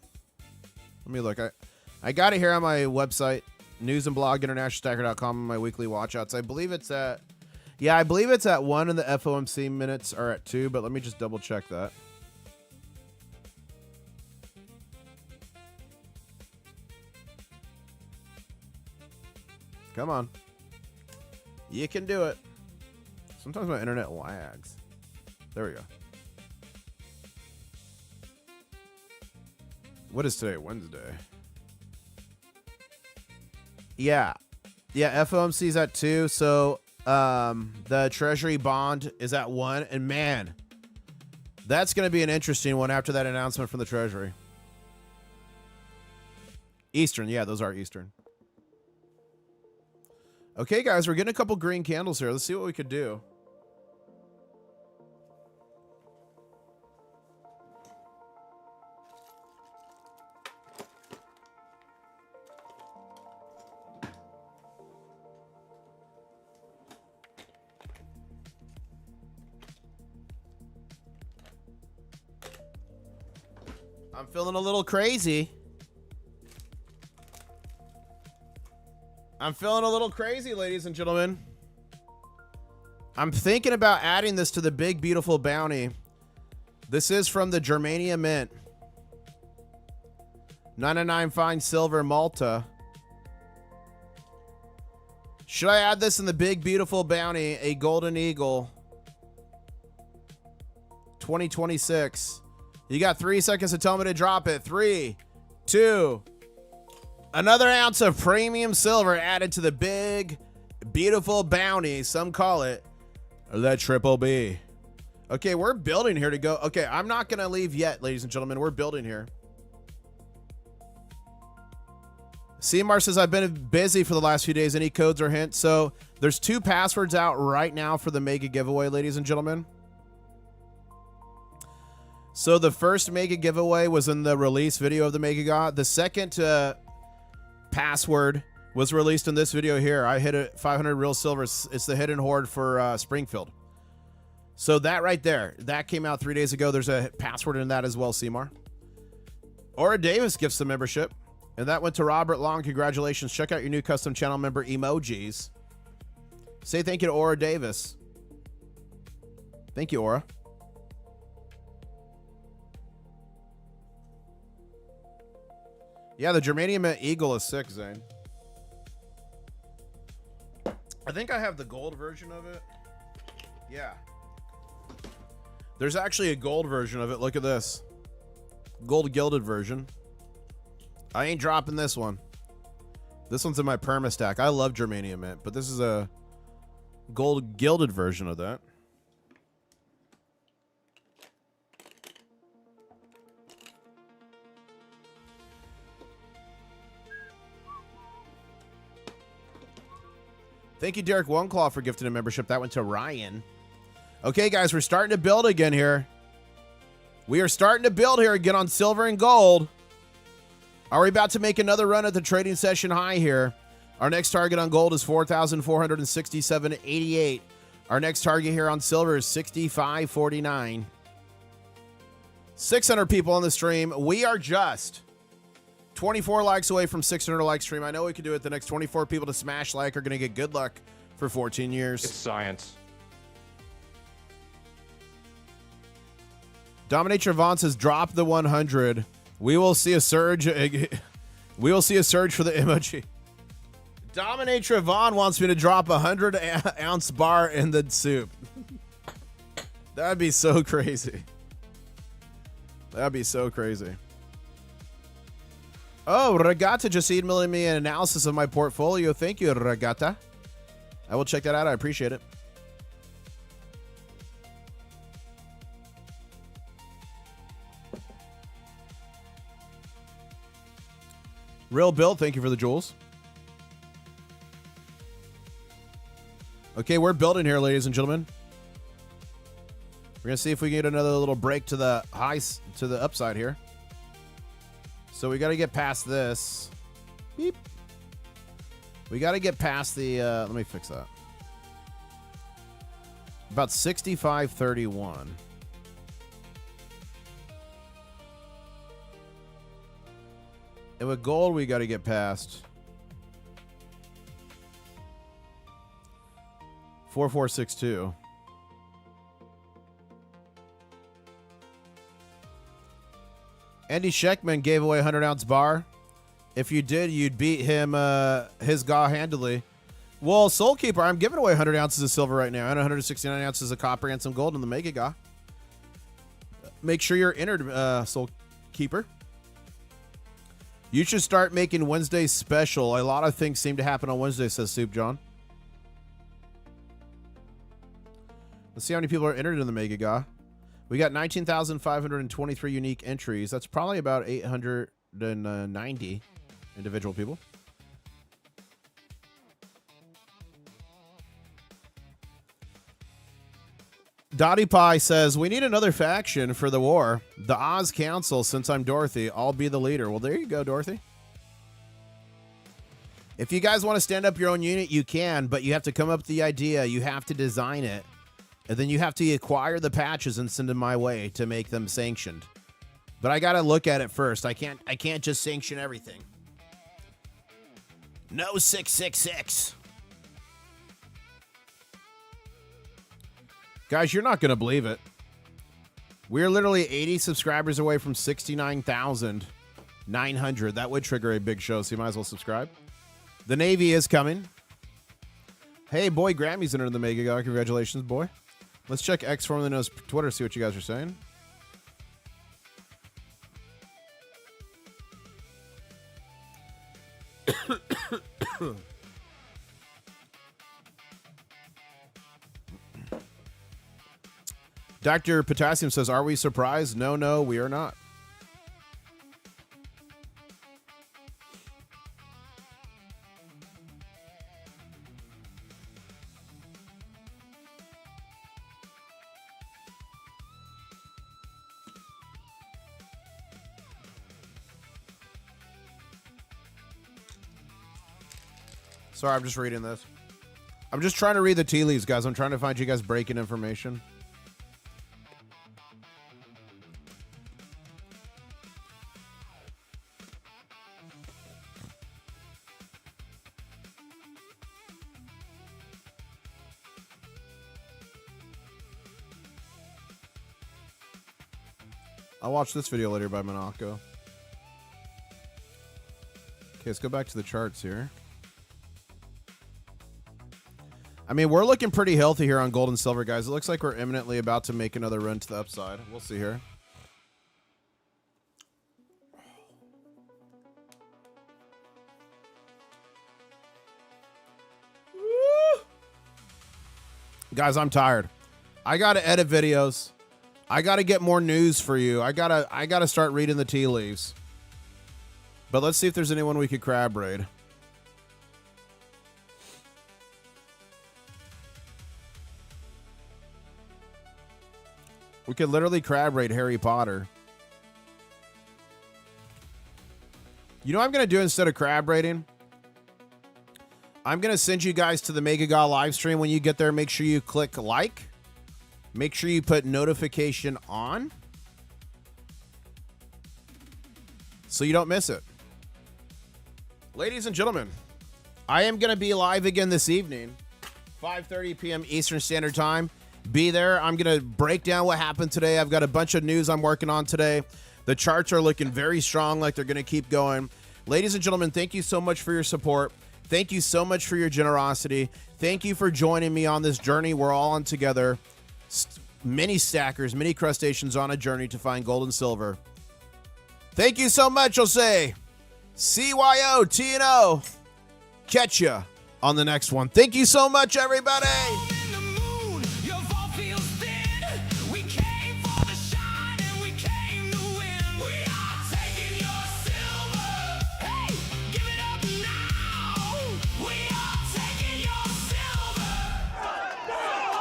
Let me look. I got it here on my website, news and blog, internationalstacker.com, my weekly watchouts. I believe it's at, I believe it's at 1 and the FOMC minutes are at 2, but let me just double check that. Come on. You can do it. Sometimes my internet lags. There we go. What is today? Wednesday. Yeah. Yeah, FOMC's at 2. So the Treasury bond is at 1. And man, that's going to be an interesting one after that announcement from the Treasury. Eastern. Yeah, those are Eastern. Okay, guys, we're getting a couple green candles here. Let's see what we could do. I'm feeling a little crazy. I'm feeling a little crazy, ladies and gentlemen. I'm thinking about adding this to the big, beautiful bounty. This is from the Germania Mint. 99 fine silver Malta. Should I add this in the big, beautiful bounty? A Golden Eagle. 2026. You got 3 seconds to tell me to drop it. 3, 2... Another ounce of premium silver added to the big, beautiful bounty. Some call it the Triple B. Okay, we're building here to go. Okay, I'm not going to leave yet, ladies and gentlemen. We're building here. CMAR says, I've been busy for the last few days. Any codes or hints? So there's 2 passwords out right now for the mega giveaway, ladies and gentlemen. So the first mega giveaway was in the release video of the mega god. The second password was released in this video here. I hit it 500 real silver. It's the hidden hoard for Springfield. So that right there, that came out 3 days ago. There's a password in that as well, Seymour. Aura Davis gifts the membership. And that went to Robert Long. Congratulations. Check out your new custom channel member emojis. Say thank you to Aura Davis. Thank you, Aura. Yeah, the Germanium Eagle is sick, Zane. I think I have the gold version of it. Yeah. There's actually a gold version of it. Look at this. Gold gilded version. I ain't dropping this one. This one's in my perma stack. I love Germanium Mint, but this is a gold gilded version of that. Thank you, Derek Oneclaw, for gifting a membership. That went to Ryan. Okay, guys, we're starting to build again here. We are starting to build here again on silver and gold. Are we about to make another run at the trading session high here? Our next target on gold is 4,467.88. Our next target here on silver is 65.49. 600 people on the stream. We are just 24 likes away from 600 like stream. I know we can do it. The next 24 people to smash like are going to get good luck for 14 years. It's science. Dominator Vaughn says, drop the 100. We will see a surge. We will see a surge for the emoji. Dominator Vaughn wants me to drop a 100-ounce bar in the soup. That'd be so crazy. That'd be so crazy. Oh, Regatta just emailing me an analysis of my portfolio. Thank you, Regatta. I will check that out. I appreciate it. Real Bill, thank you for the jewels. Okay, we're building here, ladies and gentlemen. We're going to see if we can get another little break to the highs, to the upside here. So we got to get past this. Beep. We got to get past the, let me fix that. About 65.31. And with gold, we got to get past 4462. Andy Scheckman gave away a 100-ounce bar. If you did, you'd beat him, his GA handily. Well, Soul Keeper, I'm giving away 100 ounces of silver right now and 169 ounces of copper and some gold in the Mega GA. Make sure you're entered, Soul Keeper. You should start making Wednesdays special. A lot of things seem to happen on Wednesday, says Soup John. Let's see how many people are entered in the Mega GA. We got 19,523 unique entries. That's probably about 890 individual people. Dottie Pie says, we need another faction for the war. The Oz Council, since I'm Dorothy, I'll be the leader. Well, there you go, Dorothy. If you guys want to stand up your own unit, you can, but you have to come up with the idea. You have to design it. And then you have to acquire the patches and send them my way to make them sanctioned. But I got to look at it first. I can't just sanction everything. No 666. Guys, you're not going to believe it. We're literally 80 subscribers away from 69,900. That would trigger a big show, so you might as well subscribe. The Navy is coming. Hey, boy, Grammy's entered the Mega GA. Congratulations, boy. Let's check X formerly known as Twitter, see what you guys are saying. Dr. Potassium says, are we surprised? No, we are not. Sorry, I'm just reading this. I'm just trying to read the tea leaves, guys. I'm trying to find you guys breaking information. I'll watch this video later by Monaco. Okay, let's go back to the charts here. I mean, we're looking pretty healthy here on gold and silver, guys. It looks like we're imminently about to make another run to the upside. We'll see here. Woo! Guys, I'm tired. I got to edit videos. I got to get more news for you. I gotta start reading the tea leaves. But let's see if there's anyone we could crab raid. We could literally crab raid Harry Potter. You know what I'm going to do instead of crab raiding? I'm going to send you guys to the Mega GA live stream. When you get there, make sure you click like. Make sure you put notification on so you don't miss it. Ladies and gentlemen, I am going to be live again this evening, 5:30 p.m. Eastern Standard Time. Be there. I'm going to break down what happened today. I've got a bunch of news I'm working on today. The charts are looking very strong, like they're going to keep going. Ladies and gentlemen, thank you so much for your support. Thank you so much for your generosity. Thank you for joining me on this journey we're all on together. Many stackers, many crustaceans on a journey to find gold and silver. Thank you so much, I'll say. CYO-TNO. Catch ya on the next one. Thank you so much, everybody.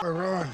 Run.